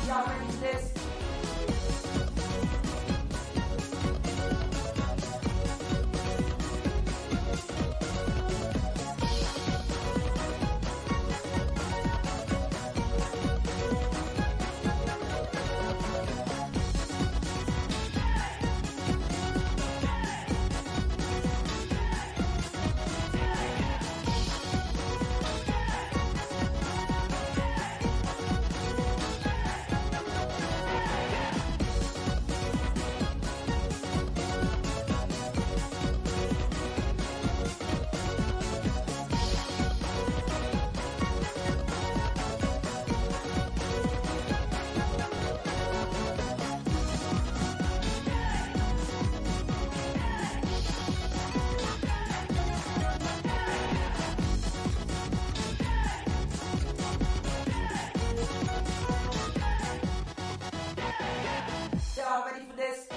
Y'all ready for this? Y'all ready for this?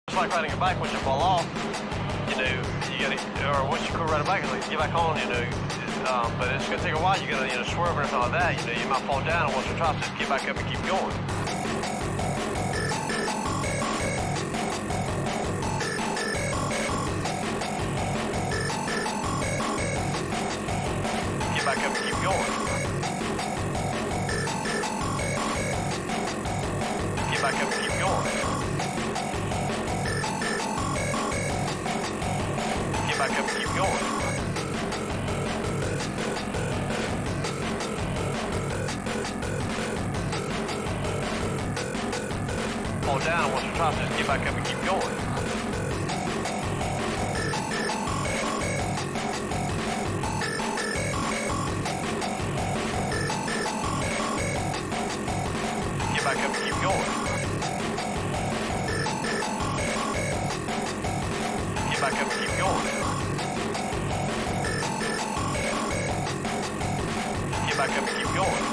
It's like riding a bike once you fall off, you know, you gotta, or once you quit riding a bike, like, get back on, you know, but it's gonna take a while, you gotta, you know, swerve and everything like that, you know, you might fall down, and once or twice, just get back up and keep going. Get back up and keep going. Get back up and keep going. Back up and keep going. Fall down once or twice, just get back up and keep going. Get back up and keep going. Get back up and keep going. Back up and keep going.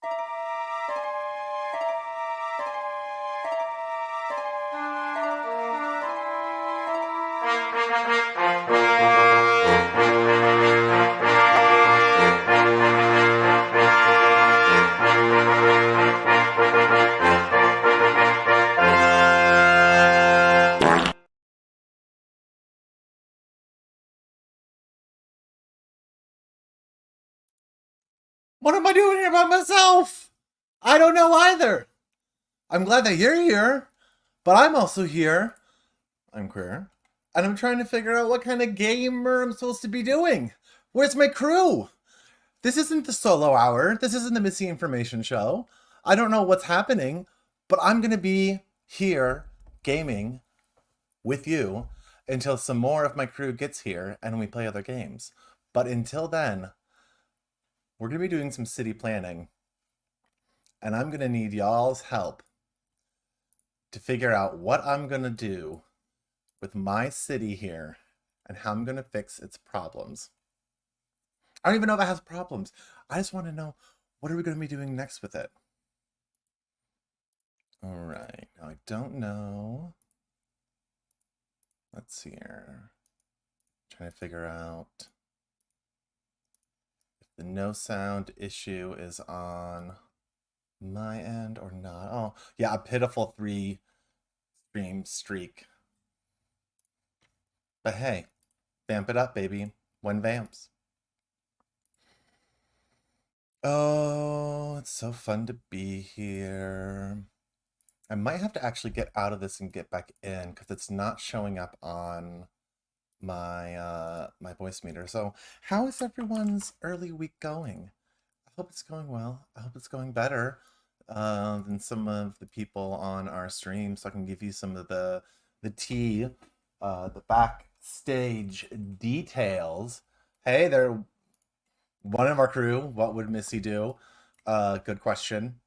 What am I doing here by myself? I don't know either. I'm glad that you're here, but I'm also here. I'm queer. And I'm trying to figure out what kind of gamer I'm supposed to be doing. Where's my crew? This isn't the solo hour. This isn't the MissiInformation show. I don't know what's happening, but I'm going to be here gaming with you until some more of my crew gets here and we play other games. But until then, we're going to be doing some city planning. And I'm going to need y'all's help to figure out what I'm going to do with my city here and how I'm going to fix its problems. I don't even know if it has problems. I just want to know, what are we going to be doing next with it? All right. Now, I don't know. Let's see here. Trying to figure out if the no sound issue is on my end or not. Oh, yeah, a pitiful 3 stream streak. But hey, vamp it up, baby. When vamps. Oh, it's so fun to be here. I might have to actually get out of this and get back in because it's not showing up on my my voice meter. So how is everyone's early week going? I hope it's going well. I hope it's going better than some of the people on our stream, so I can give you some of the tea, the backstage details. Hey, they're one of our crew. What would Missy do? Good question.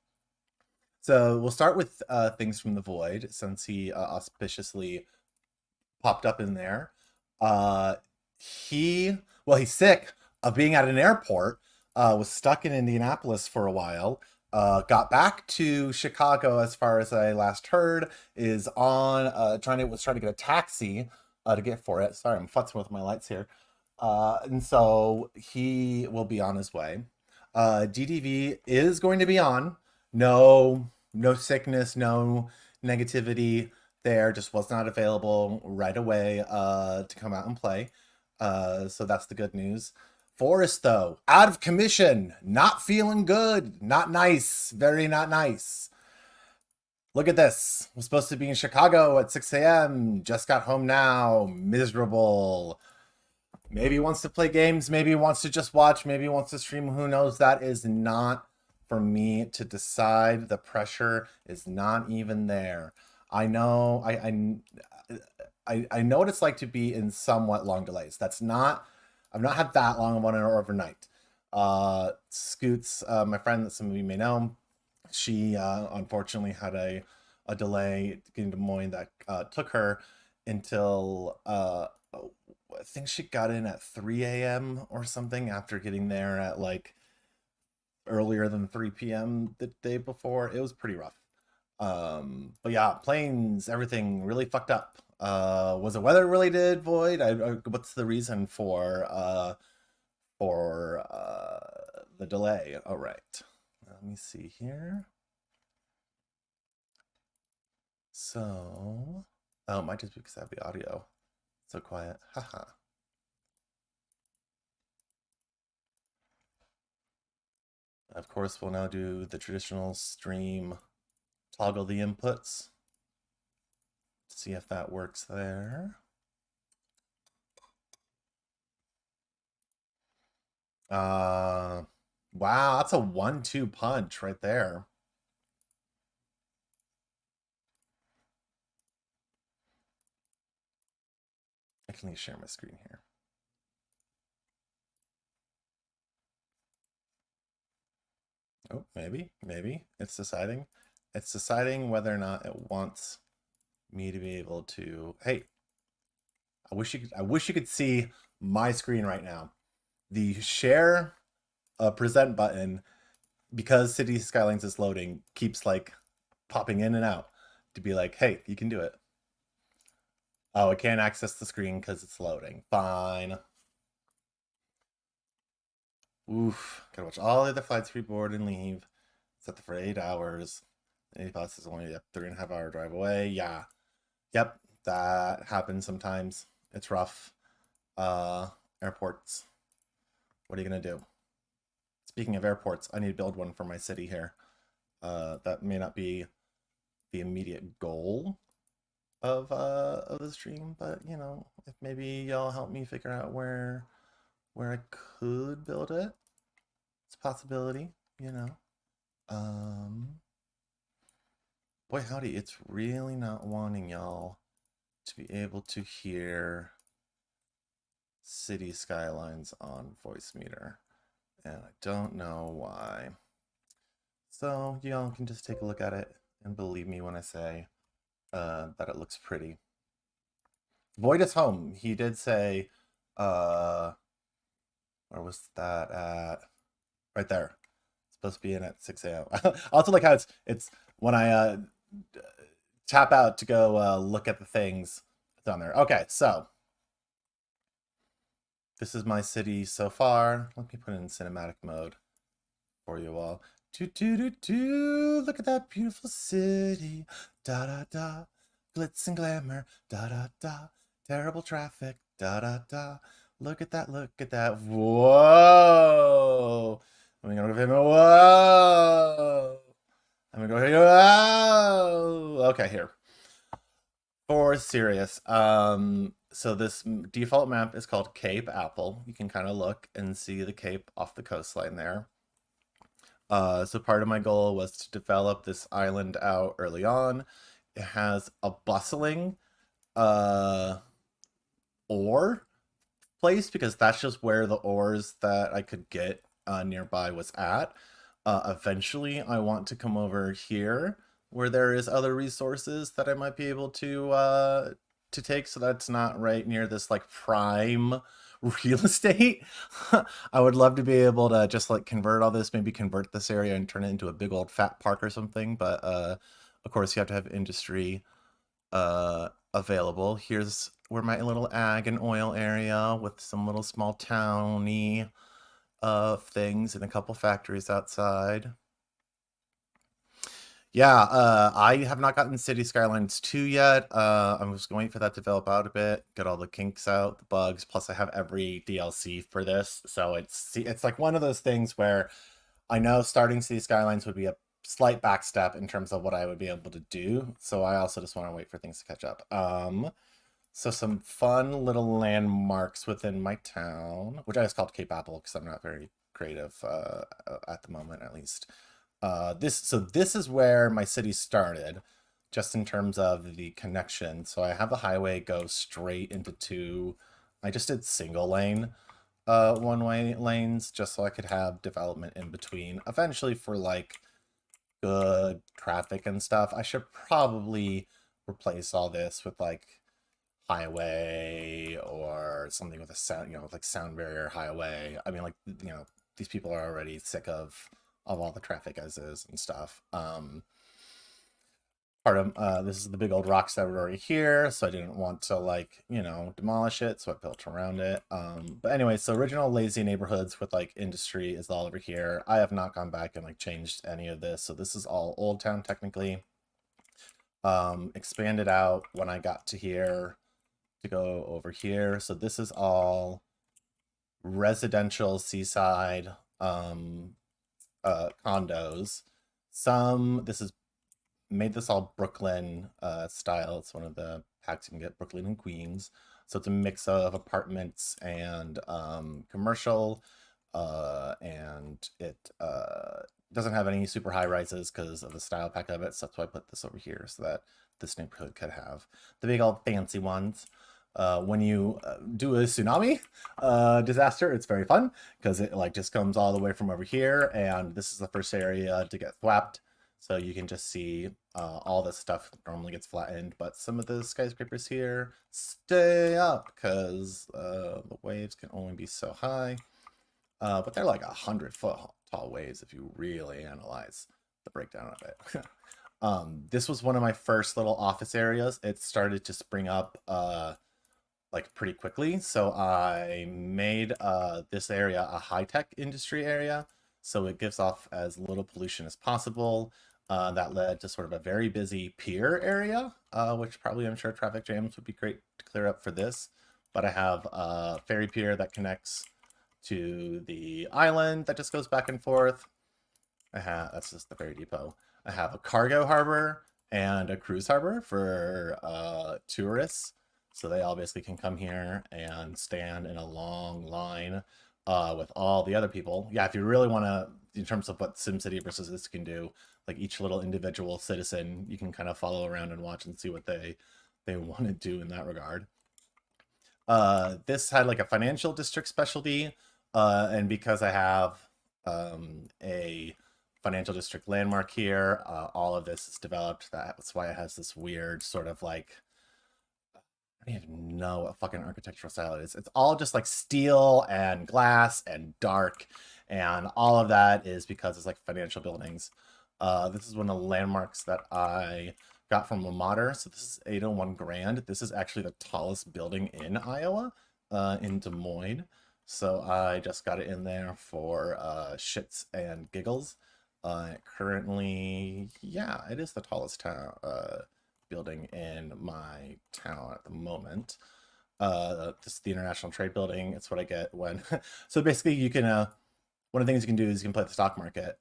So we'll start with things from the void, since he auspiciously popped up in there. He's sick of being at an airport, was stuck in Indianapolis for a while, got back to Chicago as far as I last heard, is on, was trying to get a taxi to get for it. Sorry, I'm futzing with my lights here. And so he will be on his way. DDV is going to be on. No sickness, no negativity there, just was not available right away to come out and play. So that's the good news. Forrest, though, out of commission, not feeling good, not nice, very not nice. Look at this. We're supposed to be in Chicago at 6 a.m. Just got home now, miserable. Maybe he wants to play games, maybe he wants to just watch, maybe he wants to stream, who knows? That is not for me to decide. The pressure is not even there. I know I know what it's like to be in somewhat long delays. I've not had that long of one overnight. Scoots, my friend that some of you may know, she unfortunately had a delay getting to Des Moines that took her until I think she got in at 3 a.m. or something, after getting there at like earlier than 3 p.m. the day before. It was pretty rough. But yeah, planes, everything really fucked up. Was it weather related, Void? What's the reason for the delay? All right, let me see here. So, oh, it might just be because I have the audio so quiet. Haha. Of course, we'll now do the traditional stream, toggle the inputs, see if that works there. Wow, that's a 1-2 punch right there. I can at least share my screen here. Oh, maybe it's deciding. It's deciding whether or not it wants me to be able to. Hey, I wish you could see my screen right now. The share present button because City Skylines is loading, keeps like popping in and out to be like, hey, you can do it. Oh, I can't access the screen because it's loading. Fine. Oof. Gotta watch all the other flights reboard and leave. Set for 8 hours. Any bus is only a 3.5 hour drive away. Yeah. Yep. That happens sometimes. It's rough. Airports. What are you gonna do? Speaking of airports, I need to build one for my city here. That may not be the immediate goal of the stream, but you know, if maybe y'all help me figure out where I could build it, it's a possibility, you know. Boy howdy, it's really not wanting y'all to be able to hear City Skylines on voice meter, and I don't know why. So y'all can just take a look at it and believe me when I say that it looks pretty. Void is home. He did say, where was that at? Right there. It's supposed to be in at 6 a.m. I also like how it's when I tap out to go look at the things, it's on there. Okay, so this is my city so far. Let me put it in cinematic mode for you all. Look at that beautiful city. Da da da. Glitz and glamour. Da da da. Terrible traffic. Da da da. Look at that. Look at that. Whoa. I'm gonna go him. Whoa. I'm gonna go here. Whoa. Okay, here. For serious. So this default map is called Cape Apple. You can kind of look and see the cape off the coastline there. So part of my goal was to develop this island out early on. It has a bustling ore place because that's just where the ores that I could get nearby was at. Eventually, I want to come over here where there is other resources that I might be able to take, so that's not right near this like prime real estate. I would love to be able to just like convert all this, maybe convert this area and turn it into a big old fat park or something. But of course, you have to have industry available. Here's where my little ag and oil area with some little small towny things and a couple factories outside. Yeah, I have not gotten City Skylines 2 yet. I'm just waiting for that to develop out a bit, get all the kinks out, the bugs. Plus, I have every DLC for this, so it's like one of those things where I know starting City Skylines would be a slight backstep in terms of what I would be able to do. So I also just want to wait for things to catch up. So some fun little landmarks within my town, which I just called Cape Apple because I'm not very creative at the moment, at least. This is where my city started, just in terms of the connection. So I have the highway go straight into two. I just did single lane one-way lanes just so I could have development in between. Eventually, for like good traffic and stuff, I should probably replace all this with like highway or something with a sound, you know, like sound barrier highway. I mean, like, you know, these people are already sick of all the traffic as is and stuff. Part of this is the big old rocks that were already here, so I didn't want to like, you know, demolish it, so I built around it. But anyway, so original lazy neighborhoods with like industry is all over here. I have not gone back and like changed any of this, so this is all Old Town technically. Expanded out when I got to here to go over here. So this is all residential seaside condos. This is made this all Brooklyn style. It's one of the packs you can get, Brooklyn and Queens. So it's a mix of apartments and commercial, and it doesn't have any super high rises because of the style pack of it. So that's why I put this over here so that this neighborhood could have the big old fancy ones. When you do a tsunami disaster, it's very fun because it like just comes all the way from over here, and this is the first area to get thwapped. So you can just see all this stuff normally gets flattened, but some of the skyscrapers here stay up because the waves can only be so high. But they're like 100 foot tall ways if you really analyze the breakdown of it. This was one of my first little office areas. It started to spring up like pretty quickly. So I made this area a high-tech industry area. So it gives off as little pollution as possible. That led to sort of a very busy pier area, which probably I'm sure traffic jams would be great to clear up for this. But I have a ferry pier that connects to the island that just goes back and forth. That's just the ferry depot. I have a cargo harbor and a cruise harbor for tourists. So they all basically can come here and stand in a long line with all the other people. Yeah, if you really want to, in terms of what SimCity versus this can do, like each little individual citizen, you can kind of follow around and watch and see what they want to do in that regard. This had like a financial district specialty, and because I have a financial district landmark here, all of this is developed. That's why it has this weird sort of like, I don't even know what fucking architectural style it is. It's all just like steel and glass and dark, and all of that is because it's like financial buildings. This is one of the landmarks that I got from a modder. So this is 801 Grand. This is actually the tallest building in Iowa, in Des Moines. So I just got it in there for shits and giggles. Currently, yeah, it is the tallest town building in my town at the moment. This is the International Trade Building. It's what I get when. So basically, you can. One of the things you can do is you can play the stock market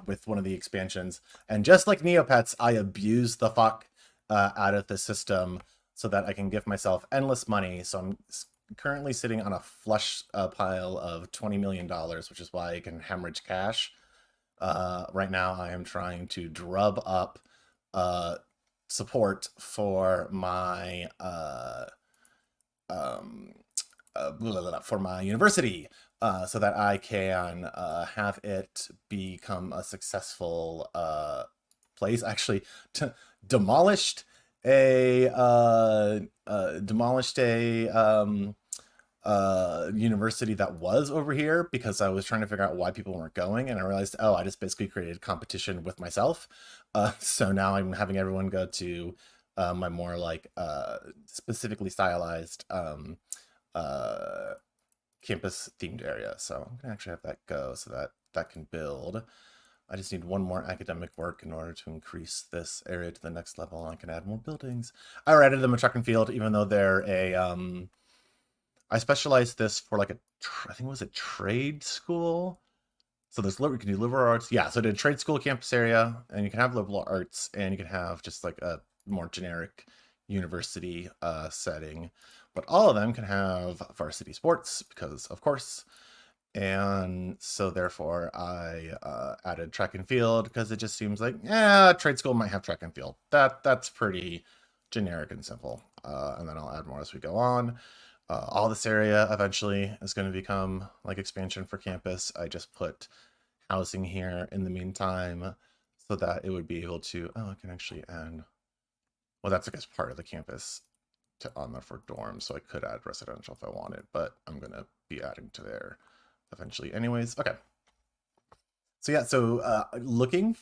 with one of the expansions, and just like Neopets, I abuse the fuck out of the system so that I can give myself endless money. So I'm currently sitting on a flush pile of $20 million, which is why I can hemorrhage cash. Right now, I am trying to drub up support for my for my university, so that I can have it become a successful place. Actually, demolished a university that was over here because I was trying to figure out why people weren't going, and I realized, oh, I just basically created competition with myself. So now I'm having everyone go to my more like specifically stylized campus themed area. So I'm gonna actually have that go so that that can build. I just need one more academic work in order to increase this area to the next level, and I can add more buildings. I added them a track and field, even though they're a I specialized this for like I think it was a trade school. So there's you can do liberal arts. Yeah, so I did trade school campus area, and you can have liberal arts, and you can have just like a more generic university setting. But all of them can have varsity sports because, of course. And so therefore I added track and field because it just seems like, yeah, trade school might have track and field. That's pretty generic and simple. And then I'll add more as we go on. All this area eventually is going to become like expansion for campus. I just put housing here in the meantime so that it would be able to, oh, I can actually add, well, that's I guess part of the campus on there for dorms, so I could add residential if I wanted, but I'm going to be adding to there eventually anyways. Okay. So yeah, so looking,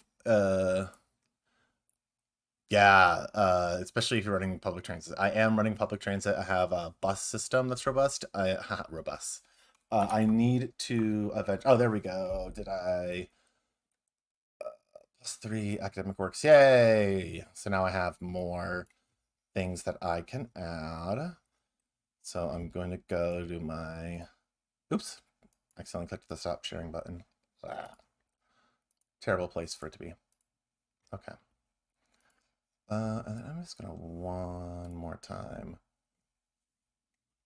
yeah, especially if you're running public transit. I am running public transit. I have a bus system that's robust. Robust. I need to oh, there we go. Did I +3 academic works? Yay! So now I have more things that I can add. So I'm going to go to my, oops, accidentally clicked the stop sharing button. Terrible place for it to be. Okay. And then I'm just gonna one more time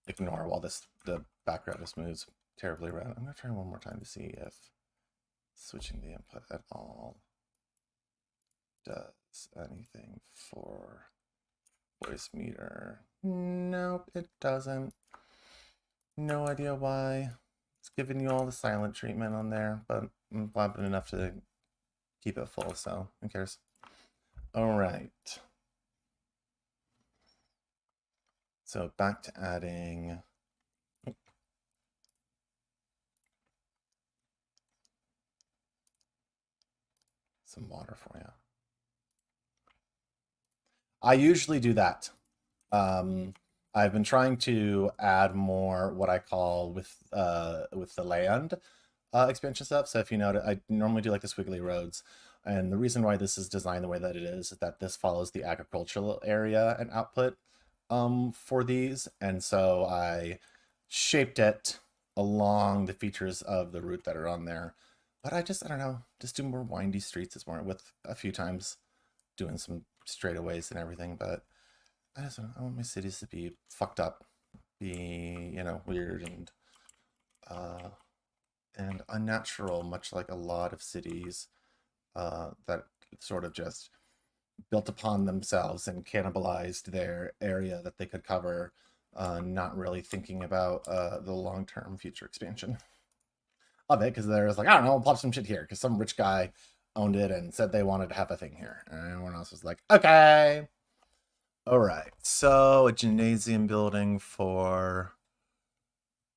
ignore while the background just moves terribly around. I'm gonna try one more time to see if switching the input at all does anything for voice meter. Nope, it doesn't. No idea why. It's giving you all the silent treatment on there, but I'm loud enough to keep it full, so who cares? All right. So back to adding. some water for you. I usually do that. I've been trying to add more what I call with the land expansion stuff. So if you notice, I normally do like the squiggly roads. And the reason why this is designed the way that it is that this follows the agricultural area and output for these. And so I shaped it along the features of the route that are on there. But I don't know, just do more windy streets. It's more with a few times doing some straightaways and everything. But I just don't know, I want my cities to be fucked up, be, you know, weird and unnatural, much like a lot of cities that sort of just built upon themselves and cannibalized their area that they could cover, not really thinking about the long-term future expansion of it, because there was like, I don't know, I'll pop some shit here because some rich guy owned it and said they wanted to have a thing here, and everyone else was like, okay. All right, so a gymnasium building for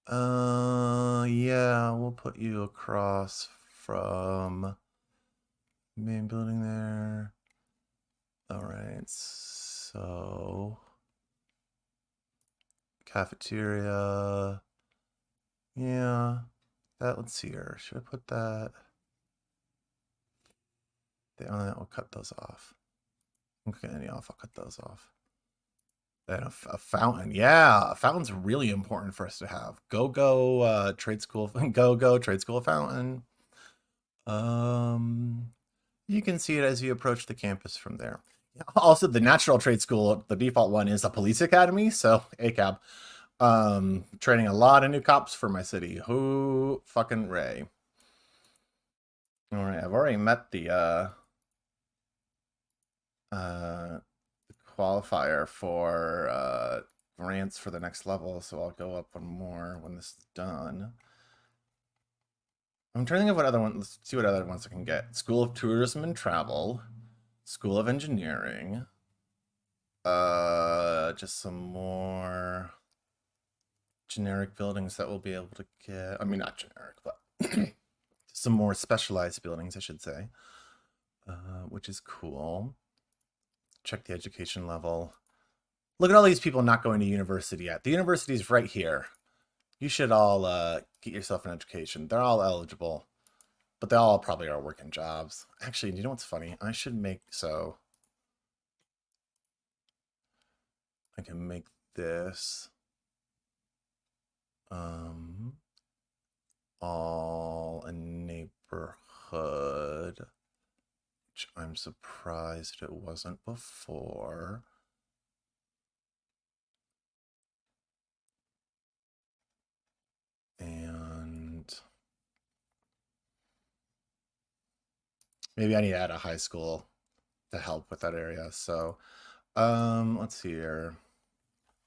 yeah, we'll put you across from main building there. All right, so cafeteria. Yeah, that, let's see here. Should I put that? That will cut those off. Okay, any off, I'll cut those off. And a fountain. Yeah, a fountain's really important for us to have. Go trade school. Go trade school fountain. You can see it as you approach the campus from there. Also, the natural trade school, the default one is a police academy, so ACAB. Training a lot of new cops for my city. Who fucking Ray? All right, I've already met the qualifier for grants for the next level, so I'll go up one more when this is done. I'm trying to think of what other ones. Let's see what other ones I can get. School of Tourism and Travel, School of Engineering. Just some more generic buildings that we'll be able to get. I mean, not generic, but some more specialized buildings, I should say, which is cool. Check the education level. Look at all these people not going to university yet. The university is right here. You should all get yourself an education. They're all eligible, but they all probably are working jobs. Actually, you know what's funny? I should make so I can make this all a neighborhood, which I'm surprised it wasn't before. And maybe I need to add a high school to help with that area. So let's see here.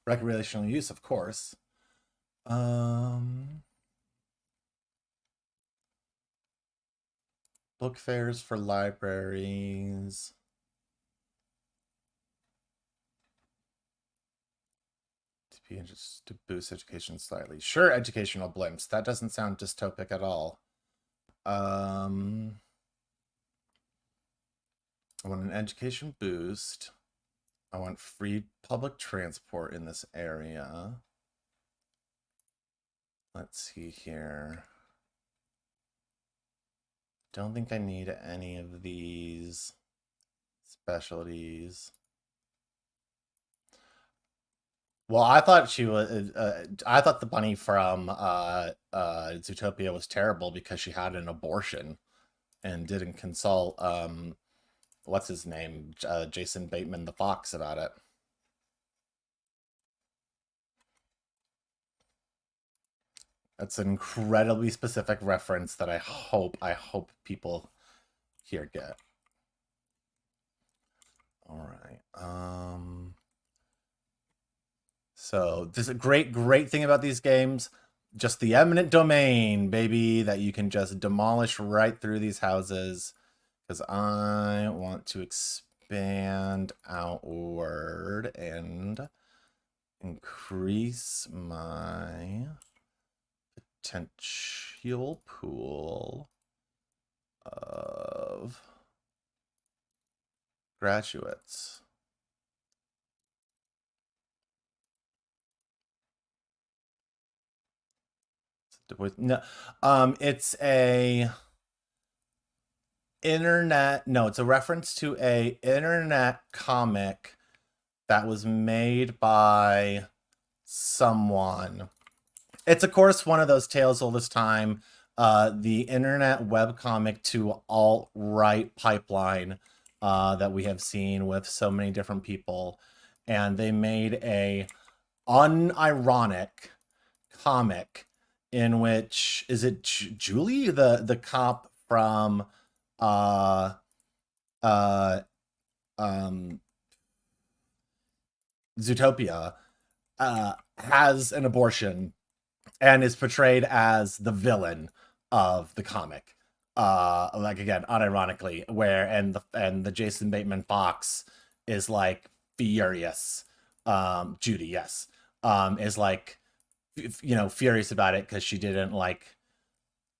Recreational use, of course. Book fairs for libraries. Just to boost education slightly. Sure, educational blimps. That doesn't sound dystopic at all. I want an education boost. I want free public transport in this area. Let's see here. Don't think I need any of these specialties. Well, I thought she was. I thought the bunny from Zootopia was terrible because she had an abortion and didn't consult what's his name, Jason Bateman the fox about it. That's an incredibly specific reference that I hope people here get. All right. So this is a great thing about these games. Just the eminent domain, baby, that you can just demolish right through these houses. Because I want to expand outward and increase my potential pool of graduates. No, it's a internet. No, it's a reference to a internet comic that was made by someone. It's of course one of those tales all this time. The internet webcomic to alt-right pipeline that we have seen with so many different people, and they made a unironic comic in which is it Julie, the cop from uh uh Zootopia, has an abortion and is portrayed as the villain of the comic. Like again, unironically, where and the Jason Bateman Fox is like furious. Judy, yes, is like furious about it because she didn't like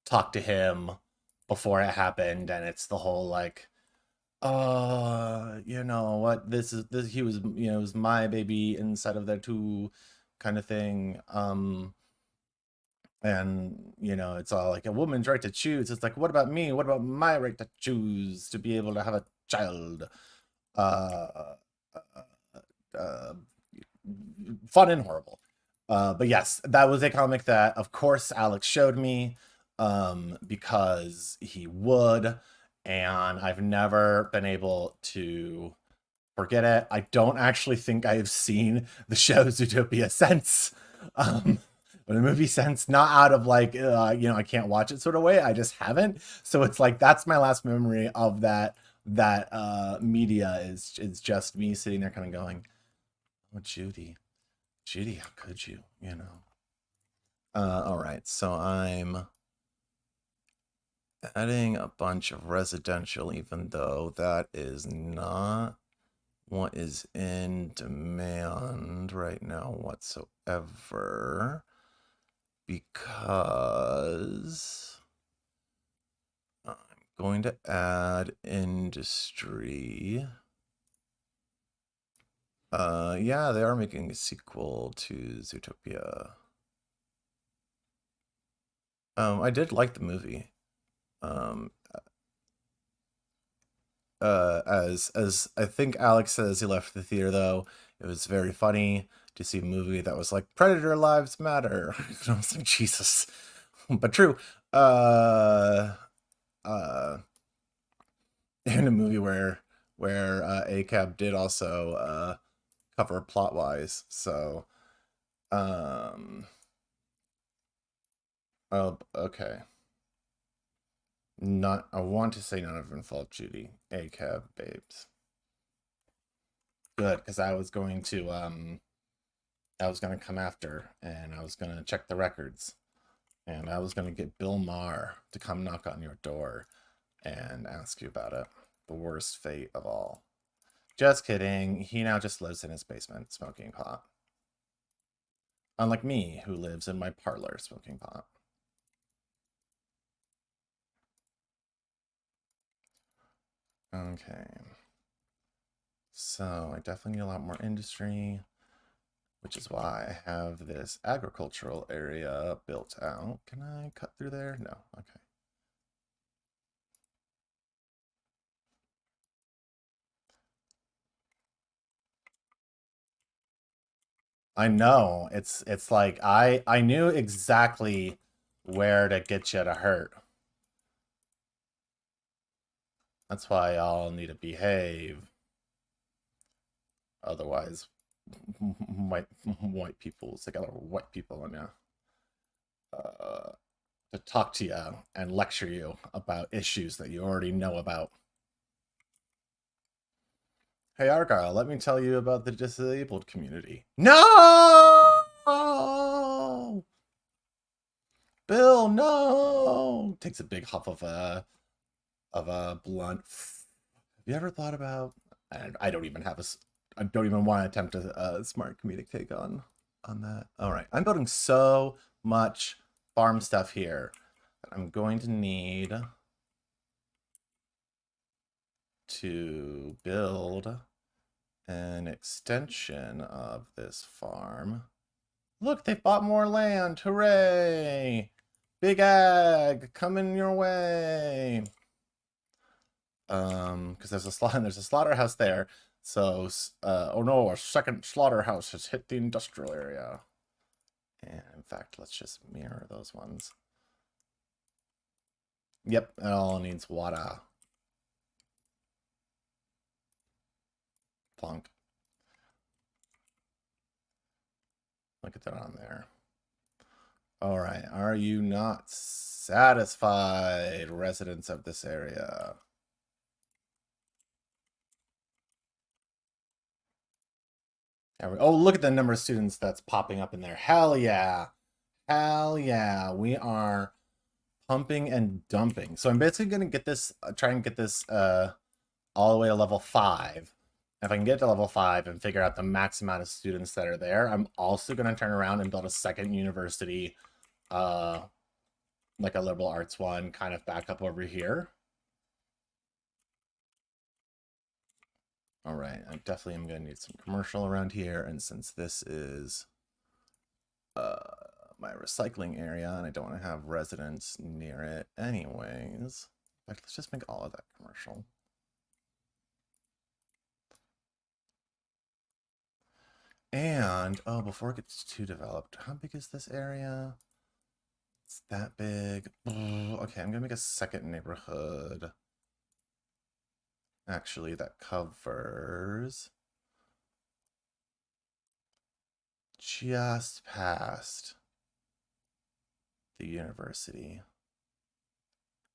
talk to him before it happened, and it's the whole like, what, this he was, it was my baby inside of there too, kind of thing. And it's all like a woman's right to choose. It's like, what about me? What about my right to choose to be able to have a child? uh Fun and horrible. But yes, that was a comic that, of course, Alex showed me because he would, and I've never been able to forget it. I don't actually think I have seen the show Zootopia since. But the movie since, not out of like, I can't watch it sort of way. I just haven't. So it's like, that's my last memory of that media is just me sitting there kind of going, oh, Judy, how could you, all right, so I'm adding a bunch of residential, even though that is not what is in demand right now whatsoever, because I'm going to add industry. Yeah, they are making a sequel to Zootopia. I did like the movie. As I think Alex says he left the theater, though, it was very funny to see a movie that was like Predator Lives Matter. I was like, Jesus, but true. In a movie where ACAB did also cover plot wise, so oh, okay. Not, I want to say none of them fault Judy. ACAB babes. Good, because I was going to come after, and I was gonna check the records, and I was gonna get Bill Maher to come knock on your door and ask you about it. The worst fate of all. Just kidding. He now just lives in his basement smoking pot. Unlike me, who lives in my parlor smoking pot. Okay. So I definitely need a lot more industry, which is why I have this agricultural area built out. Can I cut through there? No. Okay. I know. It's like I knew exactly where to get you to hurt. That's why y'all need to behave. Otherwise, white people, it's like other white people in there to talk to you and lecture you about issues that you already know about. Hey, Argyle, let me tell you about the disabled community. No! Bill, no! Takes a big huff of a blunt. Have you ever thought about? I don't even have I don't even want to attempt a smart comedic take on that. All right, I'm building so much farm stuff here. I'm going to need to build an extension of this farm. Look, they bought more land. Hooray! Big Ag coming your way. Because there's a slaughterhouse there. So, oh no, a second slaughterhouse has hit the industrial area. And in fact, let's just mirror those ones. Yep, it all needs water. Plunk. Look at that on there. All right, are you not satisfied, residents of this area? Oh, look at the number of students that's popping up in there. Hell yeah. Hell yeah. We are pumping and dumping. So I'm basically going to get this, try and get this all the way to level 5. If I can get to level 5 and figure out the max amount of students that are there, I'm also going to turn around and build a second university, like a liberal arts one, kind of back up over here. All right, I definitely am going to need some commercial around here, and since this is my recycling area, and I don't want to have residents near it anyways, in fact, let's just make all of that commercial. And, oh, before it gets too developed, how big is this area? It's that big. Okay, I'm going to make a second neighborhood. Actually, that covers just past the university.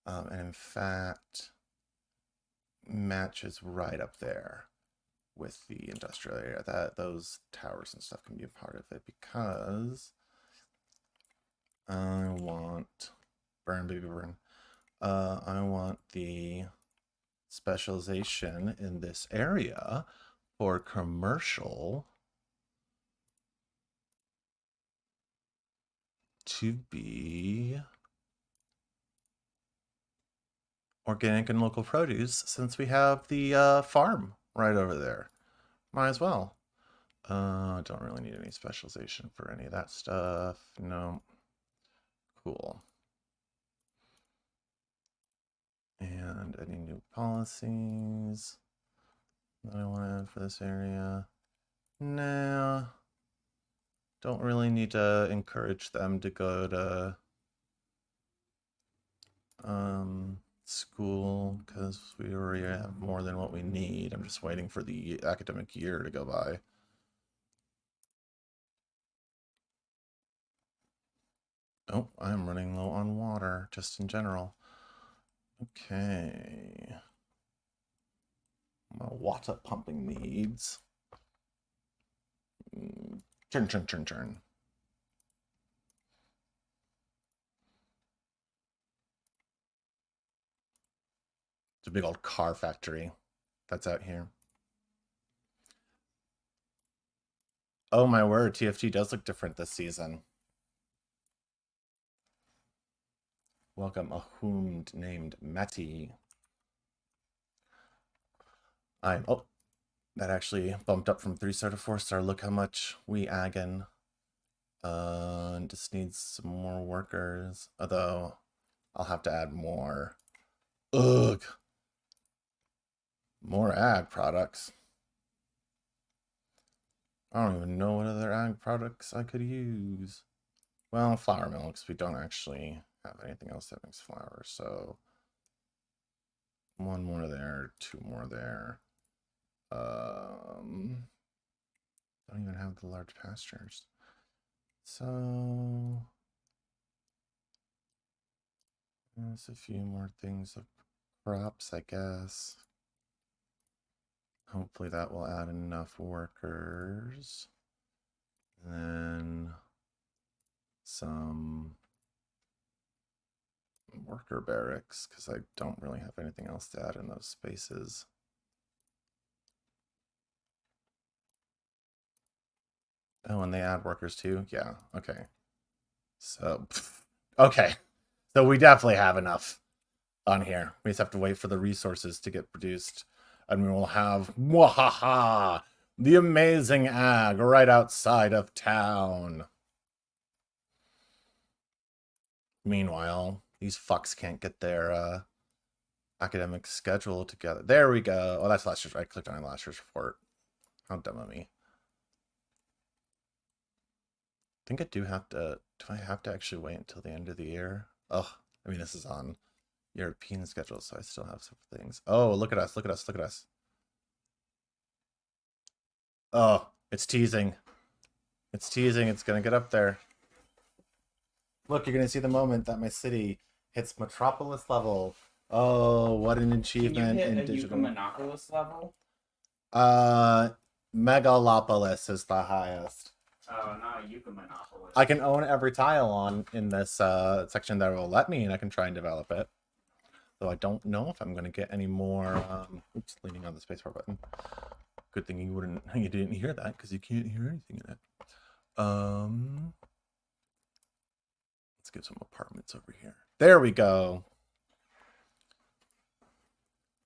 And in fact, matches right up there with the industrial area. Those towers and stuff can be a part of it, because I want burn, baby, burn. I want the specialization in this area for commercial to be organic and local produce, since we have the farm right over there. Might as well. Don't really need any specialization for any of that stuff. No. Cool. And any new policies that I want to add for this area? No. Don't really need to encourage them to go to school, because we already have more than what we need. I'm just waiting for the academic year to go by. Oh, I'm running low on water, just in general. Okay. My water pumping needs. Turn. It's a big old car factory that's out here. Oh my word, TFT does look different this season. Welcome a hound named Matty. Oh, that actually bumped up from 3-star to 4-star. Look how much we aggin. Just needs some more workers. Although, I'll have to add more. Ugh. More ag products. I don't even know what other ag products I could use. Well, flour milks. We don't actually have anything else that makes flour, so 1 more there, 2 more there. Don't even have the large pastures. So there's a few more things of crops, I guess. Hopefully that will add enough workers. And then some worker barracks, because I don't really have anything else to add in those spaces. Oh, and they add workers too? Yeah, okay. So, okay. So we definitely have enough on here. We just have to wait for the resources to get produced. and we will have mwahaha, the amazing ag right outside of town. Meanwhile, these fucks can't get their academic schedule together. There we go. Oh, that's last year's. I clicked on last year's report. How dumb of me. I think I do have to. Do I have to actually wait until the end of the year? Oh, I mean, this is on European schedule, so I still have some things. Oh, look at us. Look at us. Look at us. Oh, it's teasing. It's teasing. It's going to get up there. Look, you're going to see the moment that my city hits metropolis level. Oh, what an achievement Can you in hit a digital. Eucomanopolis level? Megalopolis is the highest. Oh, not Eucomanopolis. I can own every tile on in this section that will let me, and I can try and develop it. Though I don't know if I'm going to get any more. Oops, leaning on the spacebar button. Good thing you didn't hear that, because you can't hear anything in it. Let's get some apartments over here. There we go.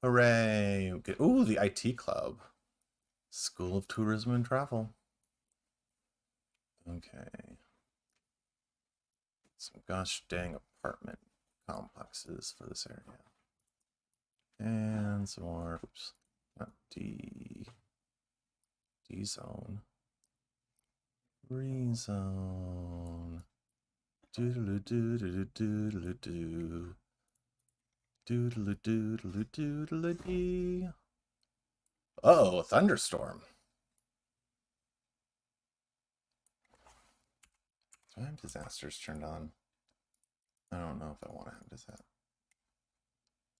Hooray! Okay. Ooh, the IT club. School of Tourism and Travel. Okay. Some gosh dang apartment complexes for this area. And some more, oops, not D zone. Rezone. Doodle doodle doodle doo. Doodle doodle doodle dee. Oh, a thunderstorm. Do I have disasters turned on? I don't know if I want to have disaster.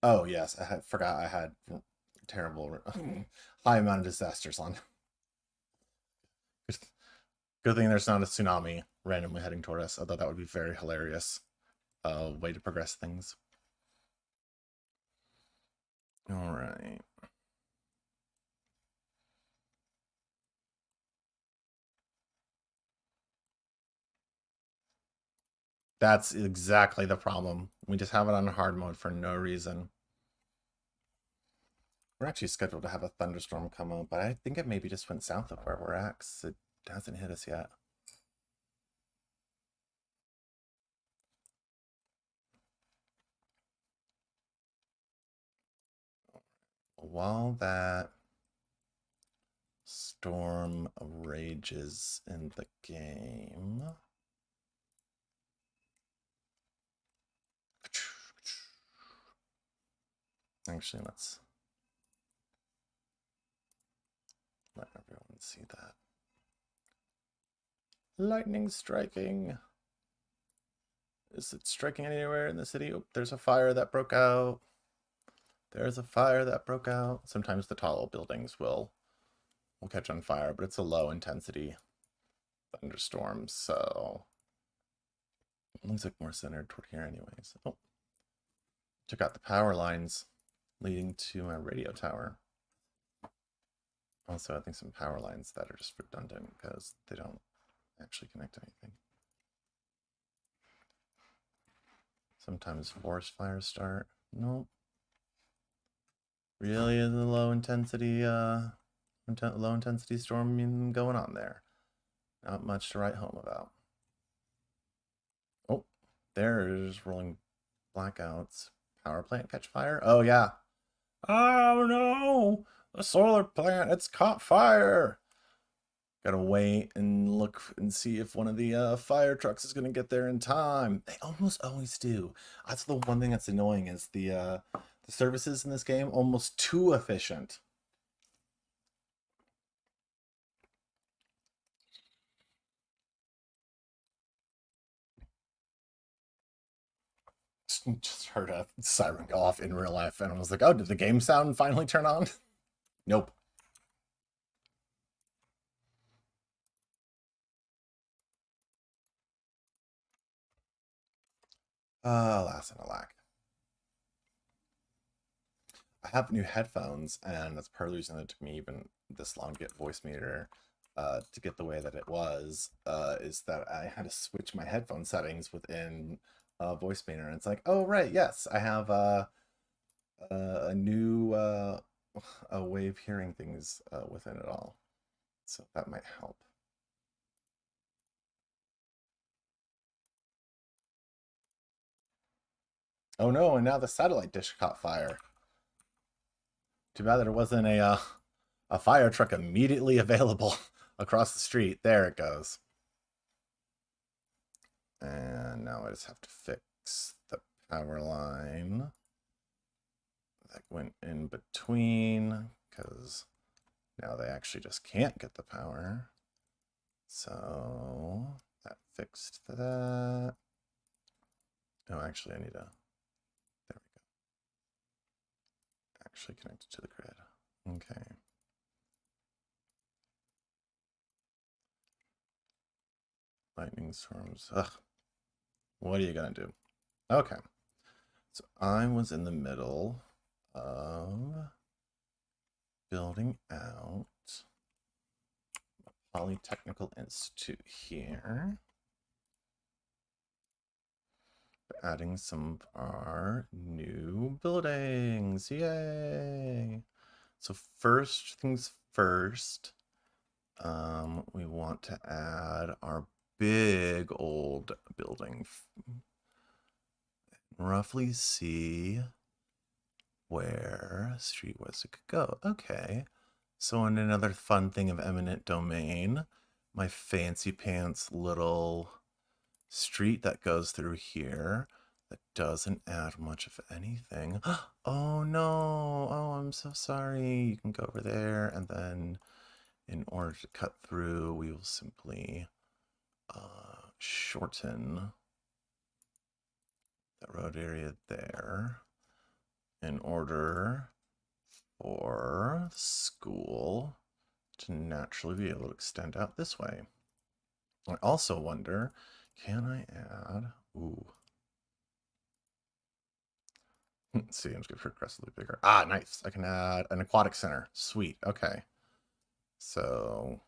Oh yes, forgot I had terrible high amount of disasters on. Good thing there's not a tsunami randomly heading toward us, although that would be very hilarious way to progress things. All right. That's exactly the problem. We just have it on hard mode for no reason. We're actually scheduled to have a thunderstorm come up, but I think it maybe just went south of where we're at, 'cause it hasn't hit us yet. While that storm rages in the game, actually, let's let everyone see that. Lightning striking. Is it striking anywhere in the city? Oh, there's a fire that broke out. There's a fire that broke out. Sometimes the tall buildings will catch on fire, but it's a low intensity thunderstorm, so it looks like more centered toward here anyways. Oh, check out the power lines leading to my radio tower. Also, I think some power lines that are just redundant because they don't actually connect to anything. Sometimes forest fires start. Nope. Really is a low intensity storm going on there. Not much to write home about. Oh, there's rolling blackouts. Power plant catch fire? Oh yeah. Oh no! The solar plant, it's caught fire! Gotta wait and look and see if one of the fire trucks is gonna get there in time. They almost always do. That's the one thing that's annoying, is the services in this game almost too efficient. Just heard a siren go off in real life, and I was like, oh, did the game sound finally turn on? Nope. Alas and alack. I have new headphones, and that's part of the reason it took me even this long to get voice meter to get the way that it was, is that I had to switch my headphone settings within voice meter, and it's like, oh right, yes, I have a new a way of hearing things within it all. So that might help. Oh no, and now the satellite dish caught fire. Too bad there wasn't a fire truck immediately available across the street. There it goes. And now I just have to fix the power line that went in between, because now they actually just can't get the power. So that fixed that. Oh, actually, I need a... There we go. Actually connected to the grid. Okay. Lightning storms. Ugh. What are you gonna do? Okay. So I was in the middle of building out a Polytechnical Institute here. Adding some of our new buildings. Yay! So first things first, we want to add our big old building. Roughly see where streetwise it could go. Okay. So in another fun thing of eminent domain, my fancy pants little street that goes through here that doesn't add much of anything. Oh no. Oh, I'm so sorry. You can go over there, and then in order to cut through, we will simply shorten that road area there in order for the school to naturally be able to extend out this way. I also wonder, can I add... Ooh. See, I'm just going to progressively bigger. Ah, nice. I can add an aquatic center. Sweet. Okay. So...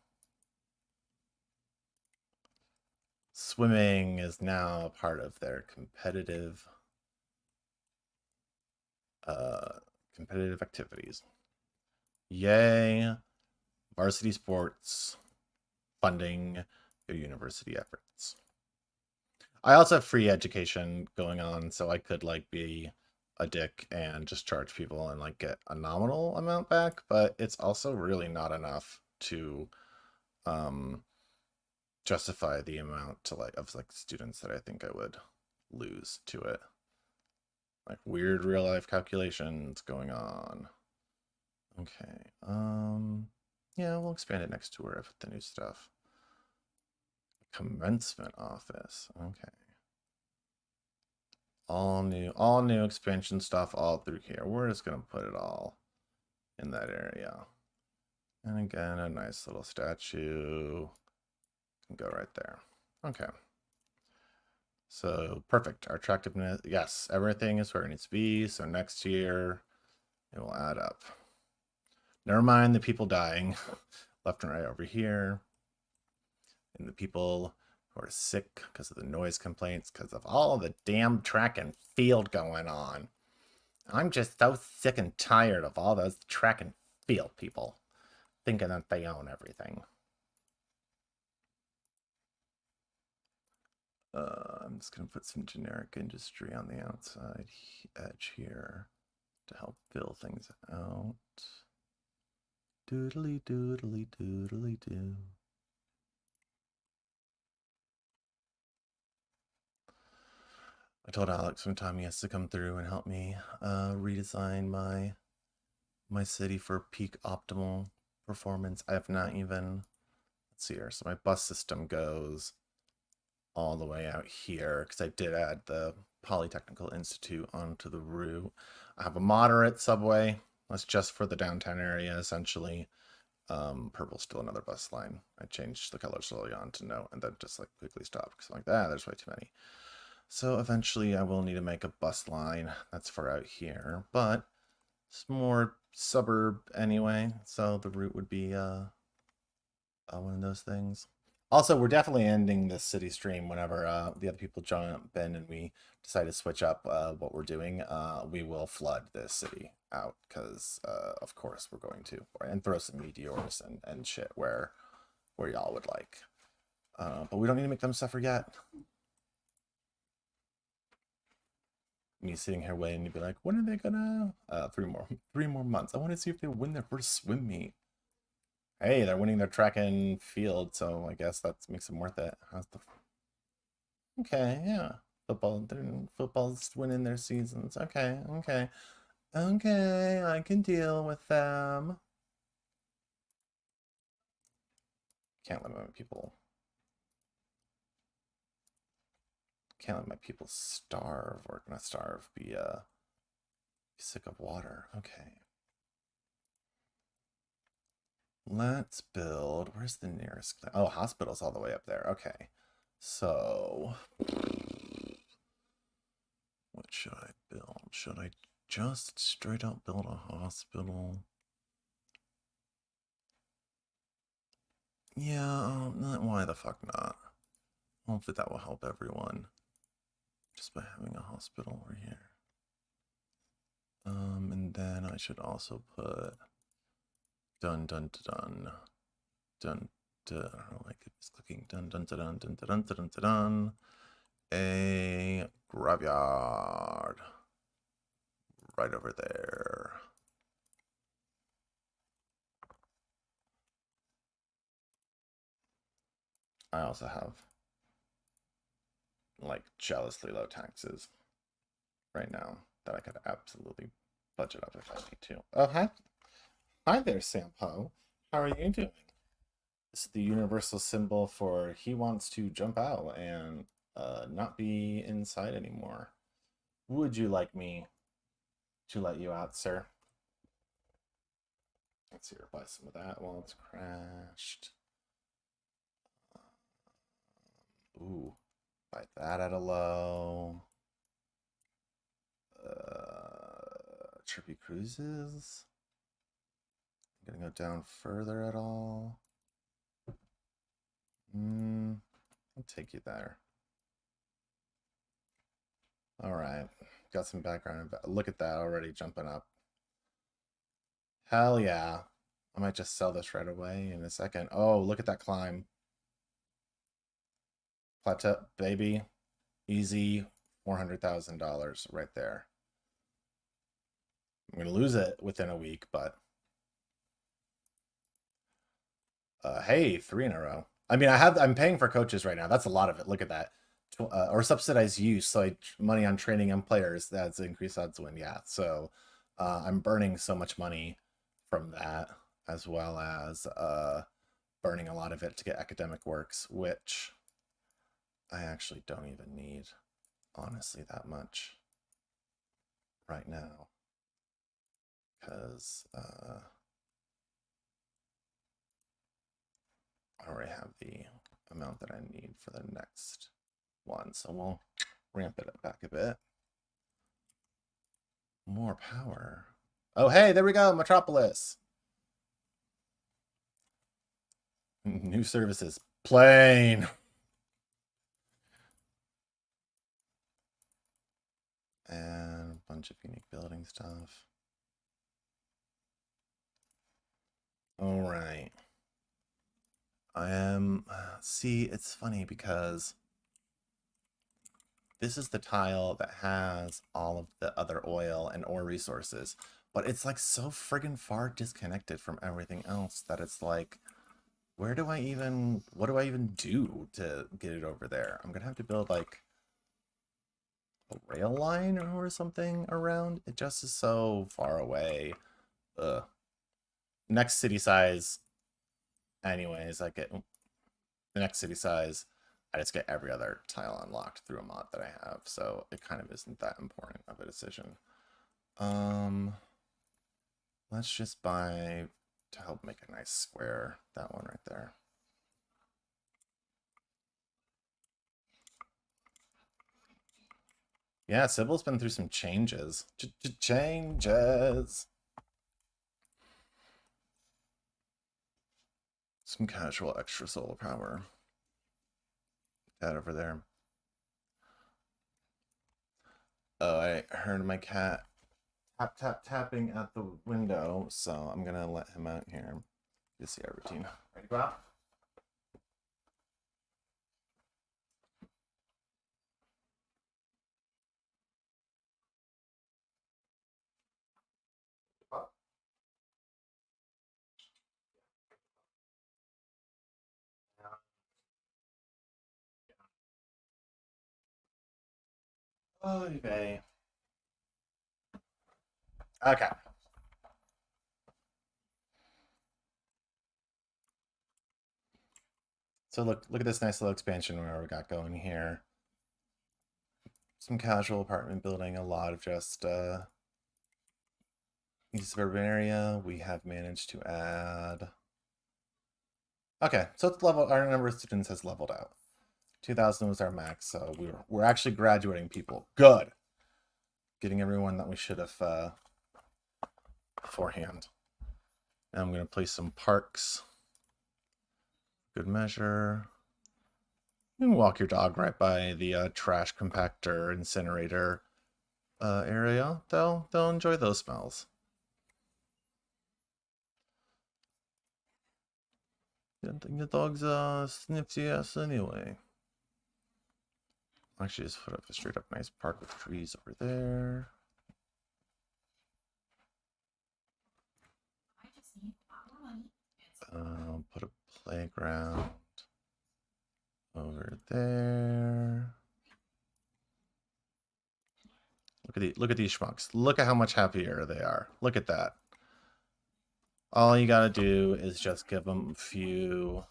swimming is now part of their competitive activities. Yay. Varsity sports funding your university efforts. I also have free education going on, so I could like be a dick and just charge people and like get a nominal amount back, but it's also really not enough to justify the amount to like of like students that I think I would lose to it. Like weird real life calculations going on. Okay. Yeah, we'll expand it next to where I put the new stuff. Commencement office. Okay. All new expansion stuff all through here. We're just gonna put it all in that area. And again, a nice little statue can go right there. Okay. So perfect. Our attractiveness, yes, everything is where it needs to be. So next year it will add up. Never mind the people dying left and right over here. And the people who are sick because of the noise complaints, because of all the damn track and field going on. I'm just so sick and tired of all those track and field people thinking that they own everything. I'm just going to put some generic industry on the outside edge here to help fill things out. Doodly doodly doodly doo. I told Alex one time he has to come through and help me redesign my city for peak optimal performance. I have not even, let's see here. So my bus system goes all the way out here because I did add the Polytechnical Institute onto the route. I have a moderate subway. That's just for the downtown area, essentially. Purple's still another bus line. I changed the color slowly on to no, and then just like quickly stopped because I'm like, there's way too many. So eventually I will need to make a bus line that's for out here, but it's more suburb anyway, so the route would be one of those things. Also, we're definitely ending this city stream whenever the other people jump in and we decide to switch up what we're doing. We will flood this city out because, of course, we're going to. And throw some meteors and shit where y'all would like. But we don't need to make them suffer yet. Me sitting here waiting to be like, when are they gonna? 3 more months. I want to see if they win their first swim meet. Hey, they're winning their track and field, so I guess that makes them worth it. How's the? Okay, yeah. Football's winning their seasons. Okay, okay. Okay, I can deal with them. Can't let my people. Can't let my people starve or not starve. Be sick of water. Okay. Let's build. Where's the nearest? Oh, hospital's all the way up there. Okay. So, what should I build? Should I just straight up build a hospital? Yeah, why the fuck not? Hopefully that will help everyone. Just by having a hospital over here. And then I should also put dun dun dun dun dun. I don't like it. It's clicking dun dun dun dun dun dun dun dun dun. A graveyard right over there. I also have like jealously low taxes right now that I could absolutely budget up if I need to. Oh, hi there, Sampo. How are you doing? This is the universal symbol for he wants to jump out and not be inside anymore. Would you like me to let you out, sir? Let's see, buy some of that while it's crashed. Ooh, buy that at a low. Trippy Cruises. Gonna go down further at all. I'll take you there. All right, got some background. Look at that already jumping up. Hell yeah. I might just sell this right away in a second. Oh, look at that climb. Plateau, baby. Easy $400,000 right there. I'm going to lose it within a week, but hey, 3 in a row. I mean, I'm paying for coaches right now. That's a lot of it. Look at that. Or subsidized use, so money on training and players. That's increased odds win. Yeah, so I'm burning so much money from that, as well as burning a lot of it to get academic works, which I actually don't even need, honestly, that much right now, because I already have the amount that I need for the next one, so we'll ramp it back a bit. More power. Oh, hey, there we go, Metropolis. New services. Plane. And a bunch of unique building stuff. All right. I am, see, it's funny because this is the tile that has all of the other oil and ore resources, but it's like so friggin' far disconnected from everything else that it's like, what do I even do to get it over there? I'm gonna have to build like a rail line or something around. It just is so far away. Ugh. Next city size. Anyways, I get the next city size. I just get every other tile unlocked through a mod that I have, so it kind of isn't that important of a decision. Let's just buy to help make a nice square, that one right there. Yeah, Sybil's been through some changes. Changes. Some casual extra solar power. That over there. Oh, I heard my cat tapping at the window, so I'm gonna let him out here. You see our routine. Ready to go out? Okay. Okay. So look at this nice little expansion where we got going here. Some casual apartment building, a lot of just East suburban area. We have managed to add. Okay, so it's level. Our number of students has leveled out. 2,000 was our max, so we're actually graduating people. Good. Getting everyone that we should have beforehand. Now I'm going to place some parks. Good measure. You can walk your dog right by the trash compactor incinerator area. They'll enjoy those smells. Didn't think the dogs sniffed your ass anyway. Actually, just put up a straight up nice park with trees over there. Put a playground over there. Look at these schmucks. Look at how much happier they are. Look at that. All you gotta do is just give them a few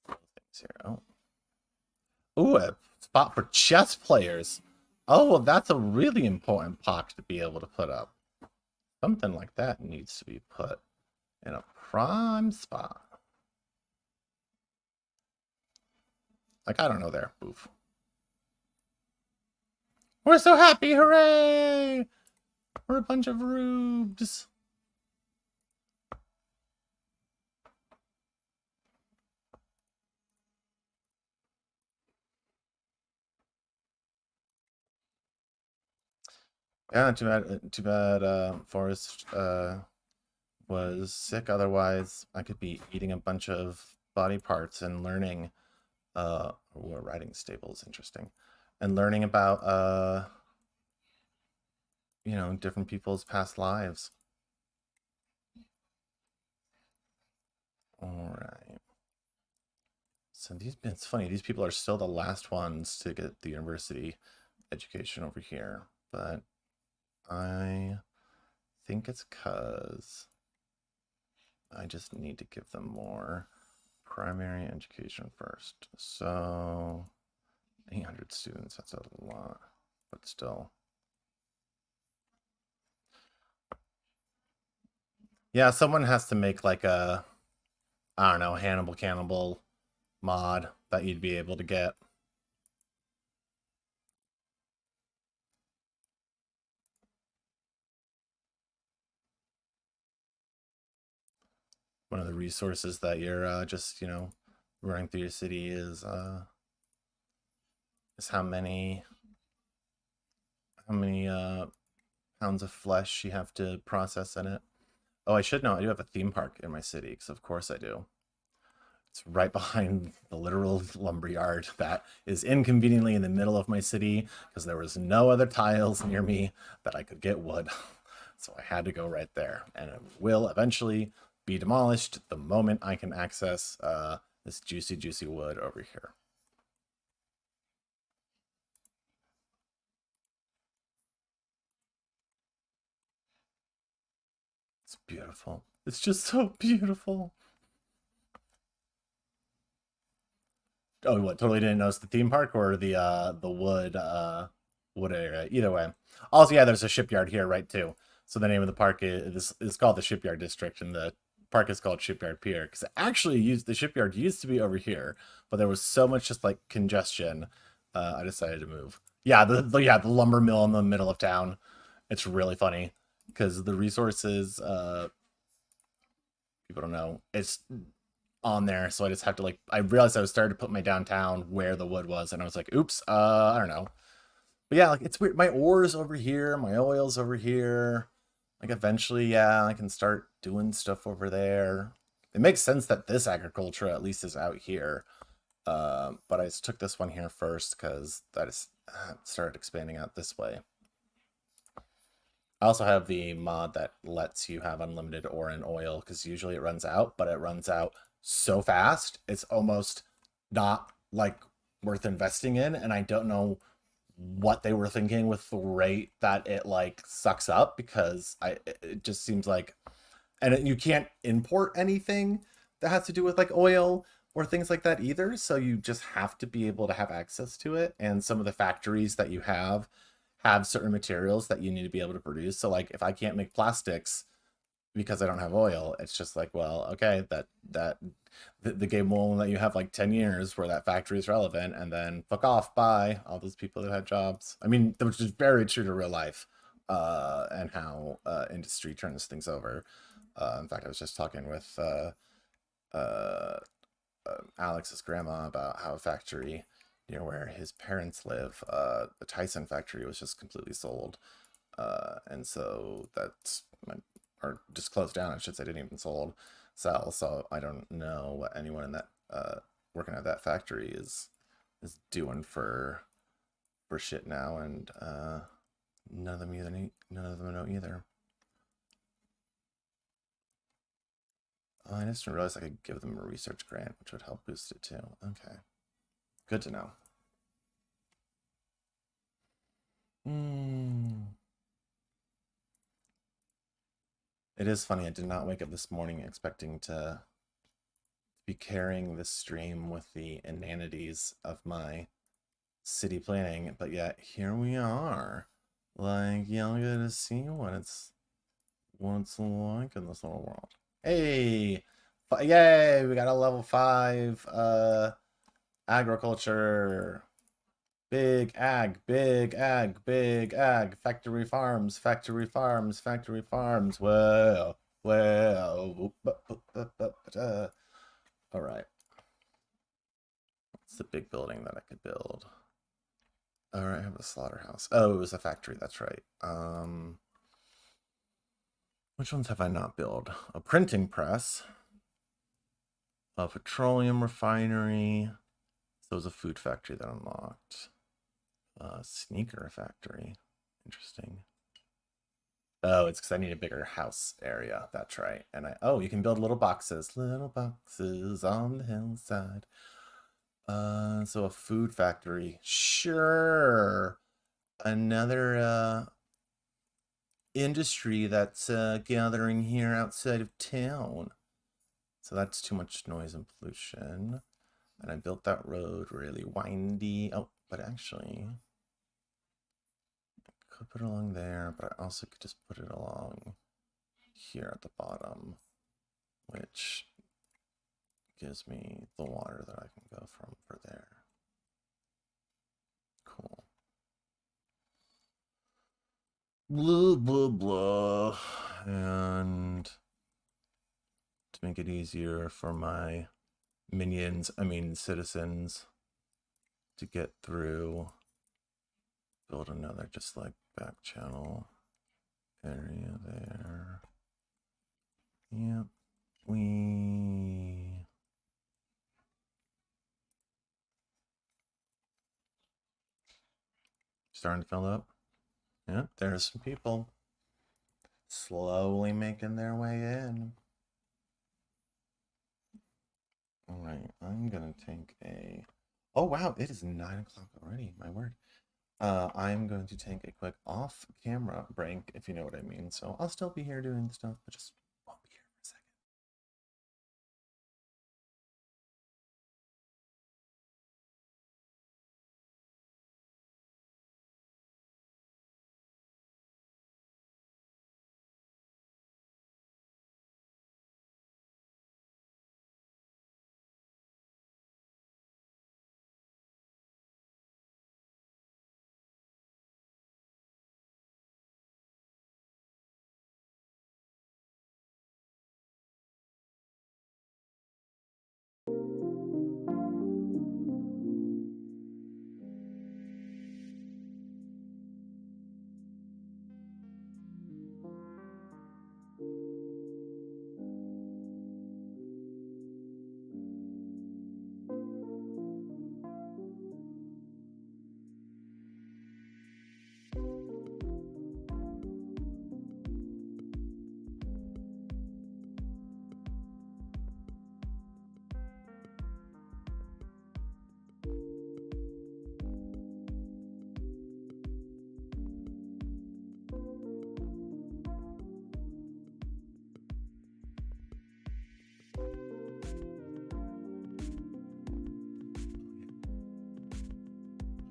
things here. Ooh, a spot for chess players. Oh, well, that's a really important POC to be able to put up. Something like that needs to be put in a prime spot. Like, I don't know there. Oof. We're so happy, hooray! We're a bunch of rubes. Yeah, too bad Forrest was sick. Otherwise, I could be eating a bunch of body parts and learning riding stables, interesting. And learning about you know, different people's past lives. All right. So it's funny, these people are still the last ones to get the university education over here, but I think it's because I just need to give them more primary education first. So 800 students, that's a lot, but still. Yeah, someone has to make like a, I don't know, Hannibal Cannibal mod that you'd be able to get. One of the resources that you're just, you know, running through your city is how many pounds of flesh you have to process in it. Oh, I should know, I do have a theme park in my city, because of course I do. It's right behind the literal lumberyard that is inconveniently in the middle of my city because there was no other tiles near me that I could get wood. So I had to go right there, and it will eventually be demolished the moment I can access this juicy wood over here. It's beautiful. It's just so beautiful. Oh, what? Totally didn't notice the theme park or the wood area. Either way. Also, yeah, there's a shipyard here, right, too. So the name of the park is called the Shipyard District, and the park is called Shipyard Pier, because actually the shipyard used to be over here, but there was so much just like congestion, I decided to move. Yeah, the lumber mill in the middle of town. It's really funny because the resources people don't know it's on there, so I just have to I realized I was starting to put my downtown where the wood was, and I was like, oops, I don't know. But yeah, like it's weird. My ore's over here, my oil's over here. Like eventually, yeah, I can start doing stuff over there. It makes sense that this agriculture at least is out here. But I just took this one here first because that is started expanding out this way. I also have the mod that lets you have unlimited ore and oil because usually it runs out, but it runs out so fast it's almost not like worth investing in. And I don't know what they were thinking with the rate that it like sucks up because it just seems like, and you can't import anything that has to do with like oil or things like that either, so you just have to be able to have access to it, and some of the factories that you have certain materials that you need to be able to produce. So like if I can't make plastics because I don't have oil, it's just like, well, okay, the game will only let you have like 10 years where that factory is relevant, and then fuck off, bye, all those people that had jobs. I mean, which is very true to real life, and how industry turns things over. In fact, I was just talking with uh, Alex's grandma about how a factory near where his parents live, the Tyson factory, was just completely sold. And so that's, or just closed down, I should say, didn't even sell. So I don't know what anyone in that working at that factory is doing for shit now, and none of them know either. Oh, I just didn't realize I could give them a research grant, which would help boost it too. Okay, good to know. It is funny, I did not wake up this morning expecting to be carrying this stream with the inanities of my city planning, but yet here we are. Like, y'all get to see what it's like in this little world. Hey, yay, we got a level 5 agriculture. Big ag, big ag, big ag. Factory farms, factory farms, factory farms. Well. All right. It's the big building that I could build. All right, I have a slaughterhouse. Oh, it was a factory. That's right. Which ones have I not built? A printing press, a petroleum refinery. So it was a food factory that unlocked. A sneaker factory. Interesting. Oh, it's because I need a bigger house area. That's right. And you can build little boxes on the hillside. So a food factory. Sure. Another industry that's gathering here outside of town. So that's too much noise and pollution. And I built that road really windy. Oh, but actually, I could put it along there, but I also could just put it along here at the bottom, which gives me the water that I can go from for there. Cool. Blah, blah, blah. And to make it easier for my citizens to get through, build another just like back channel area there. Yep. Starting to fill up. Yep, there's some people slowly making their way in. All right, I'm gonna take a. Oh wow, it is 9 o'clock already. My word. I'm going to take a quick off-camera break, if you know what I mean. So I'll still be here doing stuff, but just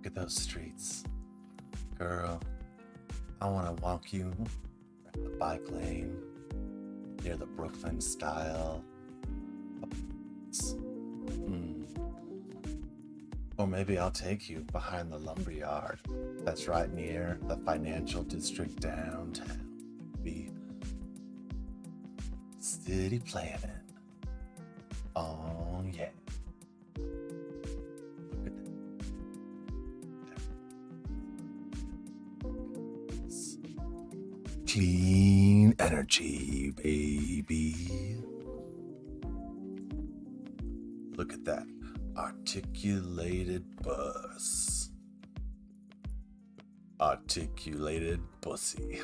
at those streets. Girl, I want to walk you around the bike lane near the Brooklyn style. Or maybe I'll take you behind the lumberyard that's right near the financial district downtown. Be city planning. Oh yeah. Look at that. Clean energy, baby. Look at that. Articulated bus. Articulated pussy.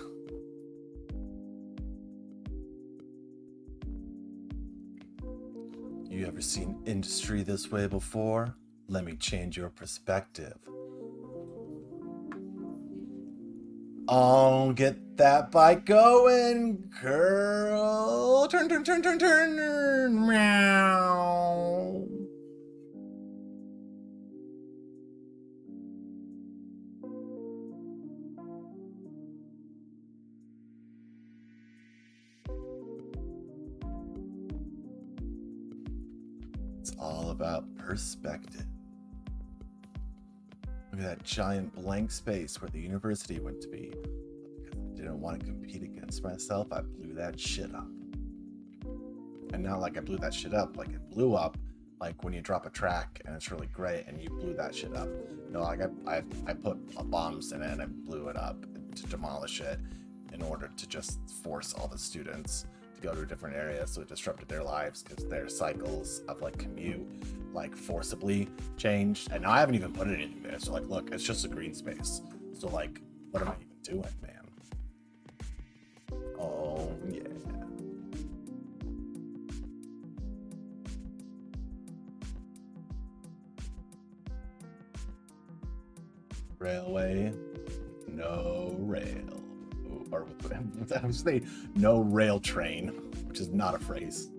You ever seen industry this way before? Let me change your perspective. Oh, get that bike going, girl. Turn, turn, turn, turn, turn. Meow. It's all about perspective. Look at that giant blank space where the university went to be. Because I didn't want to compete against myself, I blew that shit up. And not like I blew that shit up, like it blew up like when you drop a track and it's really great and you blew that shit up. No, like I put bombs in it and I blew it up to demolish it in order to just force all the students to go to a different area, so it disrupted their lives because their cycles of like commute like forcibly changed. And now I haven't even put anything there, so like look, it's just a green space. So like what am I even doing, man? Oh yeah. Railway, no rail. Or I would say no rail train, which is not a phrase.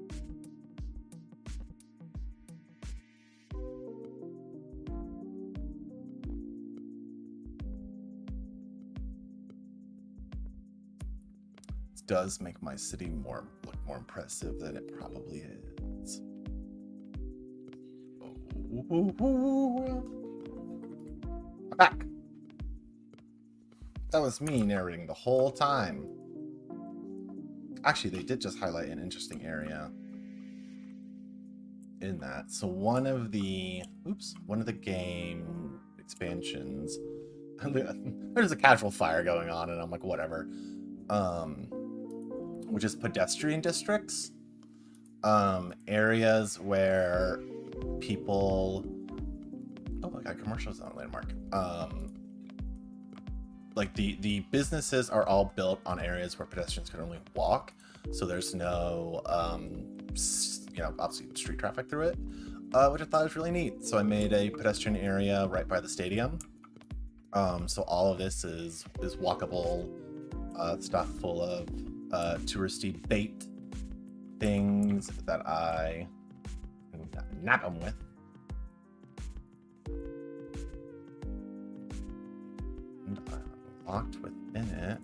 This does make my city look more impressive than it probably is. I'm back. That was me narrating the whole time. Actually, they did just highlight an interesting area in that. So one of the game expansions, there's a casual fire going on, and I'm like, whatever. Which is pedestrian districts, areas where people. Oh my god, commercials on Landmark. Like the businesses are all built on areas where pedestrians can only walk, so there's no obviously street traffic through it, which I thought was really neat. So I made a pedestrian area right by the stadium. So all of this is walkable stuff full of touristy bait things that I can nap them with. And locked within it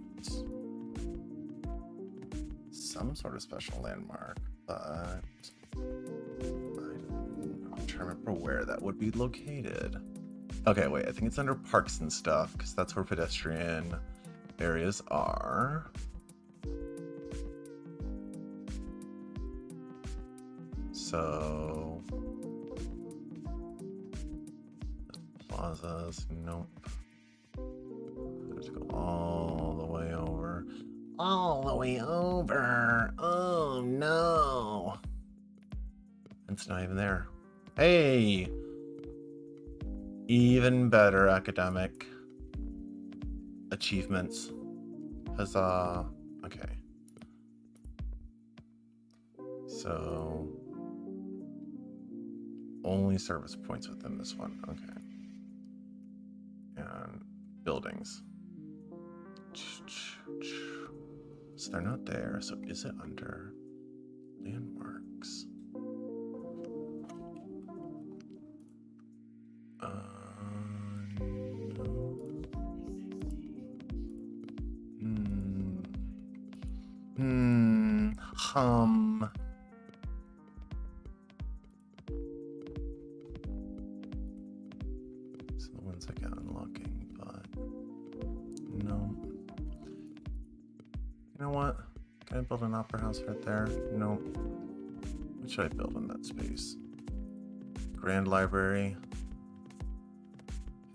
some sort of special landmark, but I'm trying to remember where that would be located. Okay, wait, I think it's under parks and stuff, because that's where pedestrian areas are. So plazas, nope. Let's go all the way over. All the way over. Oh no. It's not even there. Hey. Even better academic achievements. Huzzah. Okay. So only service points within this one. Okay. And buildings. So they're not there. So is it under landmarks? come. So the ones I got unlocking, but no. You know what? Can I build an opera house right there? No. What should I build in that space? Grand library.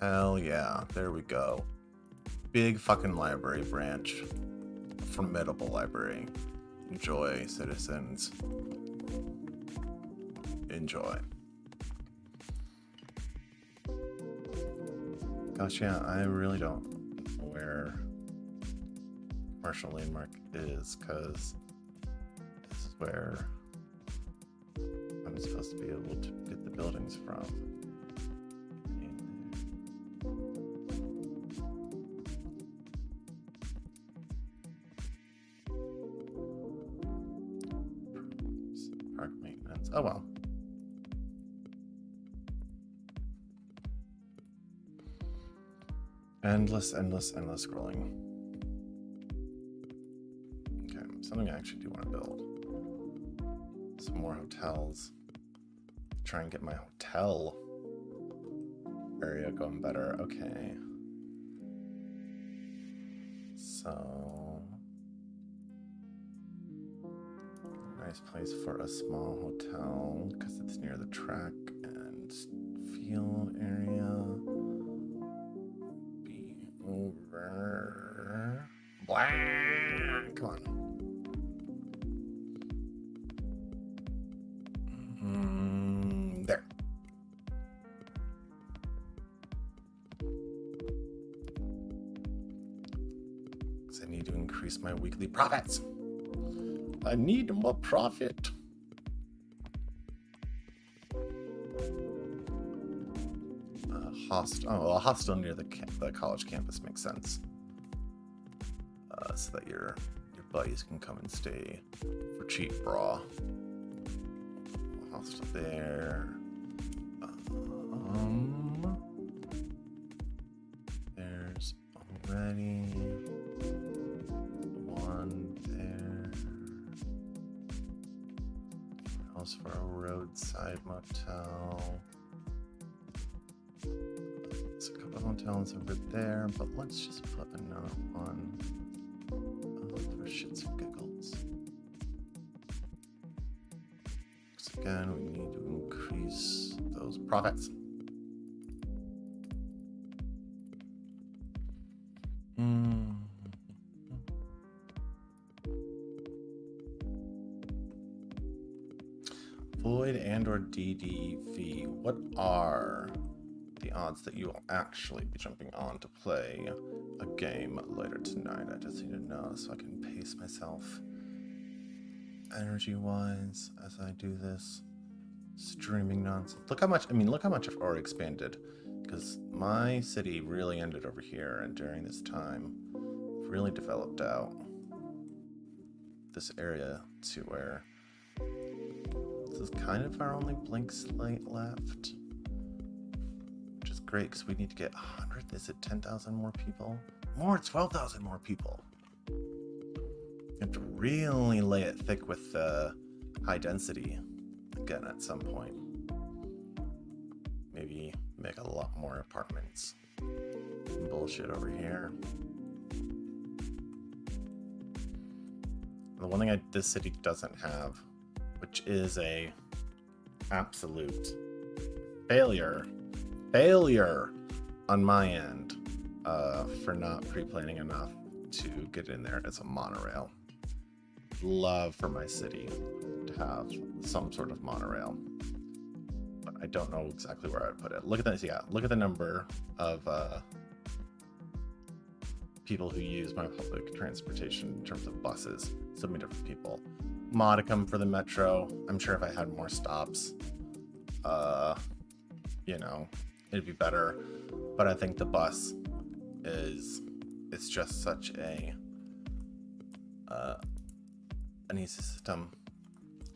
Hell yeah, there we go. Big fucking library branch. Formidable library. Enjoy, citizens. Enjoy. Gosh, yeah, I really don't know where commercial landmark is, because this is where I'm supposed to be able to get the buildings from. Park maintenance. Oh well. Endless scrolling. Okay, something I actually do want to build. Some more hotels. Try and get my hotel area going better. Okay. So, nice place for a small hotel because it's near the track and field area. Be over. Blah! Come on. There. Because I need to increase my weekly profits. I need more profit. A hostel near the college campus makes sense. So that your buddies can come and stay for cheap, brah. Hostel there. There's already one there. House for a roadside motel. There's a couple of hotels over there, but let's just put another one for shits and giggles. Because again, we need to increase those profits. Void and or DDV. What are the odds that you will actually be jumping on to play a game later tonight? I just need to know so I can pace myself energy-wise as I do this streaming nonsense. Look how much I've already expanded, because my city really ended over here, and during this time really developed out this area to where this is kind of our only blank slate left, which is great because we need to get 100. Is it 10,000 more people? More, 12,000 more people. You have to really lay it thick with high density again at some point. Maybe make a lot more apartments. Bullshit over here. The one thing this city doesn't have, which is a absolute failure on my end for not pre-planning enough to get in there, as a monorail. Love for my city to have some sort of monorail, but I don't know exactly where I'd put it. Look at this. Yeah, look at the number of people who use my public transportation in terms of buses. So many different people. Modicum for the metro. I'm sure if I had more stops, it'd be better. But I think the bus it's just such an easy system.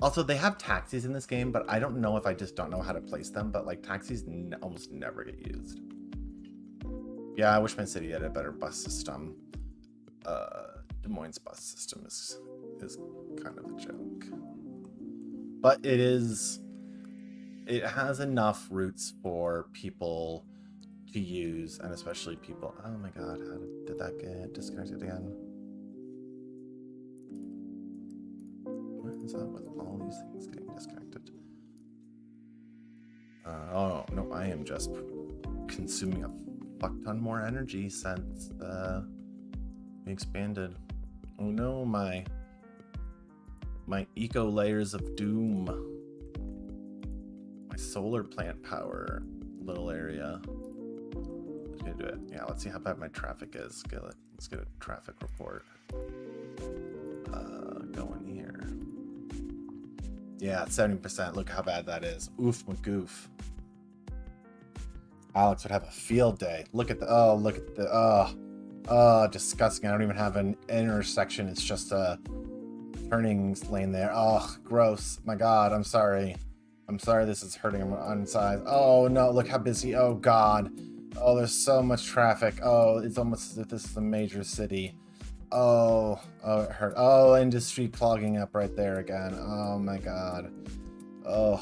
Also, they have taxis in this game, but I don't know if I just don't know how to place them. But like, taxis almost never get used. Yeah, I wish my city had a better bus system. Des Moines' bus system is is kind of a joke. But it has enough routes for people to use, and especially people. Oh my god, how did that get disconnected again? What is up with all these things getting disconnected? Oh no, I am just consuming a fuck ton more energy since we expanded. Oh no, my eco layers of doom. My solar plant power little area. Let's do it. Yeah, let's see how bad my traffic is. Let's get a traffic report. Go in here. Yeah, 70%. Look how bad that is. Oof, magoof. Alex would have a field day. Look at the disgusting. I don't even have an intersection. It's just a turning lane there. Oh, gross. My god, I'm sorry. I'm sorry this is hurting him on size. Oh no, look how busy. Oh god. Oh, there's so much traffic. Oh, it's almost as if this is a major city. Oh, it hurt. Oh, industry clogging up right there again. Oh my god. Oh,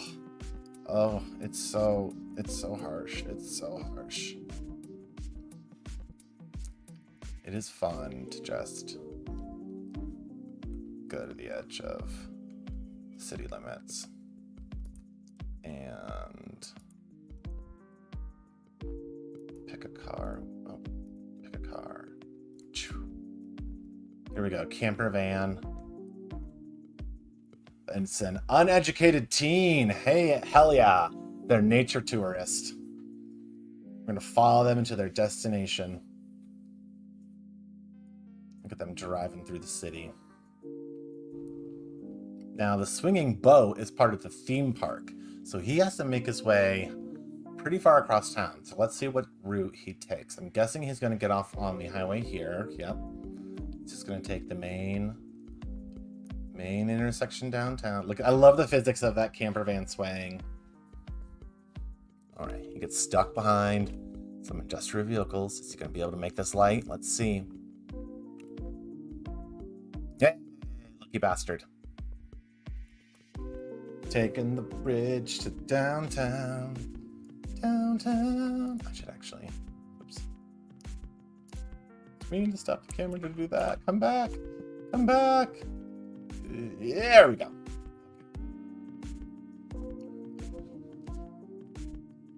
it's so harsh. It's so harsh. It is fun to just go to the edge of city limits and pick a car. Oh, pick a car. Here we go. Camper van. And it's an uneducated teen. Hey, hell yeah. They're nature tourists. We're going to follow them into their destination. Look at them driving through the city. Now, the swinging boat is part of the theme park, so he has to make his way pretty far across town. So let's see what route he takes. I'm guessing he's going to get off on the highway here. Yep. He's just going to take the main intersection downtown. Look, I love the physics of that camper van swaying. All right, he gets stuck behind some industrial vehicles. Is he going to be able to make this light? Let's see. Yeah, lucky bastard. Taking the bridge to downtown. Downtown. I should actually. Oops. We need to stop the camera to do that. Come back. Come back. There we go.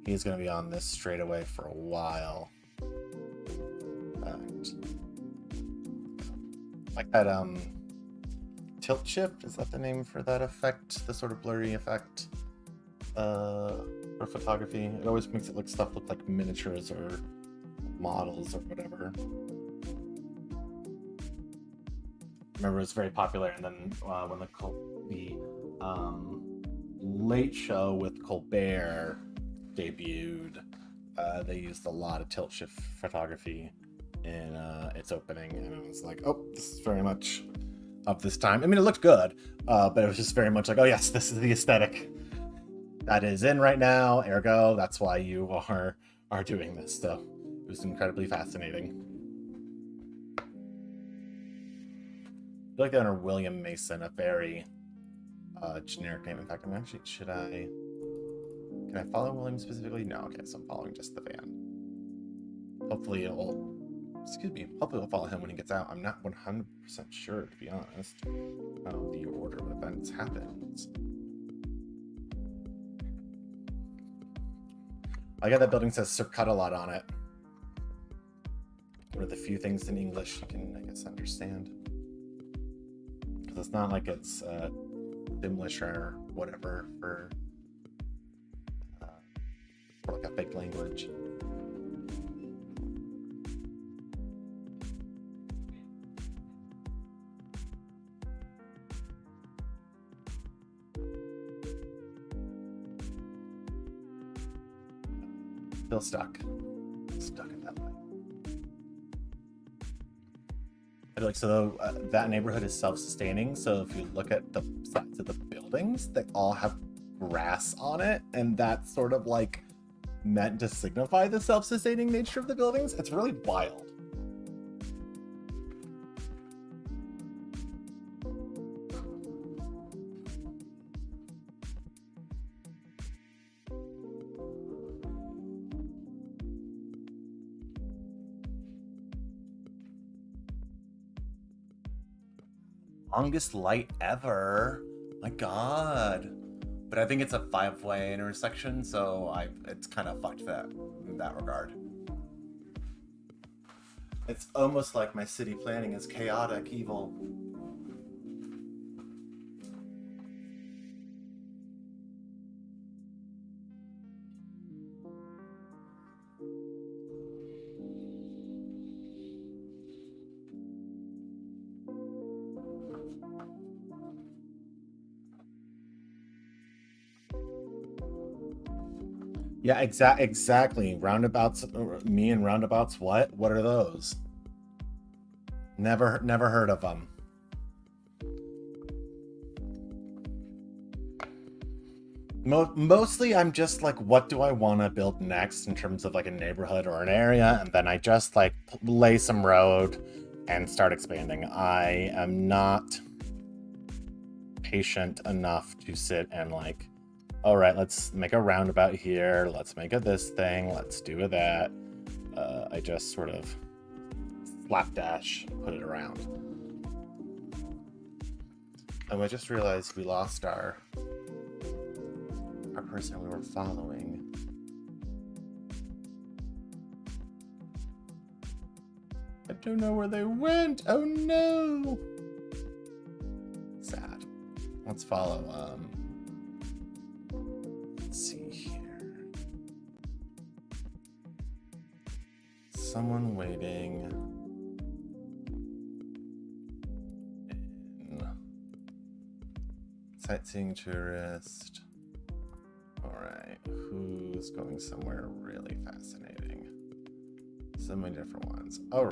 He's going to be on this straightaway for a while. Like that tilt shift, is that the name for that effect? The sort of blurry effect for photography. It always makes it stuff look like miniatures or models or whatever. Remember, it was very popular, and then when the Late Show with Colbert debuted, they used a lot of tilt shift photography in its opening, and it was like, oh, this is very much of this time. I mean, it looked good, but it was just very much like, oh yes, this is the aesthetic that is in right now, ergo that's why you are doing this. So it was incredibly fascinating. I feel like they're under William Mason, a very generic name. In fact, I'm actually, can I follow William specifically? No, okay, so I'm following just the van. Hopefully I'll follow him when he gets out. I'm not 100% sure, to be honest, how the order of events happens. I got that building says Sir Cut-a-Lot on it. One of the few things in English you can, I guess, understand. Because it's not like it's Simlish or whatever for like a fake language. Still stuck in that way. I feel like, so that neighborhood is self-sustaining, so if you look at the sides of the buildings, they all have grass on it, and that's sort of like meant to signify the self-sustaining nature of the buildings. It's really wild. Longest light ever. My God. But I think it's a 5-way intersection, so it's kind of fucked that in that regard. It's almost like my city planning is chaotic evil. Yeah, exactly. Roundabouts, me and roundabouts. What? What are those? Never heard of them. Mostly, I'm just like, what do I want to build next in terms of like a neighborhood or an area, and then I just like lay some road and start expanding. I am not patient enough to sit and like, all right, let's make a roundabout here. Let's make a this thing. Let's do a that. I just sort of slapdash put it around. And I just realized we lost our person we were following. I don't know where they went. Oh no. Sad. Let's follow. Let's see here. Someone waiting. Sightseeing tourist. Alright, who's going somewhere really fascinating? So many different ones. Oh,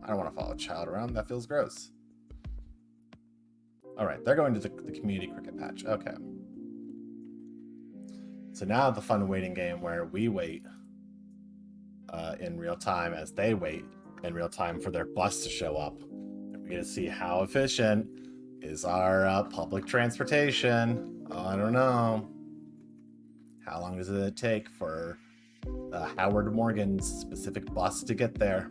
I don't want to follow a child around. That feels gross. Alright, they're going to the community cricket patch. Okay. So now the fun waiting game where we wait in real time as they wait in real time for their bus to show up. And we get to see how efficient is our public transportation. Oh, I don't know. How long does it take for Howard Morgan's specific bus to get there?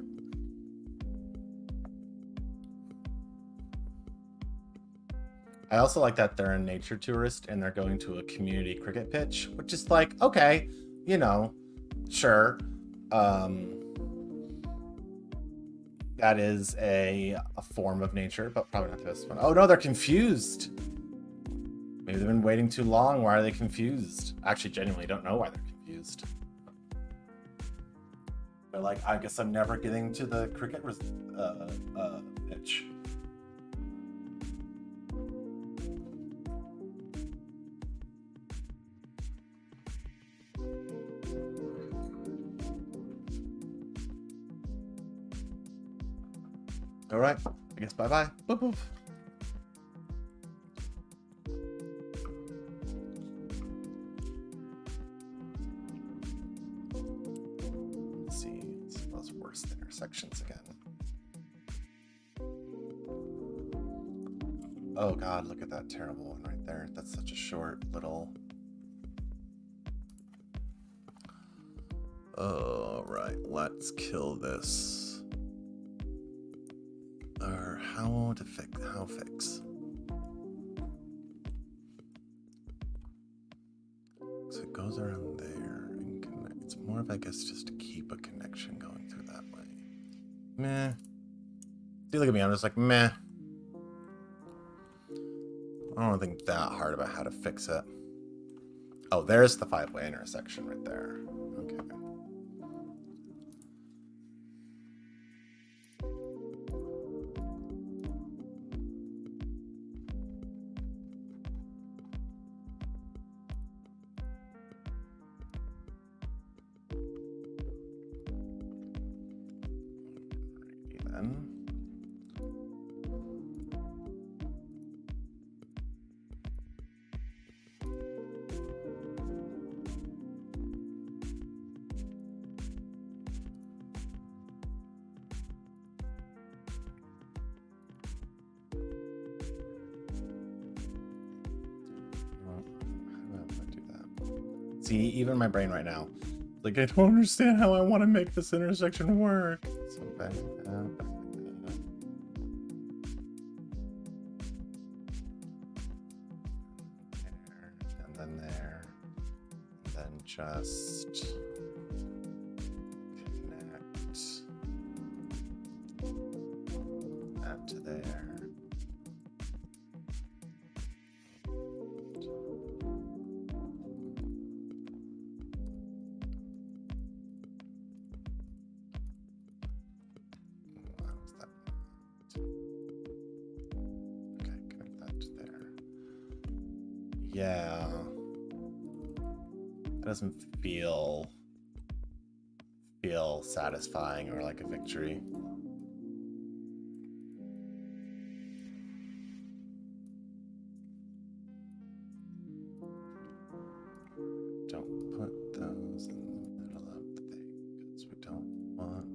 I also like that they're a nature tourist and they're going to a community cricket pitch, which is like, okay, you know, sure. That is a form of nature, but probably not the best one. Oh no, they're confused. Maybe they've been waiting too long. Why are they confused? I actually genuinely don't know why they're confused. They're like, I guess I'm never getting to the cricket pitch. All right, I guess bye-bye. Boop, boop. Let's see, it's those worst intersections again. Oh God, look at that terrible one right there. That's such a short little... All right, let's kill this. Or how fix? So it goes around there and connect. It's more of, I guess, just to keep a connection going through that way. Meh. See, look at me, I'm just like, meh. I don't think that hard about how to fix it. Oh, there's the 5-way intersection right there. Okay. See, even my brain right now, like, I don't understand how I want to make this intersection work. So back. and then there, and then just connect that to there. Yeah, it doesn't feel satisfying or like a victory. Don't put those in the middle of the thing because we don't want.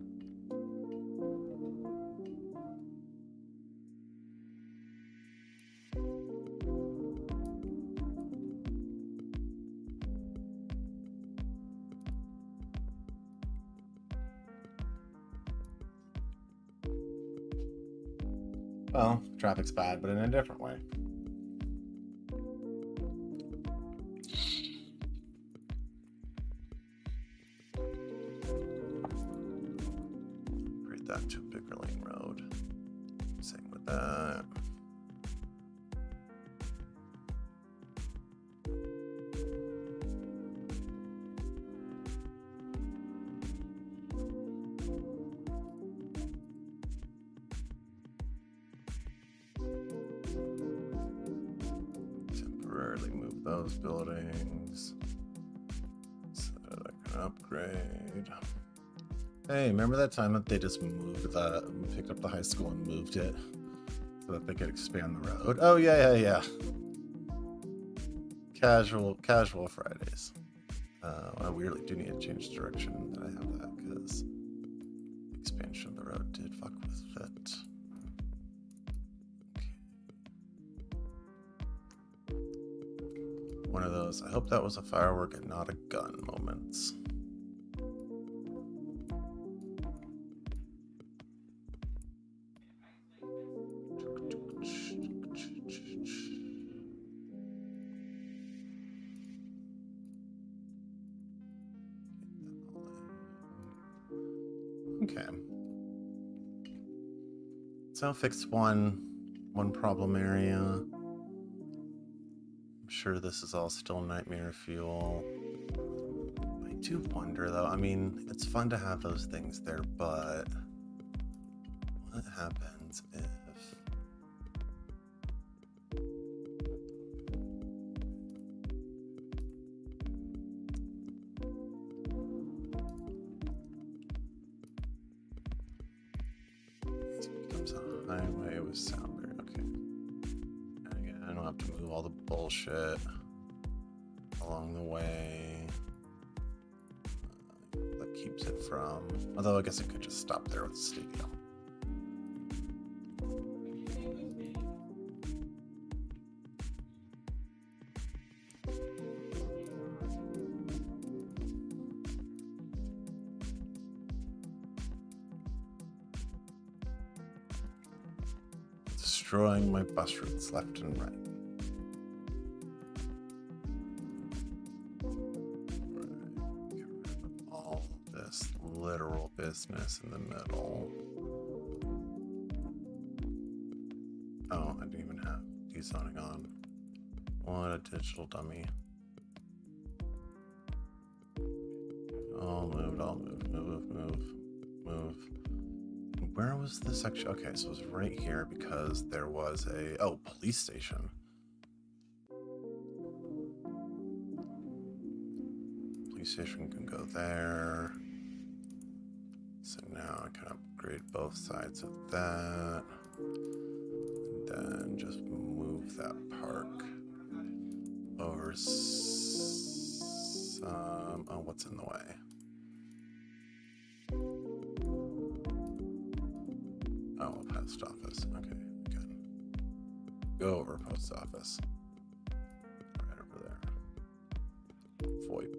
Well, traffic's bad, but in a different way. Upgrade that to a bigger lane road. Same with that. Those buildings so that I can upgrade. Hey, remember that time that they just moved picked up the high school and moved it so that they could expand the road? Oh yeah. Casual Fridays. I weirdly do need to change direction that I have that because the expansion of the road did fuck with it. One of those, I hope that was a firework and not a gun moments. Okay. So fix one problem area. Sure, this is all still nightmare fuel. I do wonder though, I mean, it's fun to have those things there, but what happens if it becomes a highway with sound barrier? Okay. Again, I don't have to move all the bullshit along the way. That keeps it from, although I guess it could just stop there with the stadium. Destroying my bus routes left and right. Get rid of all this literal business in the middle. Oh, I didn't even have dezoning on. What a digital dummy. All moved, move. Where was this section? Okay, so it was right here because there was a police station. Police station can go there. So now I can upgrade both sides of that. And then just move that park over some. Oh, what's in the way? Oh, a post office. Okay, good. Go over post office. Right over there. VoIP.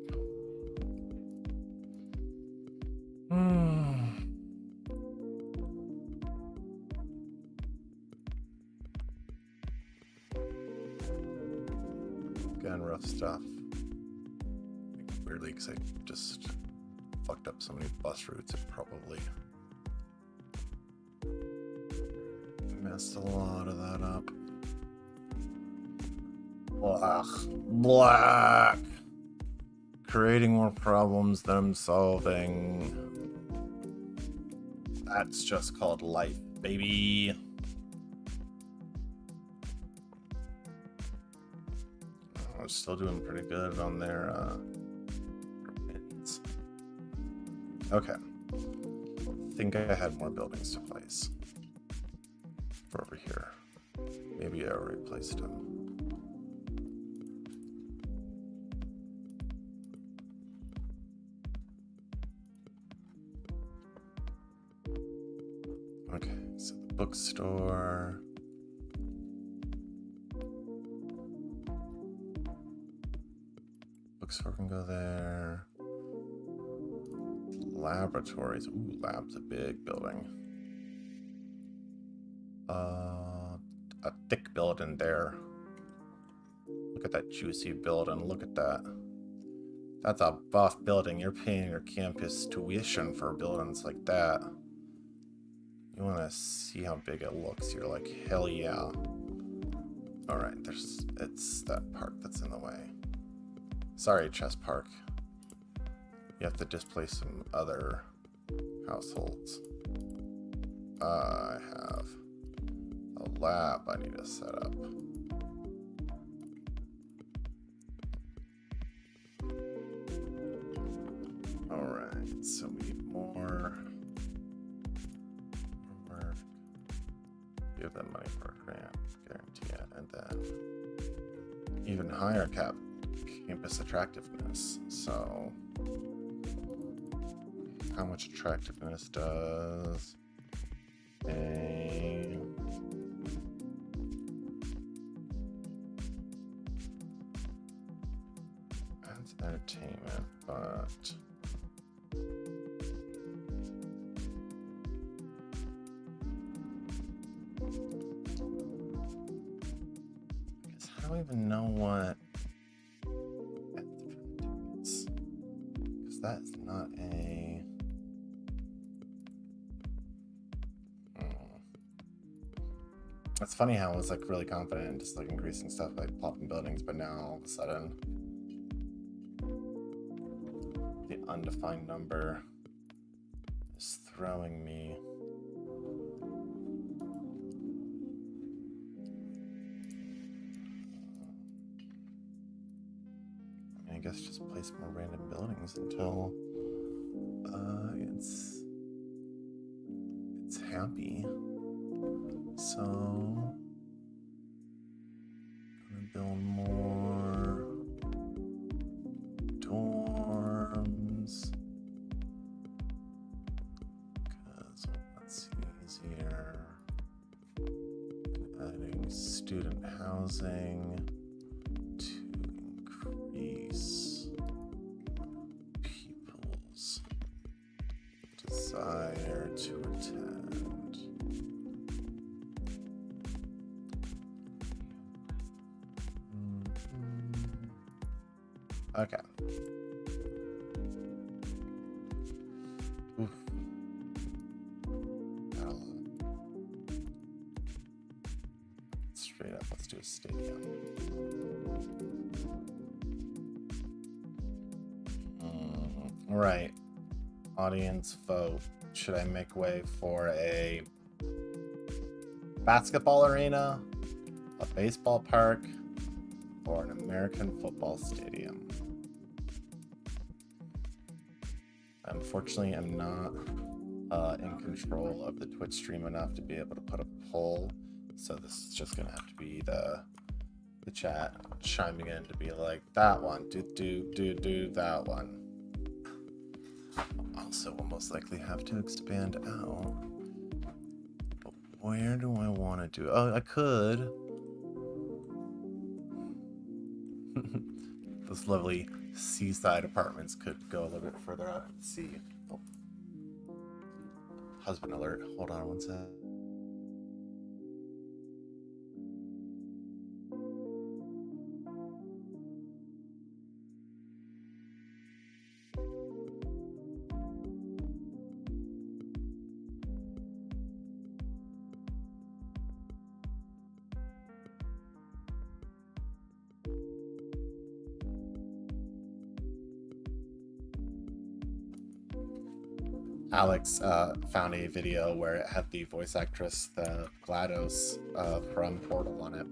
Again, rough stuff. Weirdly, because I just fucked up so many bus routes, it probably messed a lot of that up. Black. Creating more problems than I'm solving. That's just called life, baby. I'm still doing pretty good on their wins. Okay. I think I had more buildings to place. For over here. Maybe I already placed them. Okay, so the bookstore. Bookstore can go there. Laboratories. Ooh, lab's a big building. A thick building there. Look at that juicy building. Look at that. That's a buff building. You're paying your campus tuition for buildings like that. You want to see how big it looks. You're like, hell yeah. Alright, it's that park that's in the way. Sorry, Chess Park. You have to displace some other households. I have a lab I need to set up. Alright, so we need more work. Give them money for a grant, guarantee it, and then even higher campus attractiveness. So how much attractiveness does a that's entertainment, but I don't even know what because that's not a It's funny how I was like really confident in just like increasing stuff like plopping buildings, but now all of a sudden the undefined number is throwing me. I guess just place more random buildings until it's happy. So gonna build more dorms because that's easier. Adding student housing to increase people's desire to attend. Okay. Oof. Straight up, let's do a stadium. All right. Audience vote. Should I make way for a basketball arena, a baseball park, or an American football stadium? Unfortunately, I'm not in control of the Twitch stream enough to be able to put a poll, so this is just gonna have to be the chat chiming in to be like, that one, do that one. Also, we'll most likely have to expand out. But where do I want to do? Oh, I could. Those lovely seaside apartments could go a little bit further out to the sea. Oh. Husband alert. Hold on one sec. Alex found a video where it had the voice actress, the GLaDOS from Portal on it.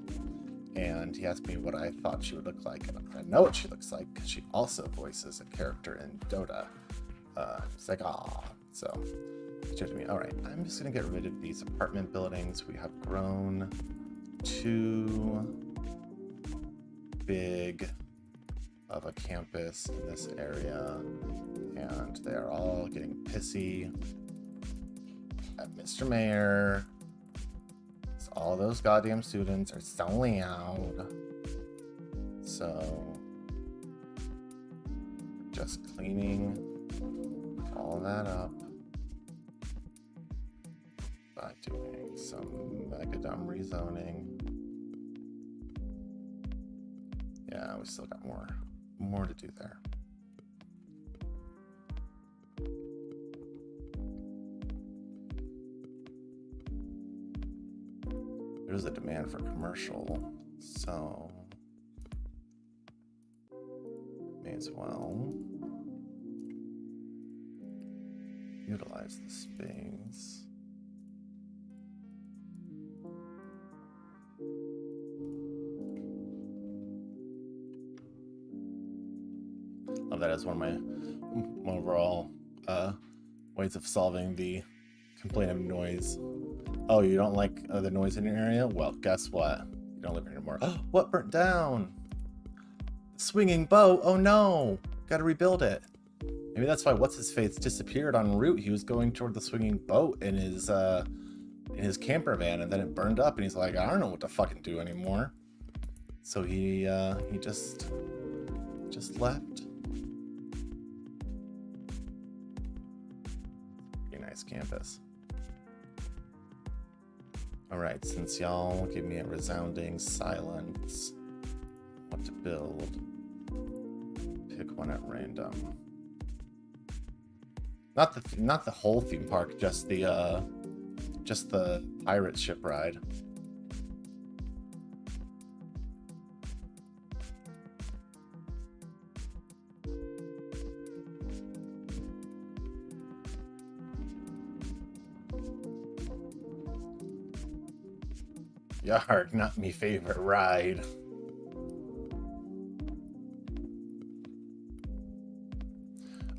And he asked me what I thought she would look like. And I know what she looks like because she also voices a character in Dota. It's like, ah. So he said to me, all right, I'm just going to get rid of these apartment buildings. We have grown too big of a campus in this area. And they are all getting pissy at Mr. Mayor. All those goddamn students are so loud. So, just cleaning all that up by doing some mega dumb rezoning. Yeah, we still got more to do there. There's a demand for commercial, so may as well utilize the space. Love that as one of my overall ways of solving the complaint of noise. Oh, you don't like the noise in your area? Well, guess what? You don't live here anymore. Oh, what burnt down? The swinging boat. Oh no, gotta rebuild it. Maybe that's why what's-his-face disappeared en route. He was going toward the swinging boat in his camper van, and then it burned up, and he's like, I don't know what to fucking do anymore. So he just left. Pretty nice campus. Alright, since y'all give me a resounding silence, what to build, pick one at random. Not the whole theme park, just the pirate ship ride. Yarg, not me favorite ride.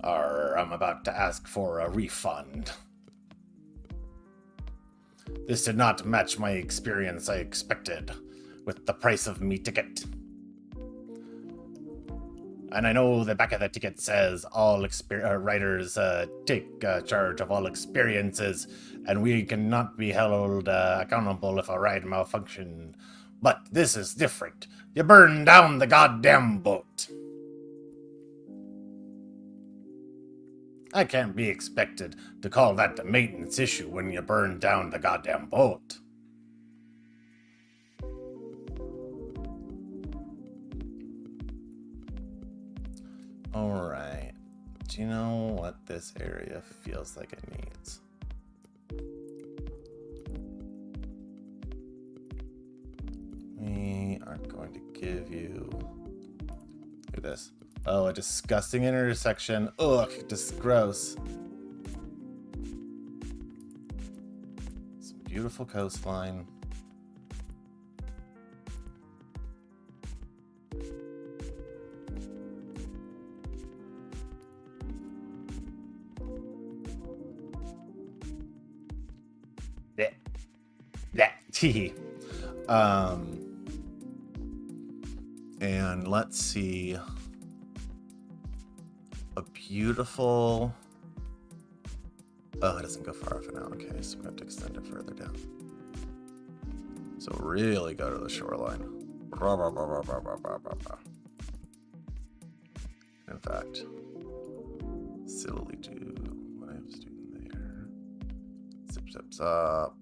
I'm about to ask for a refund. This did not match my experience I expected with the price of me ticket. And I know the back of the ticket says all riders take charge of all experiences, and we cannot be held accountable if a ride malfunction. But this is different. You burned down the goddamn boat. I can't be expected to call that the maintenance issue when you burn down the goddamn boat. Alright. Do you know what this area feels like it needs? We are going to give you... Look at this. Oh, a disgusting intersection. Ugh, just gross. Some beautiful coastline. And let's see. A beautiful... Oh, it doesn't go far enough now. Okay, so we have to extend it further down. So really go to the shoreline. In fact, silly do what I was doing there. Zip zips up.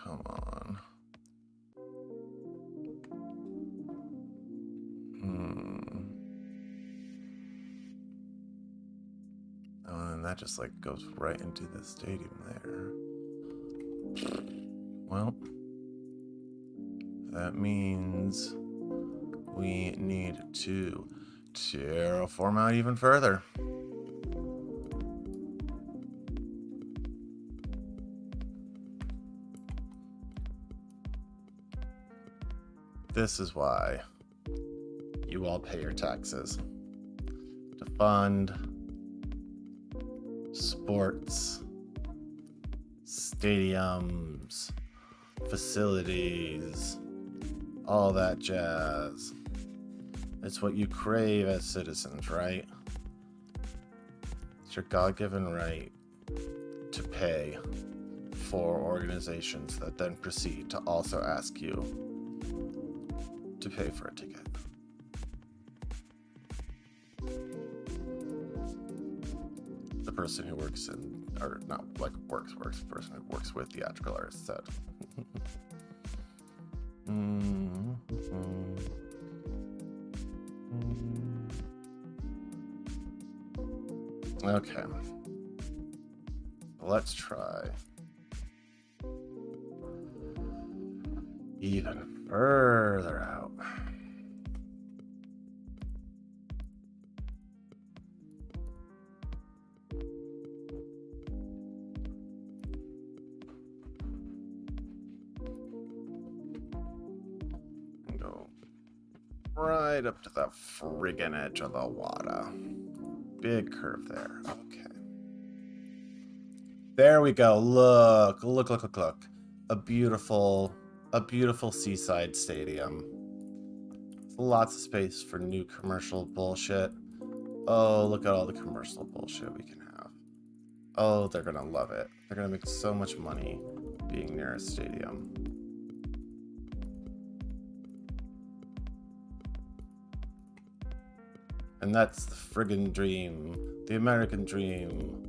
Come on. Oh, and that just like goes right into the stadium there. Well, that means we need to terraform out even further. This is why you all pay your taxes. To fund sports, stadiums, facilities, all that jazz. It's what you crave as citizens, right? It's your God-given right to pay for organizations that then proceed to also ask you to pay for a ticket. The person who works in, or not like works, the person who works with theatrical artists said. Okay. Let's try even further out. And go right up to the friggin' edge of the water. Big curve there. Okay. There we go. Look. A beautiful seaside stadium. Lots of space for new commercial bullshit. Oh, look at all the commercial bullshit we can have. Oh, they're gonna love it. They're gonna make so much money being near a stadium. And that's the friggin' dream. The American dream.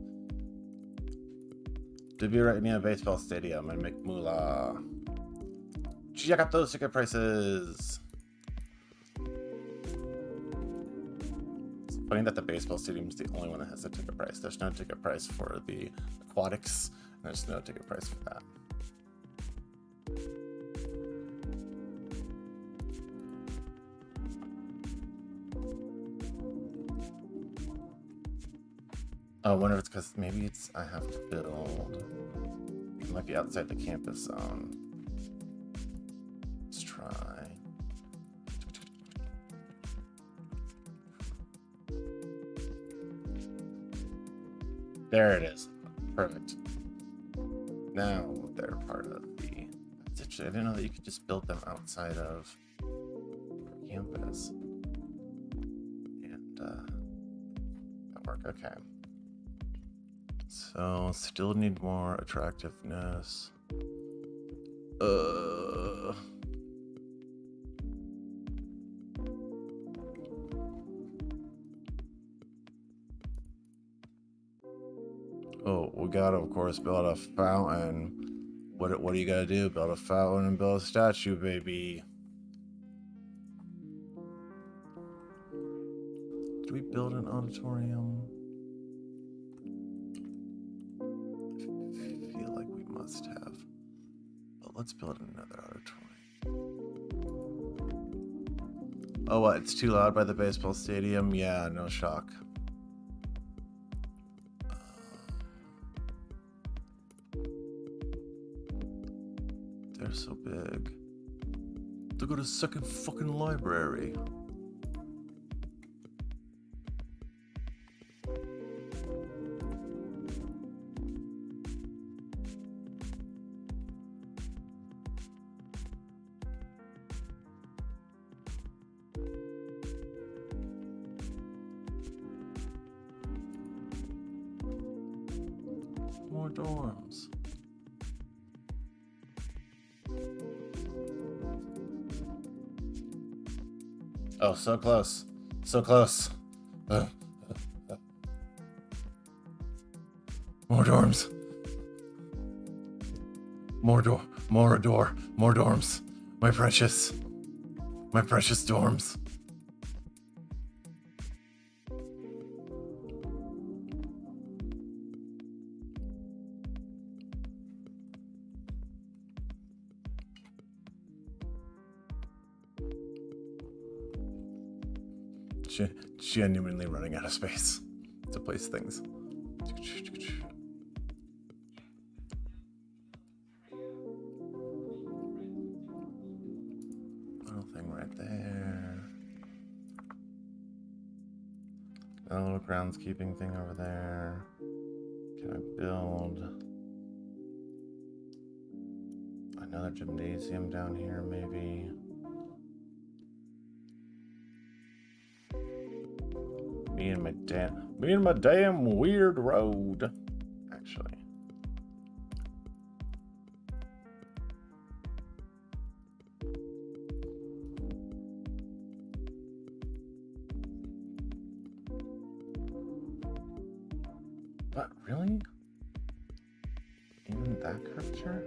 To be right near a baseball stadium and make moolah. Check out those ticket prices. It's funny that the baseball stadium is the only one that has a ticket price. There's no ticket price for the aquatics, and there's no ticket price for that. Oh, I wonder if it's because maybe it's I have to build. It might be outside the campus zone. Let's try. There it is. Perfect. Now they're part of the. That's interesting. I didn't know that you could just build them outside of campus. And that work. Okay. So still need more attractiveness. Oh, we gotta of course build a fountain. What do you gotta do? Build a fountain and build a statue, baby. Did we build an auditorium? I feel like we must have. But let's build another auditorium. Oh, what? It's too loud by the baseball stadium? Yeah, no shock. They're so big. They got a second fucking library. More dorms. Oh, so close. So close. More dorms. More dorms. My precious dorms. Genuinely running out of space to place things. Little thing right there. A little groundskeeping thing over there. Can I build another gymnasium down here, maybe? Me and my damn weird road, actually. What, really? Even that curvature?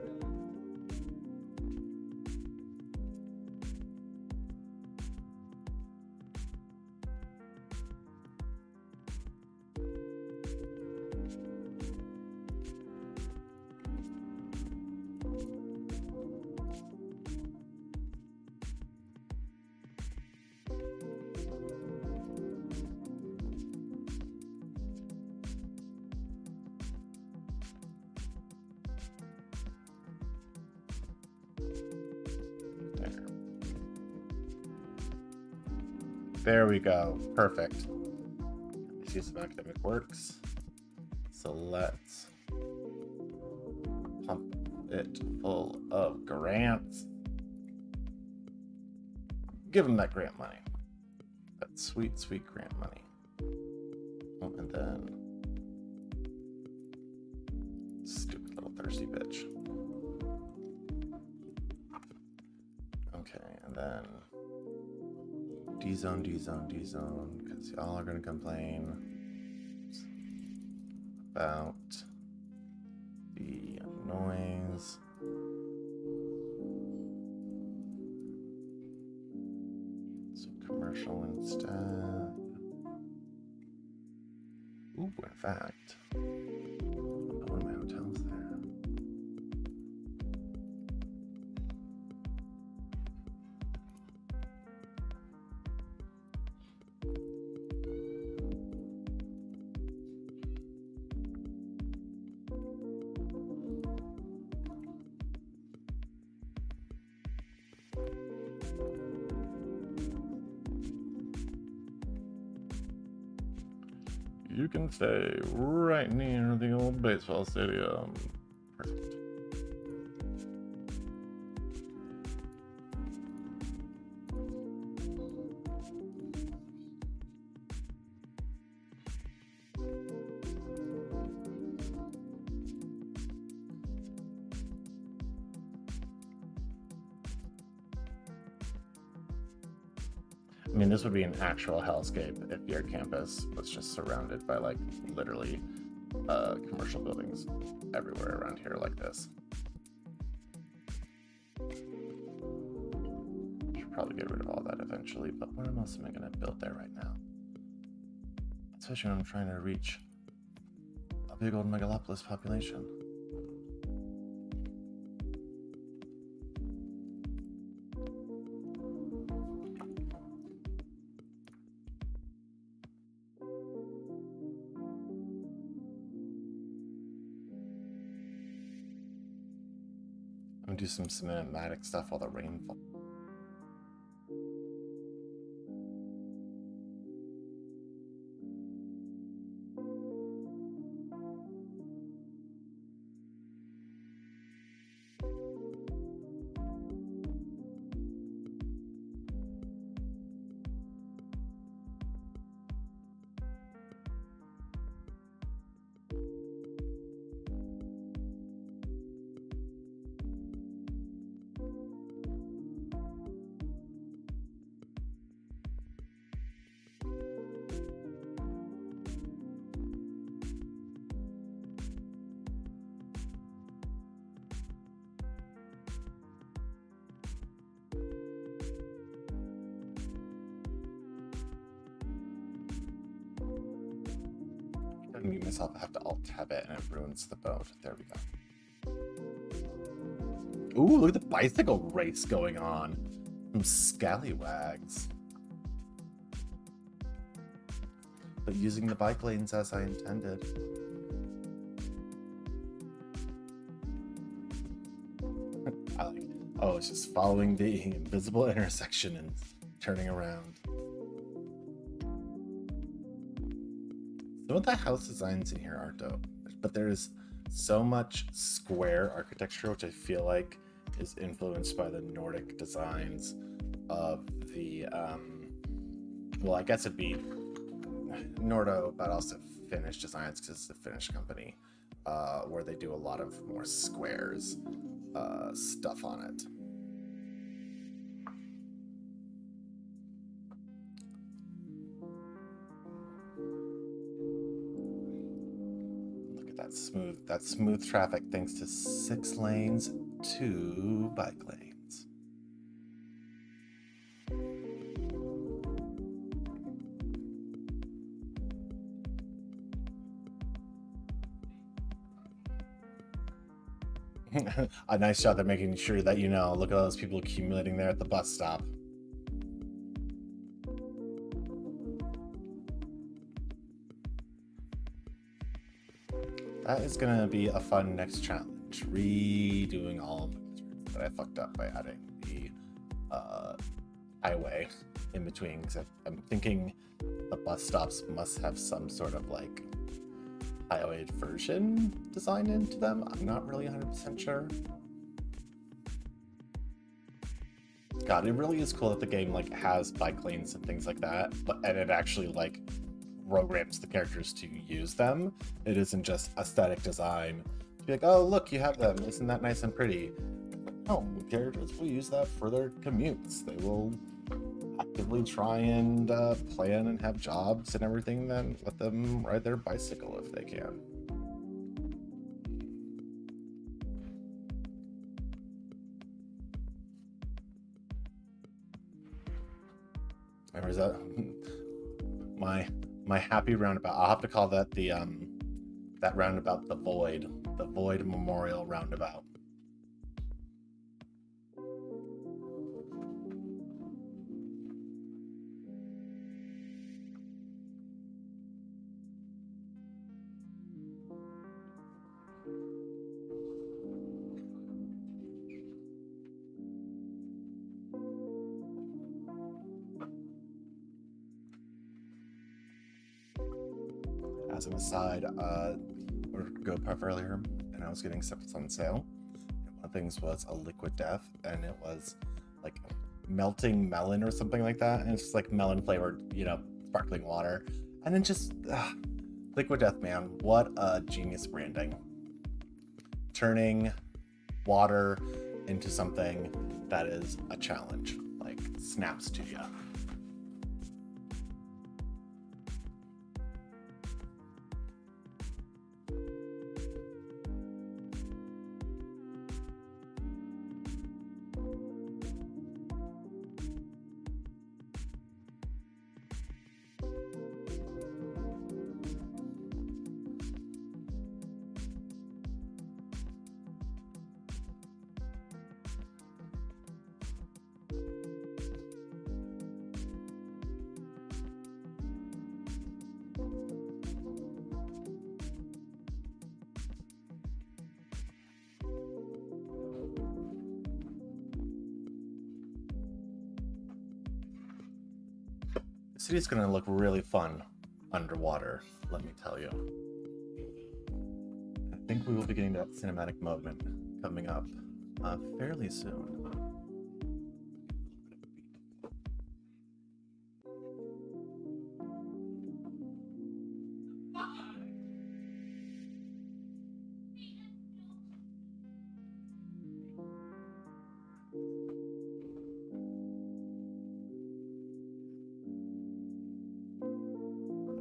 There we go. Perfect. Let's see some academic works. So let's pump it full of grants. Give them that grant money. That sweet, sweet grant money. Oh, and then stupid little thirsty bitch. Okay, and then D-zone, D-zone, D-zone, because y'all are going to complain about the noise. So commercial instead. Ooh, in fact, one of my hotels there. You can stay right near the old baseball stadium. Perfect. I mean, this would be an actual hellscape if your campus was just surrounded by, like, literally commercial buildings everywhere around here like this. Should probably get rid of all that eventually, but what else am I going to build there right now? Especially when I'm trying to reach a big old megalopolis population. Do some cinematic stuff while the rain falls. I mute myself, I have to alt-tab it and it ruins the boat. There we go. Ooh, look at the bicycle race going on. Some scallywags. but using the bike lanes as I intended. I like, oh, it's just following the invisible intersection and turning around. Some of the house designs in here are dope, but there's so much square architecture, which I feel like is influenced by the Nordic designs of the, well, I guess it'd be Nordo, but also Finnish designs because it's a Finnish company, where they do a lot of more squares stuff on it. Look at that smooth traffic thanks to 6 lanes, 2 bike lanes. A nice job. They're making sure that, you know, look at all those people accumulating there at the bus stop. That is gonna be a fun next challenge. Redoing all of the wizards that I fucked up by adding the highway in between, because I'm thinking the bus stops must have some sort of like highway version designed into them. I'm not really 100% sure. God, it really is cool that the game like has bike lanes and things like that, and it actually like programs the characters to use them. It isn't just aesthetic design. Be like, oh look, you have them. Isn't that nice and pretty? No, characters will use that for their commutes. They will actively try and plan and have jobs and everything, then let them ride their bicycle if they can. Or is that my happy roundabout? I'll have to call that the that roundabout the Void Memorial Roundabout. As an aside, or go puff earlier, and I was getting stuff that's on sale. And one of the things was a liquid death, and it was like melting melon or something like that, and it's just like melon flavored, you know, sparkling water, and then just liquid death, man, what a genius branding! Turning water into something that is a challenge, like snaps to you. The city's gonna look really fun underwater, let me tell you. I think we will be getting that cinematic moment coming up fairly soon.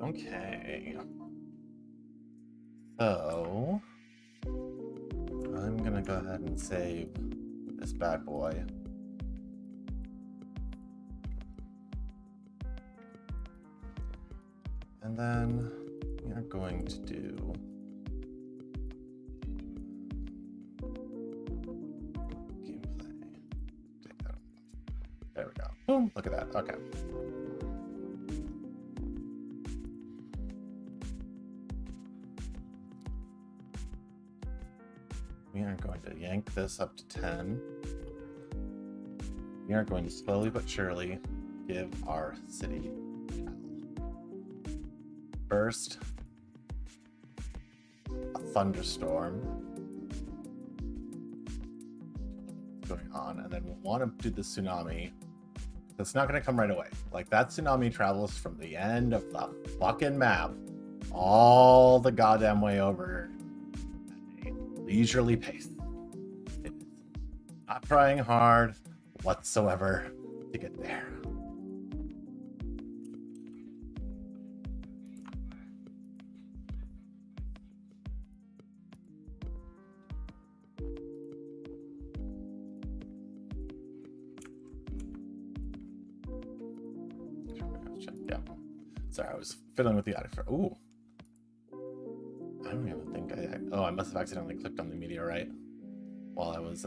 Okay, so I'm gonna go ahead and save this bad boy. And then we are going to do gameplay. Take that off. There we go. Boom, look at that. Okay. We are going to yank this up to 10. We are going to slowly but surely give our city hell. First, a thunderstorm going on, and then we'll want to do the tsunami. That's not going to come right away. Like, that tsunami travels from the end of the fucking map all the goddamn way over at a leisurely pace. It is not trying hard whatsoever to get there. Yeah. Sorry, I was fiddling with the audio for. Ooh. I don't even think I must have accidentally clicked on the meteorite while I was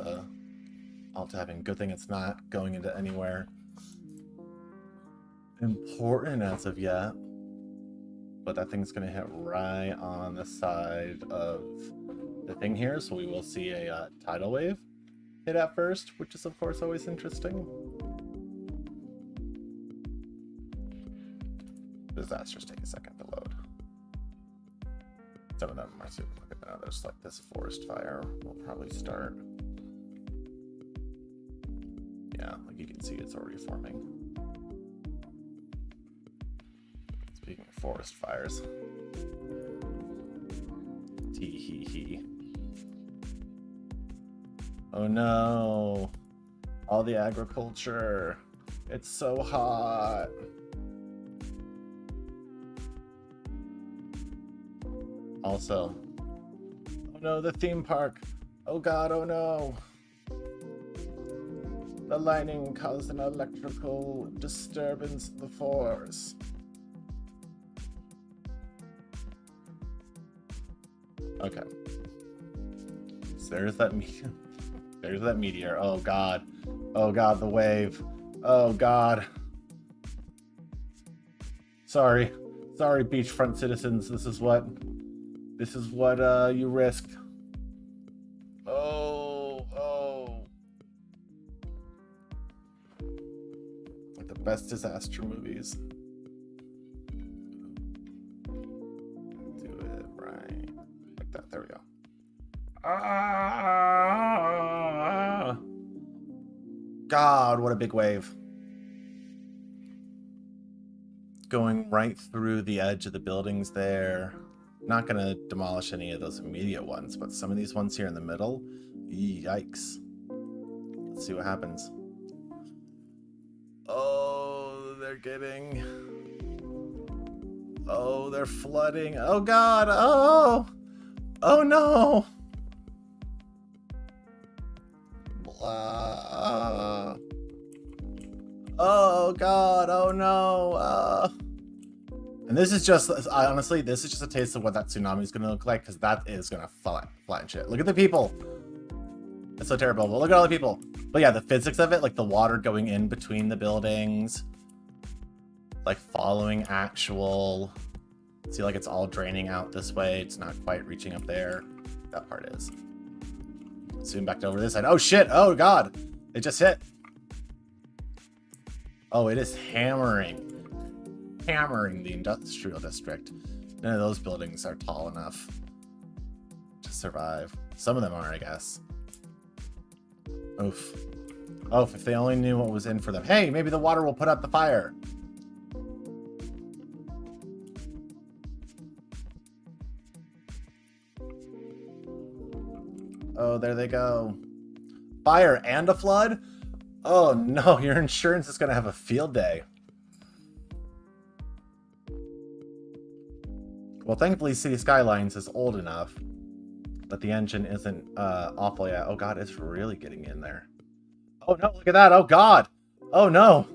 alt tabbing. Good thing it's not going into anywhere important as of yet. But that thing's gonna hit right on the side of the thing here, so we will see a tidal wave hit at first, which is of course always interesting. Disasters take a second to load. Some of them are super quick than others, like this forest fire will probably start. Yeah, like you can see it's already forming. Speaking of forest fires. Tee hee hee. Oh no. All the agriculture. It's so hot. Also, oh no, the theme park. Oh god, oh no. The lightning caused an electrical disturbance of the force. Okay. So there's that there's that meteor. Oh god. Oh god, the wave. Oh god. Sorry. Sorry, beachfront citizens. This is what you risked. Oh. Like the best disaster movies. Do it right. Like that. There we go. Ah! God, what a big wave. Going right through the edge of the buildings there. Not going to demolish any of those immediate ones, but some of these ones here in the middle, yikes. Let's see what happens. Oh, they're getting... Oh, they're flooding. Oh, God. Oh. Oh, no. Blah. Oh, God. Oh, no. And this is just, honestly, this is just a taste of what that tsunami is going to look like, because that is going to flatten shit. Look at the people. It's so terrible, but look at all the people. But yeah, the physics of it, like the water going in between the buildings, like following actual, see, like it's all draining out this way. It's not quite reaching up there. That part is. Zoom back over this side. Oh shit, oh god. It just hit. Oh, it is hammering the industrial district. None of those buildings are tall enough to survive. Some of them are, I guess. Oof. Oh, if they only knew what was in for them. Hey, maybe the water will put out the fire. Oh, there they go. Fire and a flood? Oh no, your insurance is gonna have a field day. Well, thankfully, City Skylines is old enough that the engine isn't awful yet. Oh god, it's really getting in there. Oh no, look at that. Oh god. Oh no.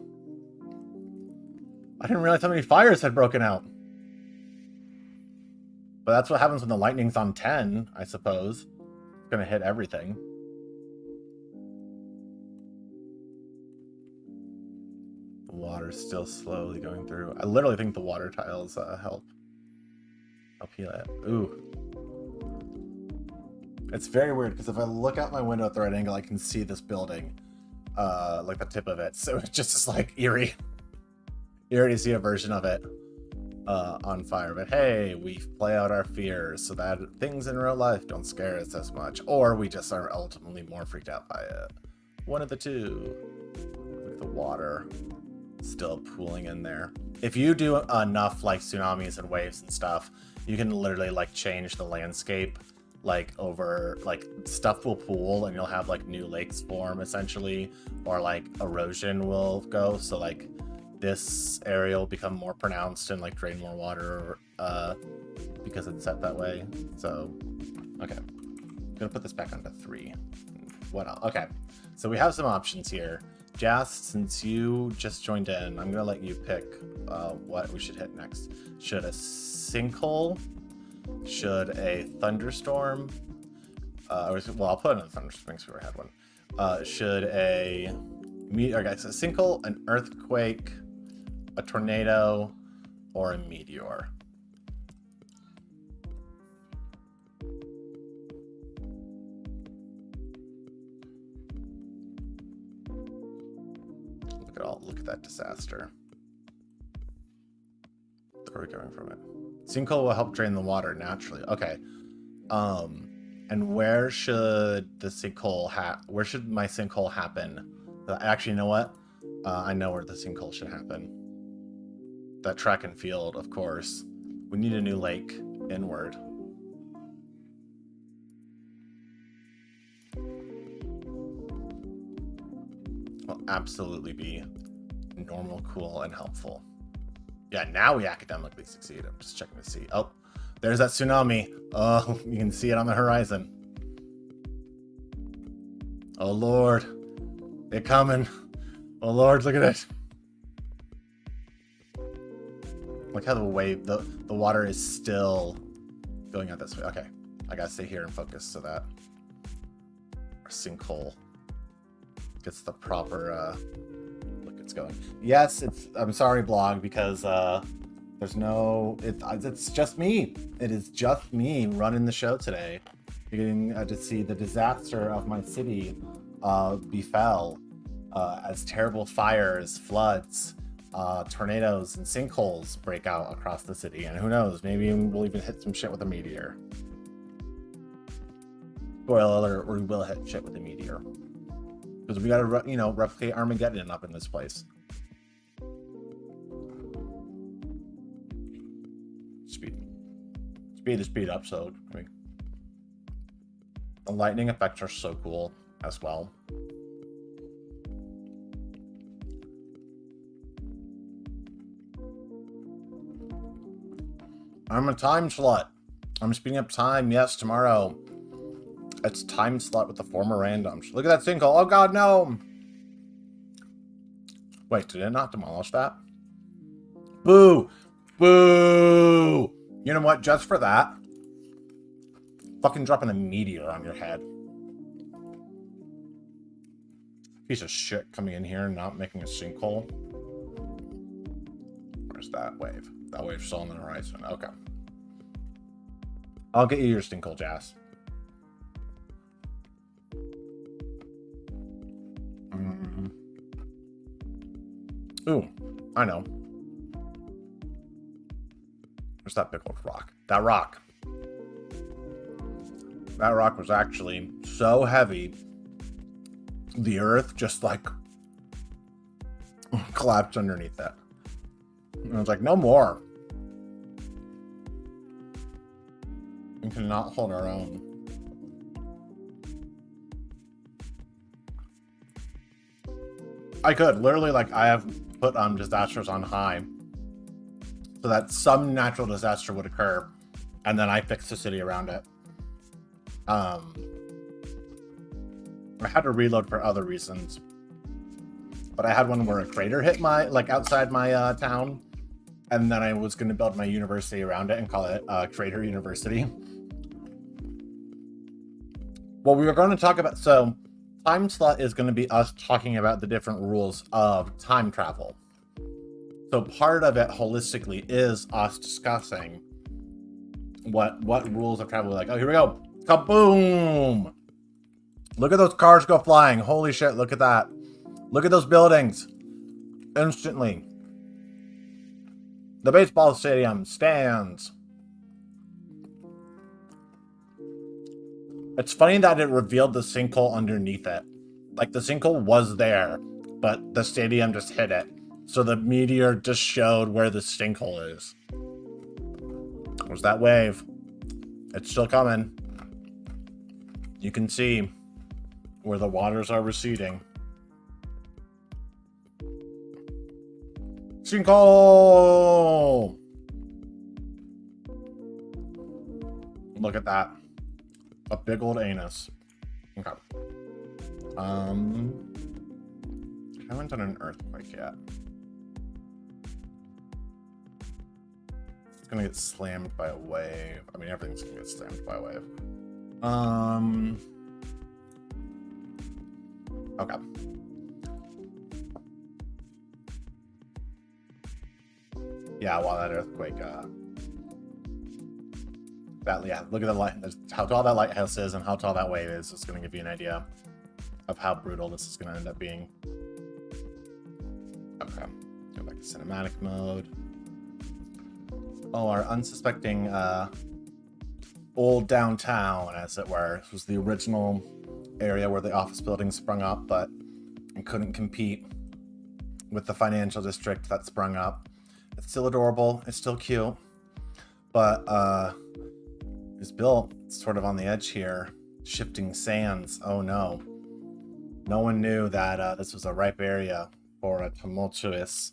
I didn't realize how many fires had broken out. But that's what happens when the lightning's on 10, I suppose. It's gonna hit everything. The water's still slowly going through. I literally think the water tiles help heal it. Ooh. It's very weird because if I look out my window at the right angle, I can see this building, like the tip of it. So it just is like eerie. Eerie to see a version of it on fire. But hey, we play out our fears so that things in real life don't scare us as much, or we just are ultimately more freaked out by it. One of the two. Look at the water still pooling in there. If you do enough like tsunamis and waves and stuff, you can literally like change the landscape, like over like stuff will pool and you'll have like new lakes form essentially, or like erosion will go, so like this area will become more pronounced and like drain more water because it's set that way. So okay, I'm gonna put this back onto 3. What else? Okay, so we have some options here. Jas, since you just joined in, I'm gonna let you pick what we should hit next. Should a sinkhole? Should a thunderstorm? Well, I'll put in a thunderstorm because we already had one. Should a sinkhole, an earthquake, a tornado, or a meteor? Look at that disaster. Where are we going from it? Sinkhole will help drain the water naturally. Okay. And where should the sinkhole where should my sinkhole happen? Actually, you know what? I know where the sinkhole should happen. That track and field, of course. We need a new lake inward. Will absolutely be normal, cool, and helpful. Yeah, now we academically succeed. I'm just checking to see. Oh, there's that tsunami. Oh, you can see it on the horizon. Oh Lord, they're coming. Oh Lord, look at it. Look how the wave, the water is still going out this way. Okay, I gotta stay here and focus so that our sinkhole gets the proper look it's going. Yes, I'm sorry, blog, because there's no it's just me. It is just me running the show today. You're getting to see the disaster of my city befell as terrible fires, floods, tornadoes, and sinkholes break out across the city. And who knows, maybe we'll even hit some shit with a meteor. Spoiler alert, we will hit shit with a meteor. Because we gotta, replicate Armageddon up in this place. Speed up, so the lightning effects are so cool as well. I'm a time slot. I'm speeding up time. Yes, tomorrow. It's time slot with the former randoms. Look at that sinkhole. Oh god, no! Wait, did it not demolish that? Boo! Boo! You know what? Just for that, fucking dropping a meteor on your head. Piece of shit coming in here and not making a sinkhole. Where's that wave? That wave's still on the horizon. Okay. I'll get you your sinkhole, Jas. Ooh, I know. Where's that big old rock? That rock. That rock was actually so heavy, the earth just like collapsed underneath that. And I was like, no more. We cannot hold our own. I could literally, like, I have put disasters on high so that some natural disaster would occur and then I fix the city around it. I had to reload for other reasons, but I had one where a crater hit outside my town, and then I was going to build my university around it and call it Crater University. Well, we were going to talk about, so time slot is going to be us talking about the different rules of time travel. So part of it holistically is us discussing what rules of travel, like, oh, here we go. Kaboom! Look at those cars go flying. Holy shit, look at that. Look at those buildings. Instantly. The baseball stadium stands. It's funny that it revealed the sinkhole underneath it. Like, the sinkhole was there, but the stadium just hit it. So the meteor just showed where the sinkhole is. Where's that wave? It's still coming. You can see where the waters are receding. Sinkhole! Look at that. A big old anus. Okay. Haven't done an earthquake yet. It's gonna get slammed by a wave. I mean, everything's gonna get slammed by a wave. Okay. Yeah, well, that earthquake, look at the light, how tall that lighthouse is and how tall that wave is. It's going to give you an idea of how brutal this is going to end up being. Okay, go back to cinematic mode. Oh, our unsuspecting, old downtown, as it were. This was the original area where the office building sprung up, but it couldn't compete with the financial district that sprung up. It's still adorable, it's still cute, but it's built sort of on the edge here. Shifting sands. Oh no. No one knew that this was a ripe area for a tumultuous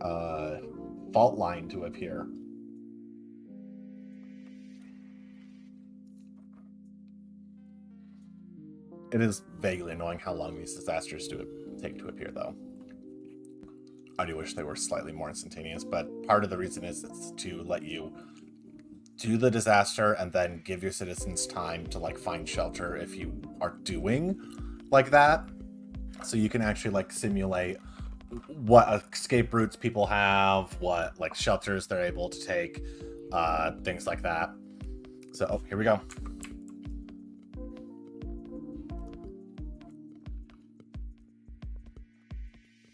fault line to appear. It is vaguely annoying how long these disasters take to appear, though. I do wish they were slightly more instantaneous, but part of the reason is it's to let you do the disaster and then give your citizens time to like find shelter if you are doing like that. So you can actually like simulate what escape routes people have, what like shelters they're able to take, things like that. So, oh, here we go.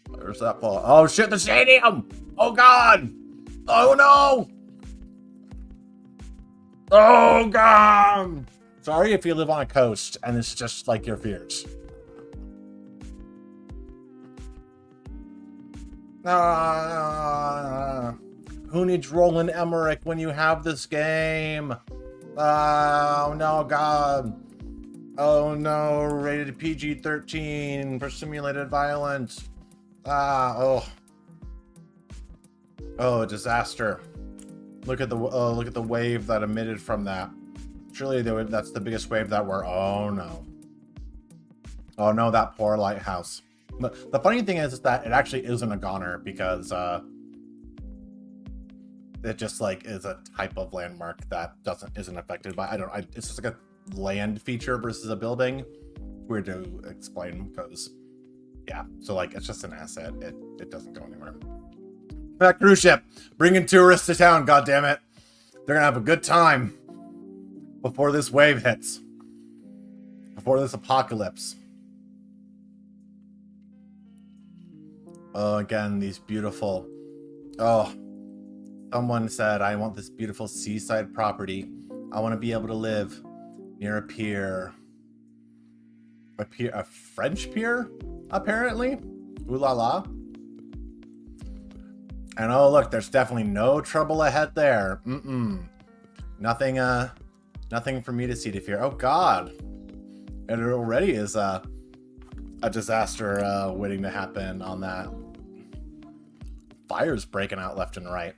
Where's that ball? Oh shit, the stadium! Oh god! Oh no! Oh god! Sorry if you live on a coast and it's just like your fears. Who needs Roland Emmerich when you have this game? Oh no, god. Oh no, rated PG-13 for simulated violence. Oh, disaster. Look at the wave that emitted from that. Surely that's the biggest wave that we're, oh no. Oh no, that poor lighthouse. The funny thing is that it actually isn't a goner because it just like is a type of landmark that isn't affected by, it's just like a land feature versus a building. Weird to explain because, yeah, so like it's just an asset. It doesn't go anywhere. That cruise ship bringing tourists to town, goddammit. They're gonna have a good time before this wave hits, before this apocalypse. Oh, again, these beautiful, someone said, I want this beautiful seaside property. I want to be able to live near a pier. A French pier, apparently. Ooh la la. And oh look, there's definitely no trouble ahead there. Nothing for me to see to fear. Oh god. And it already is a disaster waiting to happen on that. Fires breaking out left and right.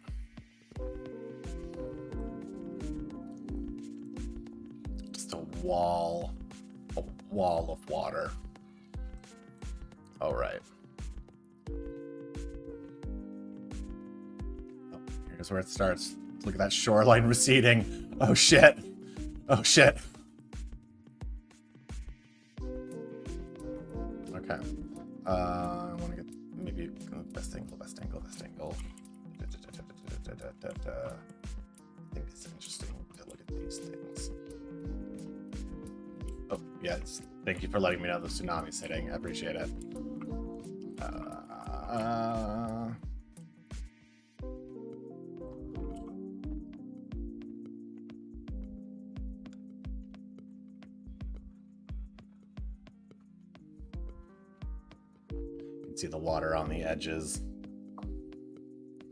Just a wall of water. All right. Oh, here's where it starts. Look at that shoreline receding. Oh shit. Oh shit. Okay. I want to get maybe best angle. I think it's interesting to look at these things. Yes, thank you for letting me know the tsunami's hitting. I appreciate it. You can see the water on the edges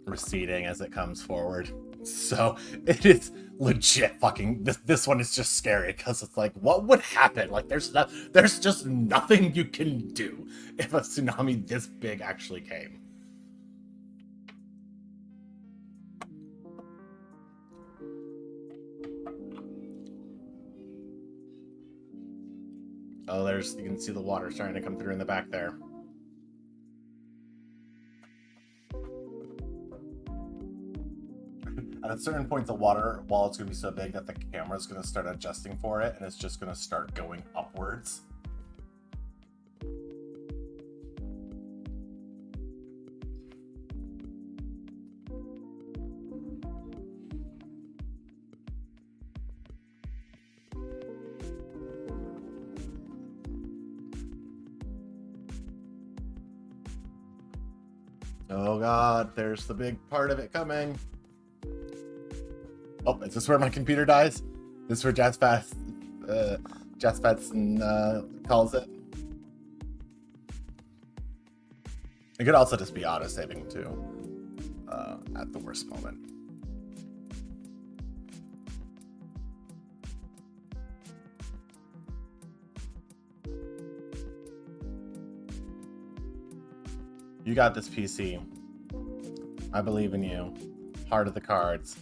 receding as it comes forward. So it is legit fucking this one is just scary because it's like, what would happen? Like there's just nothing you can do if a tsunami this big actually came. Oh, you can see the water starting to come through in the back there. At a certain point, the water wall is going to be so big that the camera is going to start adjusting for it, and it's just going to start going upwards. Oh god, there's the big part of it coming. Oh, is this where my computer dies? This is where Jazzfatson calls it. It could also just be auto-saving too, at the worst moment. You got this, PC. I believe in you. Heart of the cards.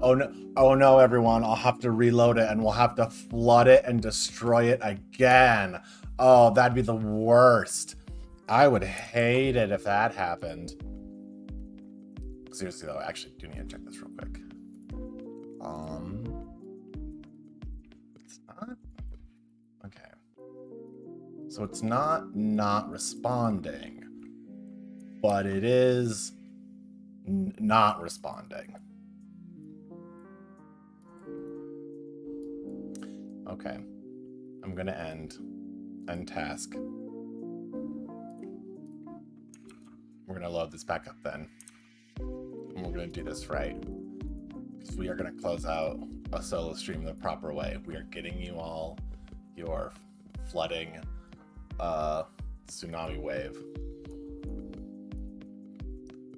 Oh no, everyone. I'll have to reload it and we'll have to flood it and destroy it again. Oh, that'd be the worst. I would hate it if that happened. Seriously though, I actually do need to check this real quick. It's not? Okay. So it's not responding, but it is not responding. Okay, I'm gonna end task. We're gonna load this back up then. And we're gonna do this right. Because we are gonna close out a solo stream the proper way. We are getting you all your flooding tsunami wave.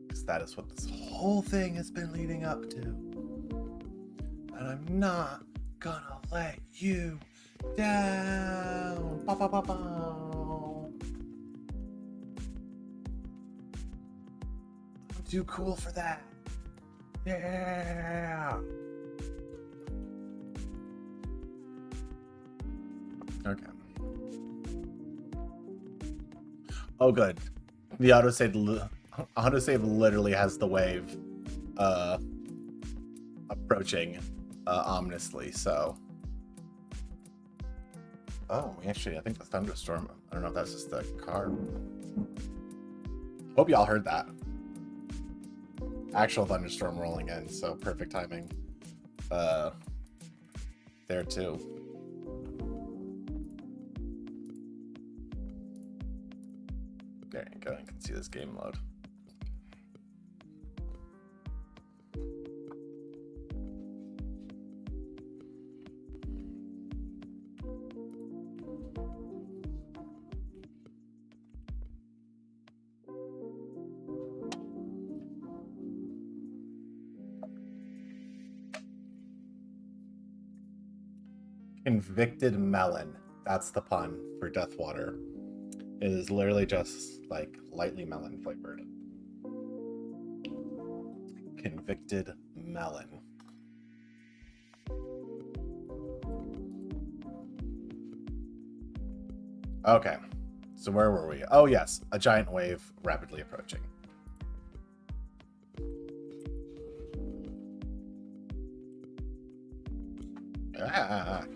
Because that is what this whole thing has been leading up to. And I'm not gonna let you down. Ba, ba, ba, ba. I'm too cool for that. Yeah. Okay. Oh, good. The autosave literally has the wave approaching ominously, so. Oh, actually, I think the thunderstorm, I don't know if that's just the car. Hope y'all heard that. Actual thunderstorm rolling in, so perfect timing there too. There you go, you can see this game load. Convicted melon. That's the pun for Deathwater. It is literally just like lightly melon flavored. Convicted melon. Okay, so where were we? Oh yes, a giant wave rapidly approaching.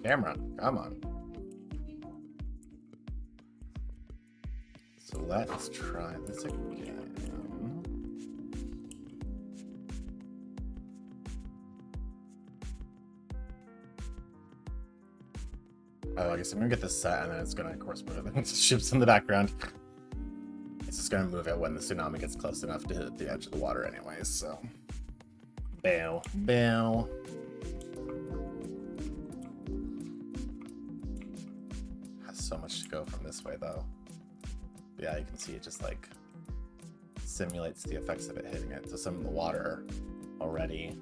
Camera, come on. So let's try this again. Oh, I guess I'm gonna get this set, and then it's gonna, of course, move it. Ships in the background. It's just gonna move it when the tsunami gets close enough to hit the edge of the water anyways, so. Bow. Bow. Has so much to go from this way, though. But yeah, you can see it just, like, simulates the effects of it hitting it. So some of the water already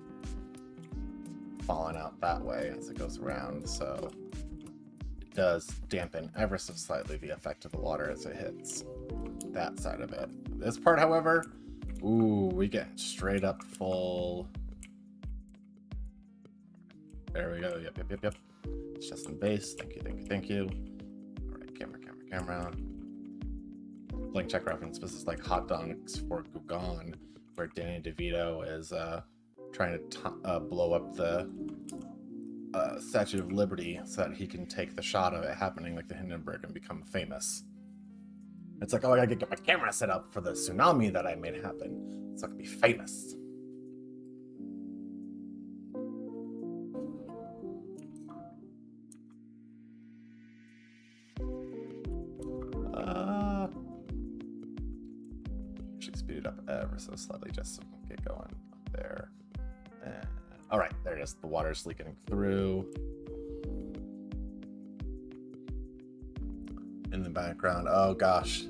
falling out that way as it goes around, so it does dampen ever so slightly the effect of the water as it hits that side of it. This part, however, ooh, we get straight up full. There we go. Yep. It's just in base. Thank you. All right, camera. Blank check reference. This is like Hot Dogs for Gugan, where Danny DeVito is trying to blow up the Statue of Liberty so that he can take the shot of it happening like the Hindenburg and become famous. It's like, oh, I gotta get my camera set up for the tsunami that I made happen so I can be famous. Actually speed it up ever so slightly just so we can get going up there. And, all right, there it is. The water's leaking through. In the background, oh gosh.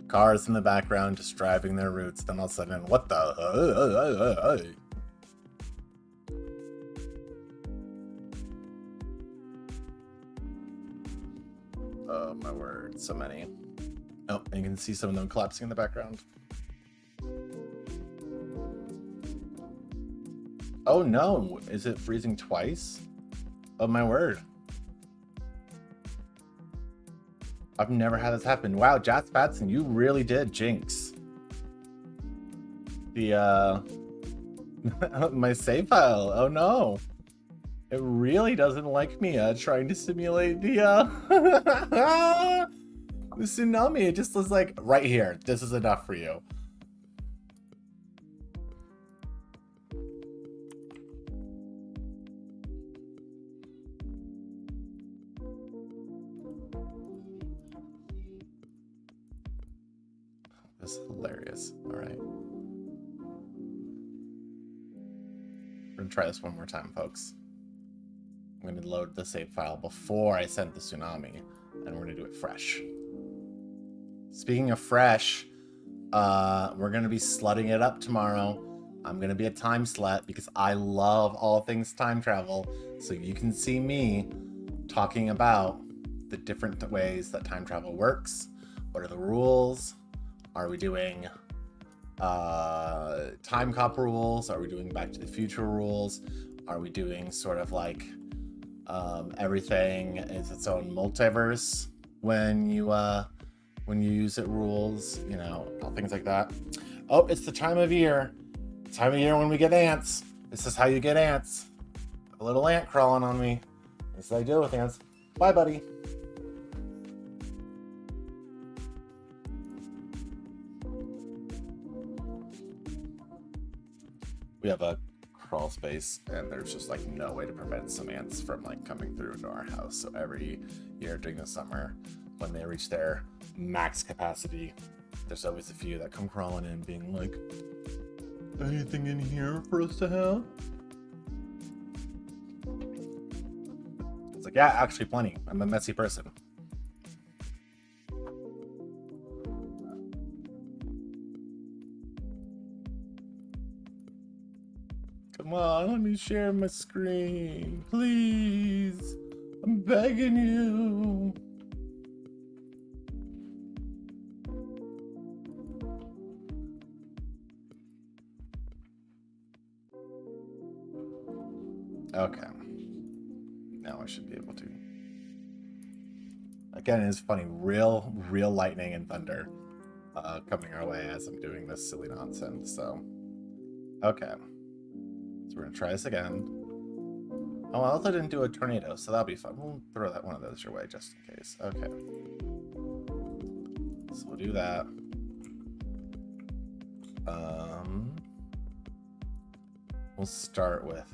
Cars in the background just driving their routes, then all of a sudden, what the? Oh my word, so many. Oh, and you can see some of them collapsing in the background. Oh no, is it freezing twice? Oh my word. I've never had this happen. Wow, Jats Batson, you really did jinx the my save file. Oh no. It really doesn't like me trying to simulate the the tsunami. It just was like, right here, this is enough for you. This is hilarious. All right. We're gonna try this one more time, folks. I'm gonna load the save file before I send the tsunami, and we're gonna do it fresh. Speaking of fresh, we're gonna be slutting it up tomorrow. I'm gonna be a time slut because I love all things time travel. So you can see me talking about the different ways that time travel works. What are the rules? Are we doing time cop rules? Are we doing Back to the Future rules? Are we doing sort of like everything is its own multiverse when you use it rules? You know, all things like that. Oh, it's the time of year. Time of year when we get ants. This is how you get ants. A little ant crawling on me. This is how I deal with ants. Bye, buddy. We have a crawl space, and there's just like no way to prevent some ants from like coming through into our house. So every year during the summer, when they reach their max capacity, there's always a few that come crawling in being like, anything in here for us to have? It's like, yeah, actually plenty. I'm a messy person. Come on, let me share my screen, please. I'm begging you. Okay. Now I should be able to. Again, it's funny, real lightning and thunder coming our way as I'm doing this silly nonsense, so. Okay. So we're gonna try this again. Oh, I also didn't do a tornado, so that'll be fun. We'll throw that one of those your way just in case. Okay. So we'll do that. We'll start with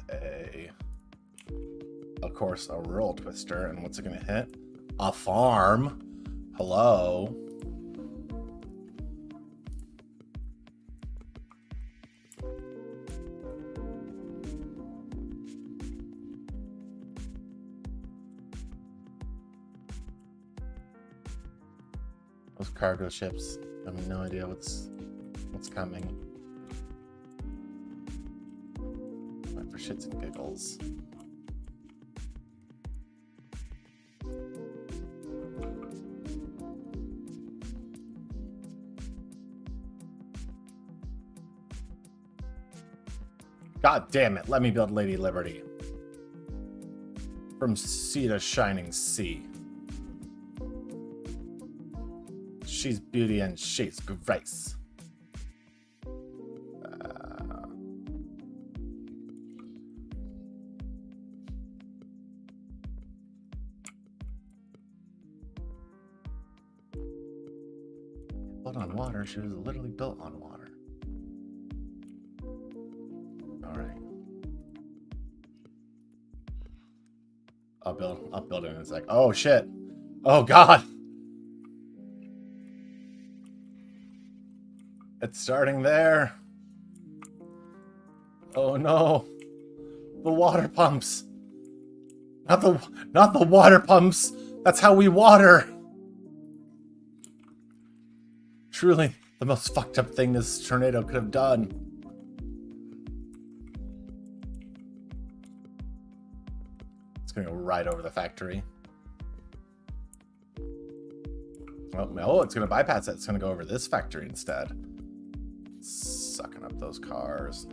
of course, a rural twister. And what's it gonna hit? A farm. Hello. Those cargo ships. I have no idea what's coming. Went for shits and giggles. God damn it, let me build Lady Liberty. From sea to shining sea. She's beauty and she's grace. Built on water, she was literally built on water. Alright. I'll build it and it's like, oh shit. Oh god. It's starting there. Oh no. The water pumps. Not the water pumps. That's how we water. Truly the most fucked up thing this tornado could have done. It's gonna go right over the factory. Oh no, it's gonna bypass it. It's gonna go over this factory instead. Sucking up those cars.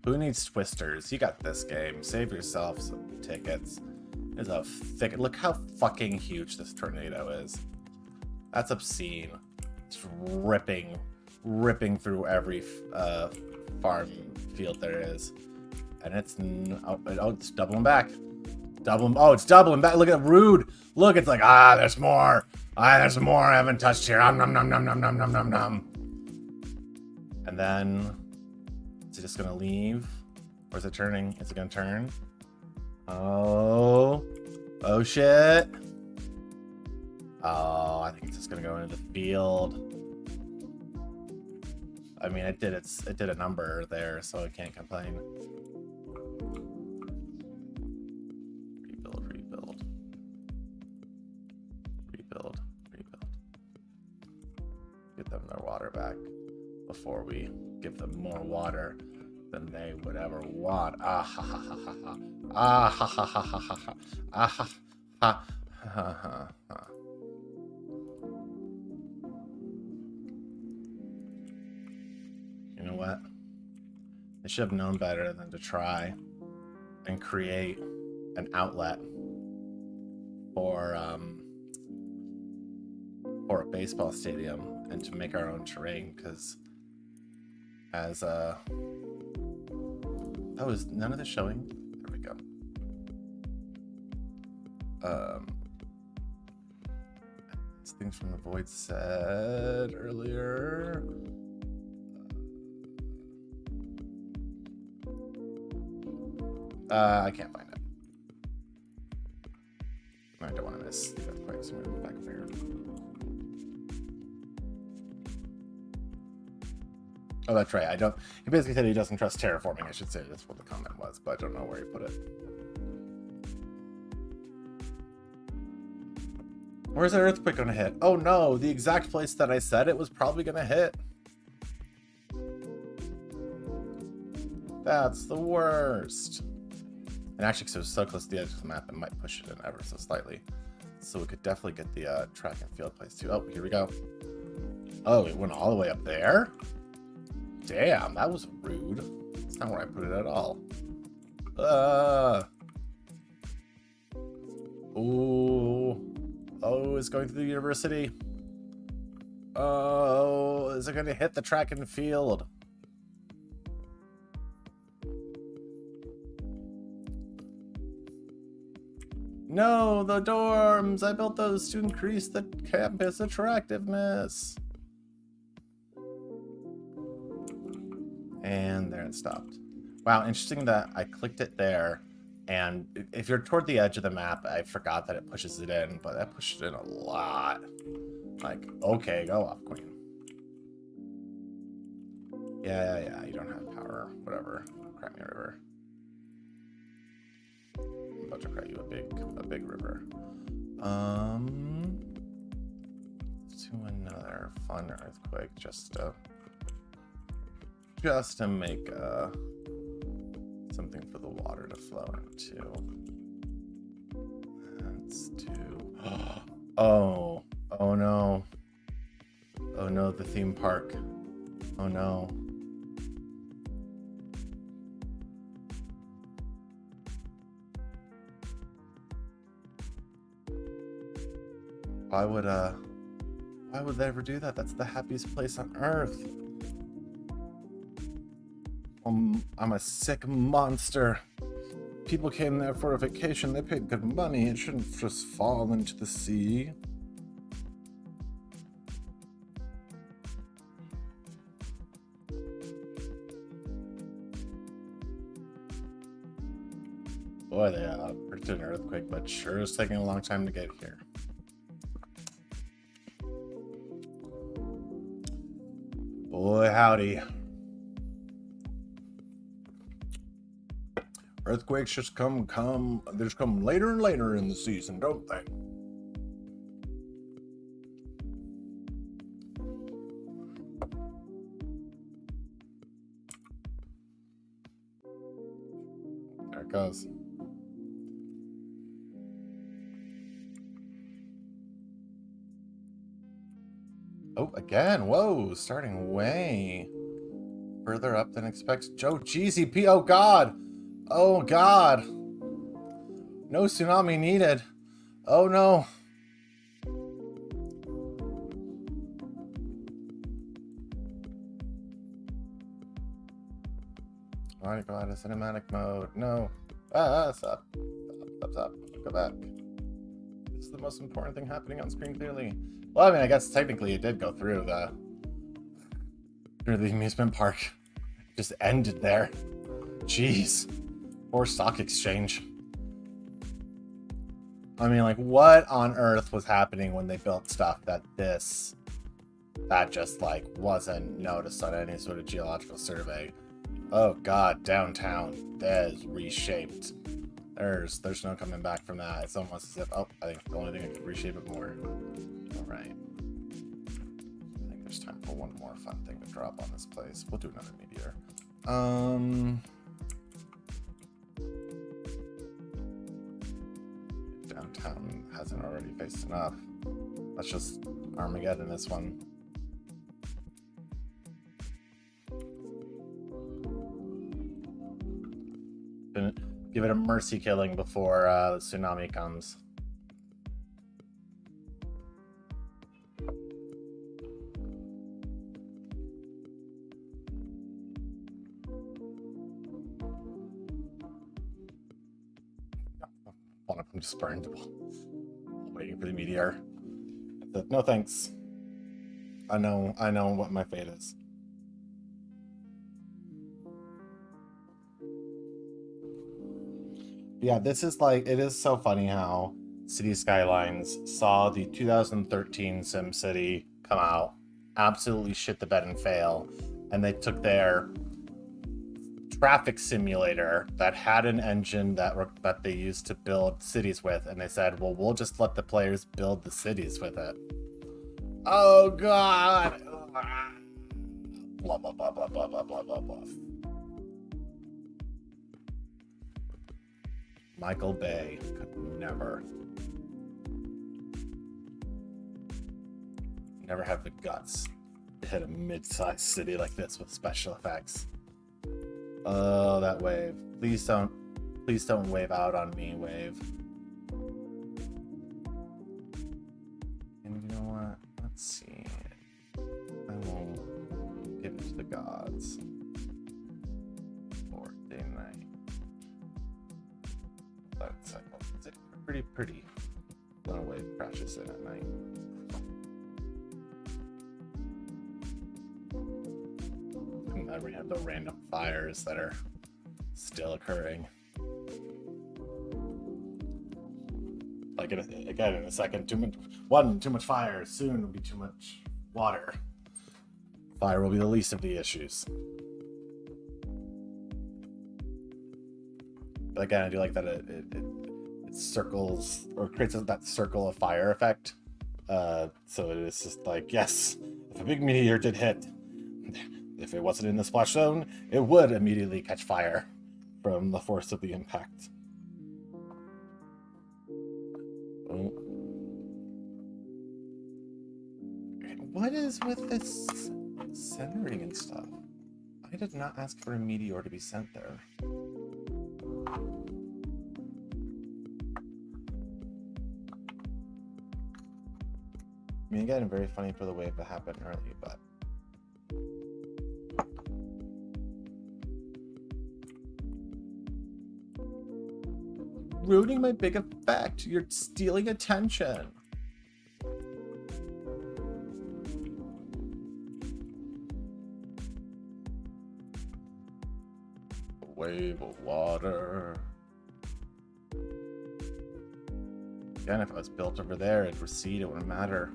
Who needs twisters? You got this game. Save yourself some tickets. There's a thick. Look how fucking huge this tornado is. That's obscene. It's ripping through every farm field there is, and it's it's doubling back. Oh, it's doubling back. Look at rude. Look, it's like there's more. There's more I haven't touched here. Nom nom nom nom nom nom nom nom nom. And then, is it just gonna leave? Or is it turning? Is it gonna turn? Oh shit. Oh, I think it's just gonna go into the field. I mean, it did a number there, so I can't complain. Rebuild. Get them their water back before we give them more water than they would ever want. Ah ha ha ha ha ha. Ah ha ha ha ha ha. Ah ha ha ha ha ha. You know what? They should have known better than to try and create an outlet for a baseball stadium and to make our own terrain, because as oh, is none of this showing? There we go. These things from the void said earlier. I can't find it. I don't want to miss the earthquakes. I'm going back over here. Oh, that's right. I don't. He basically said he doesn't trust terraforming. I should say that's what the comment was, but I don't know where he put it. Where's that earthquake going to hit? Oh no, the exact place that I said it was probably going to hit. That's the worst. And actually, because it was so close to the edge of the map, it might push it in ever so slightly. So we could definitely get the track and field place too. Oh, here we go. Oh, it went all the way up there? Damn, that was rude. That's not where I put it at all. Ooh. Oh, it's going through the university. Oh, is it going to hit the track and field? No, the dorms! I built those to increase the campus attractiveness. And there it stopped. Wow, interesting that I clicked it there, and if you're toward the edge of the map, I forgot that it pushes it in, but that pushed it in a lot. Like, okay, go off, queen. Yeah, you don't have power. Whatever. Cry me a river. I'm about to cry you a big river. Let's do another fun earthquake just to make something for the water to flow into. Let's do. Oh no. Oh no, the theme park. Oh no. Why would they ever do that? That's the happiest place on earth. I'm a sick monster. People came there for a vacation. They paid good money. It shouldn't just fall into the sea. Boy, they predicted an earthquake, but sure is taking a long time to get here. Boy, howdy. Earthquakes just come later and later in the season, don't they? There it goes. Oh, again. Whoa, starting way further up than expected. Joe, GCP. Oh, God. Oh, God. No tsunami needed. Oh, no. I want to go out of cinematic mode. No. Stop. Stop. Go back. This is the most important thing happening on screen, clearly. Well, I mean, I guess technically it did go through the amusement park. It just ended there. Jeez. Poor stock exchange. I mean, like, what on earth was happening when they built stuff that just, like, wasn't noticed on any sort of geological survey? Oh, God, downtown. That is reshaped. There's no coming back from that. It's almost as if, oh, I think the only thing I could reshape it more. Alright. I think there's time for one more fun thing to drop on this place. We'll do another meteor. Downtown hasn't already faced enough. Let's just Armageddon this one. Give it a mercy killing before the tsunami comes. One of them just burned. Waiting for the meteor. No thanks. I know what my fate is. Yeah, this is like, it is so funny how City Skylines saw the 2013 SimCity come out, absolutely shit the bed and fail, and they took their traffic simulator that had an engine that they used to build cities with, and they said, well, we'll just let the players build the cities with it. Oh, God! Blah, blah, blah, blah, blah, blah, blah, blah, blah. Michael Bay could never have the guts to hit a mid-sized city like this with special effects. Oh, that wave. Please don't wave out on me, wave. And you know what? Let's see. I will give it to the gods. For day and night. It's pretty when a wave crashes in at night. And then we have the random fires that are still occurring. Like again in a second, too much fire. Soon will be too much water. Fire will be the least of the issues. But again, I do like that it circles or creates that circle of fire effect. So it is just like, yes, if a big meteor did hit, if it wasn't in the splash zone, it would immediately catch fire from the force of the impact. Oh. What is with this centering and stuff? I did not ask for a meteor to be sent there. I mean, again, very funny for the wave that happened early, but ruining my big effect. You're stealing attention. A wave of water. Again, if I was built over there, it'd recede, it wouldn't matter.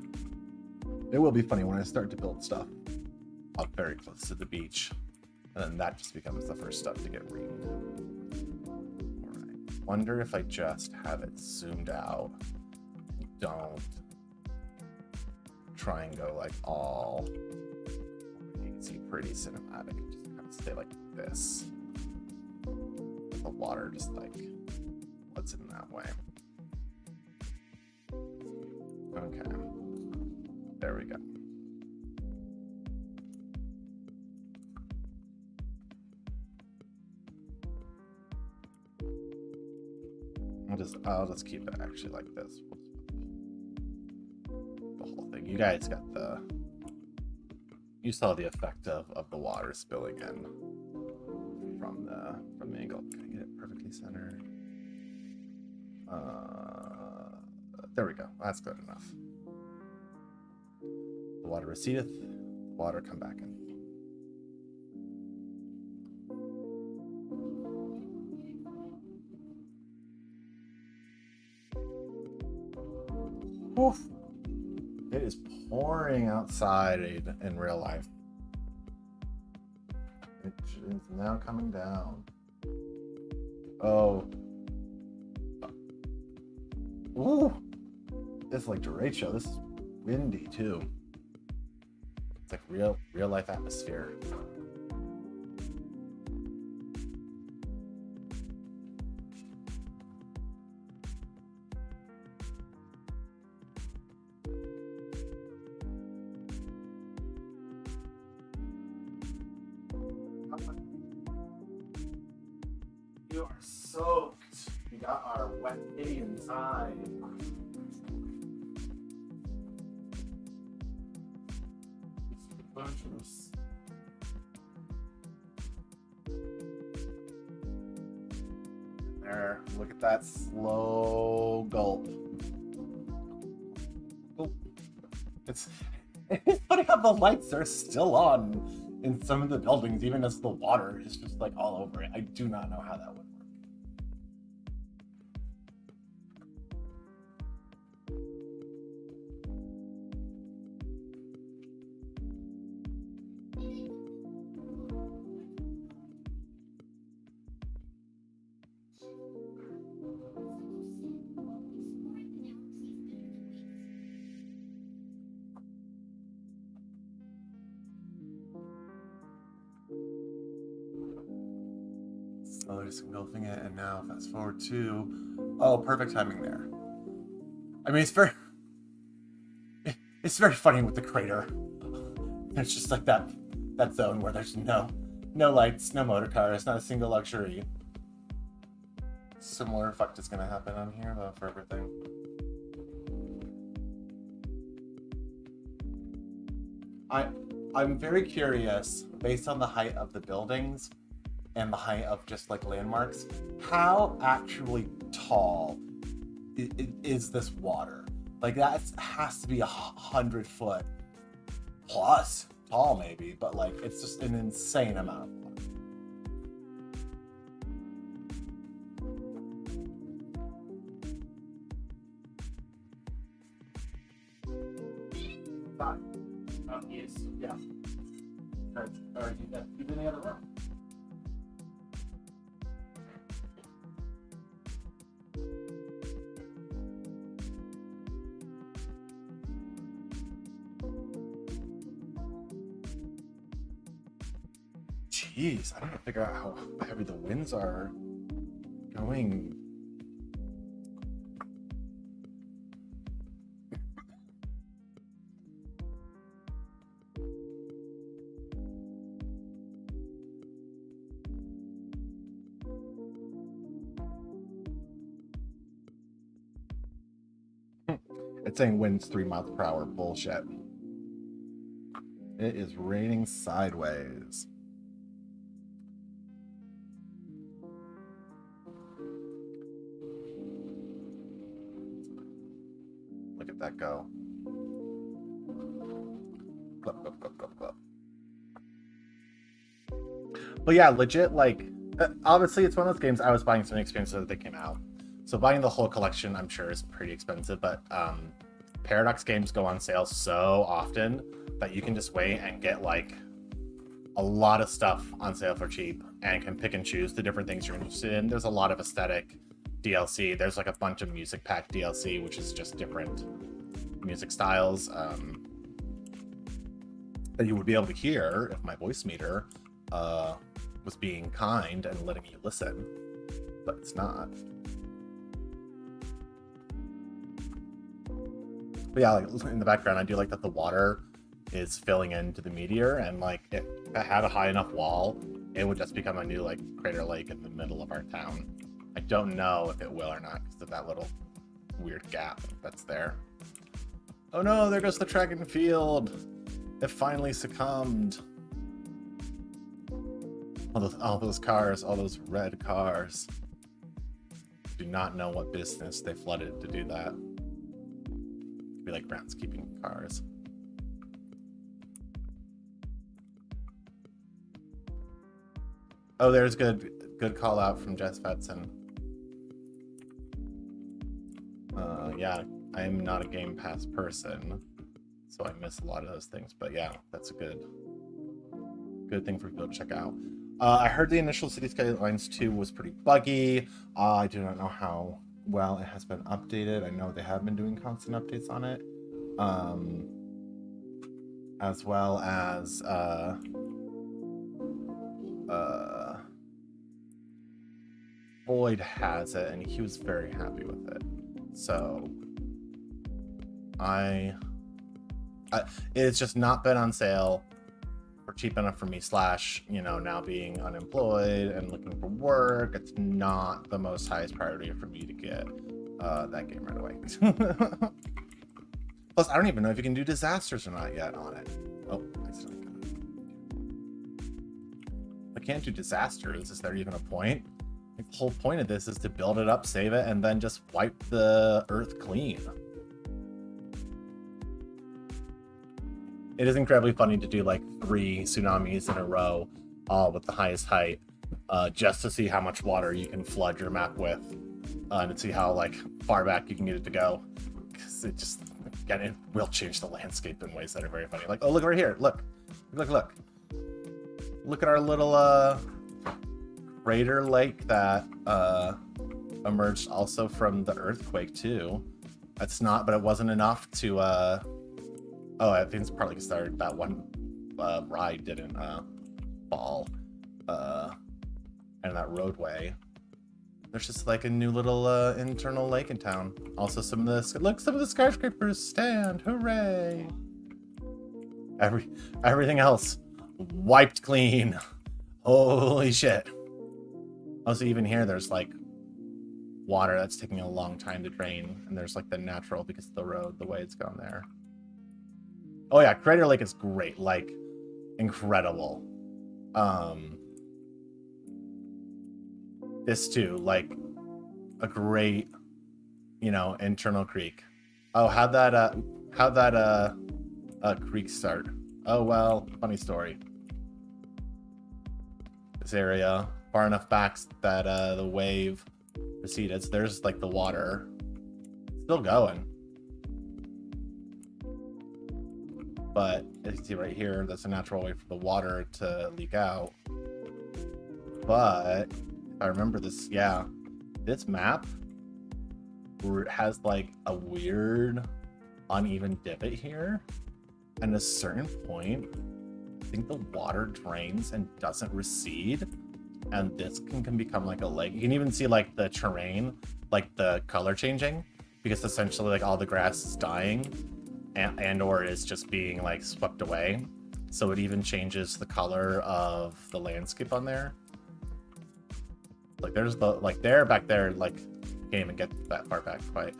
It will be funny when I start to build stuff up very close to the beach. And then that just becomes the first stuff to get reamed. Alright. Wonder if I just have it zoomed out. Don't try and go like all crazy, pretty cinematic. Just kind of stay like this. The water just like lets in that way. Okay. There we go. I'll just keep it actually like this. The whole thing. You guys got you saw the effect of the water spilling in from the angle. Can I get it perfectly centered? There we go. That's good enough. The water recedeth, the water come back in. Oof. It is pouring outside in real life. It is now coming down. Oh. Ooh. It's like derecho. This is windy too. It's like real life atmosphere. You are soaked. We got our wet kitty inside. There, look at that slow gulp. Oh. It's funny how the lights are still on in some of the buildings, even as the water is just like all over it. I do not know how that would work. Slowly just engulfing it, and now fast forward to, oh, perfect timing there. I mean, it's very funny with the crater. There's just like that zone where there's no lights, no motor cars, not a single luxury. Similar effect is gonna happen on here though for everything. I'm very curious, based on the height of the buildings and the height of just like landmarks, how actually tall is this water? Like that has to be 100 foot plus tall maybe, but like it's just an insane amount of water. outside. Oh, he is. Yeah. Or he's in the other room. Jeez, I don't know, figure out how heavy the winds are going. It's saying winds 3 miles per hour. Bullshit. It is raining sideways. Look at that go. Clup, clup, clup, clup, clup. But yeah, legit, like, obviously it's one of those games I was buying some experiences that they came out. So buying the whole collection, I'm sure, is pretty expensive, but Paradox games go on sale so often that you can just wait and get like a lot of stuff on sale for cheap and can pick and choose the different things you're interested in. There's a lot of aesthetic DLC. There's like a bunch of music pack DLC, which is just different music styles that you would be able to hear if my voice meter was being kind and letting me listen, but it's not. But yeah, like in the background, I do like that the water is filling into the meteor, and like if it had a high enough wall, it would just become a new like crater lake in the middle of our town. I don't know if it will or not because of that little weird gap that's there. Oh no, there goes the track and field. It finally succumbed. All those cars, all those red cars. Do not know what business they flooded to do that. Be like groundskeeping cars. Oh, there's good call out from Jess Fetson. Yeah, I am not a Game Pass person, so I miss a lot of those things. But yeah, that's a good thing for people to check out. I heard the initial City Skylines 2 was pretty buggy. I do not know how well it has been updated. I know they have been doing constant updates on it. As well as Boyd has it and he was very happy with it. So it's just not been on sale for cheap enough for me, / you know, now being unemployed and looking for work, it's not the most highest priority for me to get that game right away. Plus, I don't even know if you can do disasters or not yet on it. Oh, I still got it. I can't do disasters. Is there even a point? Like, the whole point of this is to build it up, save it, and then just wipe the earth clean. It is incredibly funny to do like 3 tsunamis in a row, all with the highest height, just to see how much water you can flood your map with, and to see how like far back you can get it to go. Because it just, again, it will change the landscape in ways that are very funny. Like, oh, look right here, look. Look at our little crater lake that emerged also from the earthquake too. That's not, but it wasn't enough to oh, I think it's partly because that one ride didn't fall, and that roadway. There's just like a new little internal lake in town. Also, some of the skyscrapers stand. Hooray! Everything else wiped clean. Holy shit! Also, even here, there's like water that's taking a long time to drain, and there's like the natural because of the road, the way it's gone there. Oh yeah, Crater Lake is great, like incredible. This too, like a great, you know, internal creek. Oh, how'd that creek start? Oh well, funny story. This area far enough back that the wave receded. So there's like the water still going. But as you can see right here, that's a natural way for the water to leak out. But if I remember this, yeah, this map has like a weird uneven divot here. And at a certain point, I think the water drains and doesn't recede. And this can become like a lake. You can even see like the terrain, like the color changing, because essentially like all the grass is dying and or is just being like swept away. So it even changes the color of the landscape on there. Like there's the, like there, back there, like can't even get that far back quite.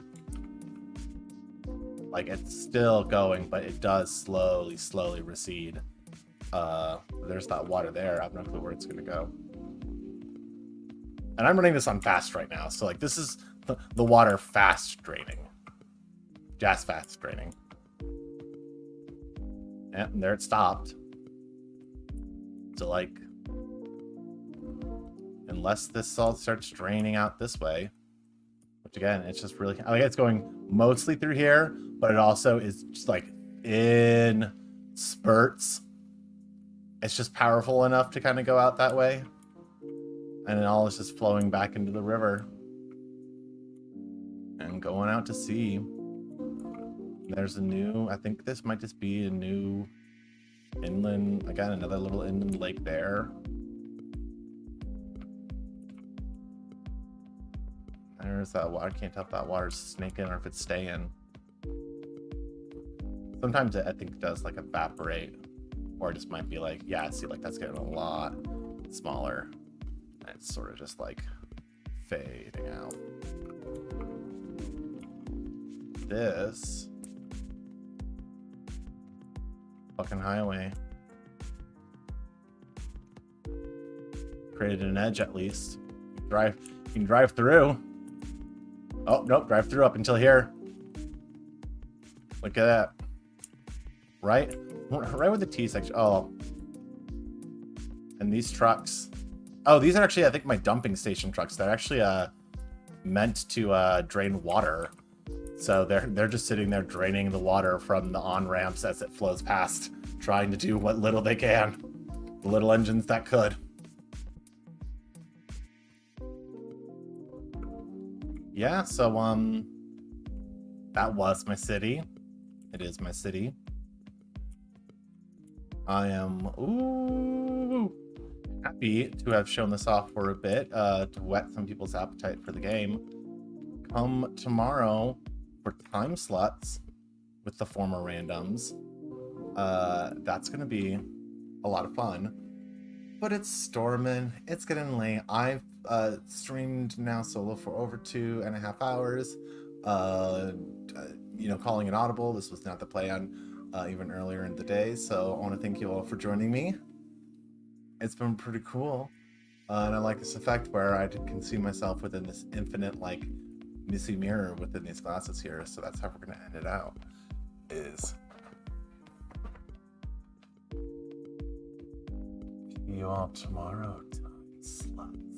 Like it's still going, but it does slowly recede. There's that water there. I have no clue where it's gonna go. And I'm running this on fast right now, so like this is the water fast draining. Just fast draining. And there it stopped. So like, unless this all starts draining out this way, which again, it's just really, I think it's going mostly through here, but it also is just like in spurts. It's just powerful enough to kind of go out that way. And it all is just flowing back into the river and going out to sea. There's a new, I think this might just be a new inland, again, another little inland lake there. There's that water. I can't tell if that water's snaking or if it's staying. Sometimes I think it does like evaporate, or it just might be like, yeah, see, like that's getting a lot smaller. And it's sort of just like fading out. This fucking highway created an edge at least. You can drive through. Oh, nope, drive through up until here. Look at that. Right with the T section. Oh. And these trucks. Oh, these are actually, I think, my dumping station trucks. They're actually meant to drain water. So they're just sitting there draining the water from the on-ramps as it flows past, trying to do what little they can. The little engines that could. Yeah, so that was my city. It is my city. I am happy to have shown this off for a bit, to whet some people's appetite for the game. Come tomorrow for time slots with the former randoms. That's gonna be a lot of fun. But it's storming, it's getting late. I've streamed now solo for over 2.5 hours. You know, calling it audible. This was not the plan even earlier in the day. So I want to thank you all for joining me. It's been pretty cool. And I like this effect where I can see myself within this infinite, like, Missy mirror within these glasses here. So that's how we're going to end it out. Is see you all tomorrow, time slut.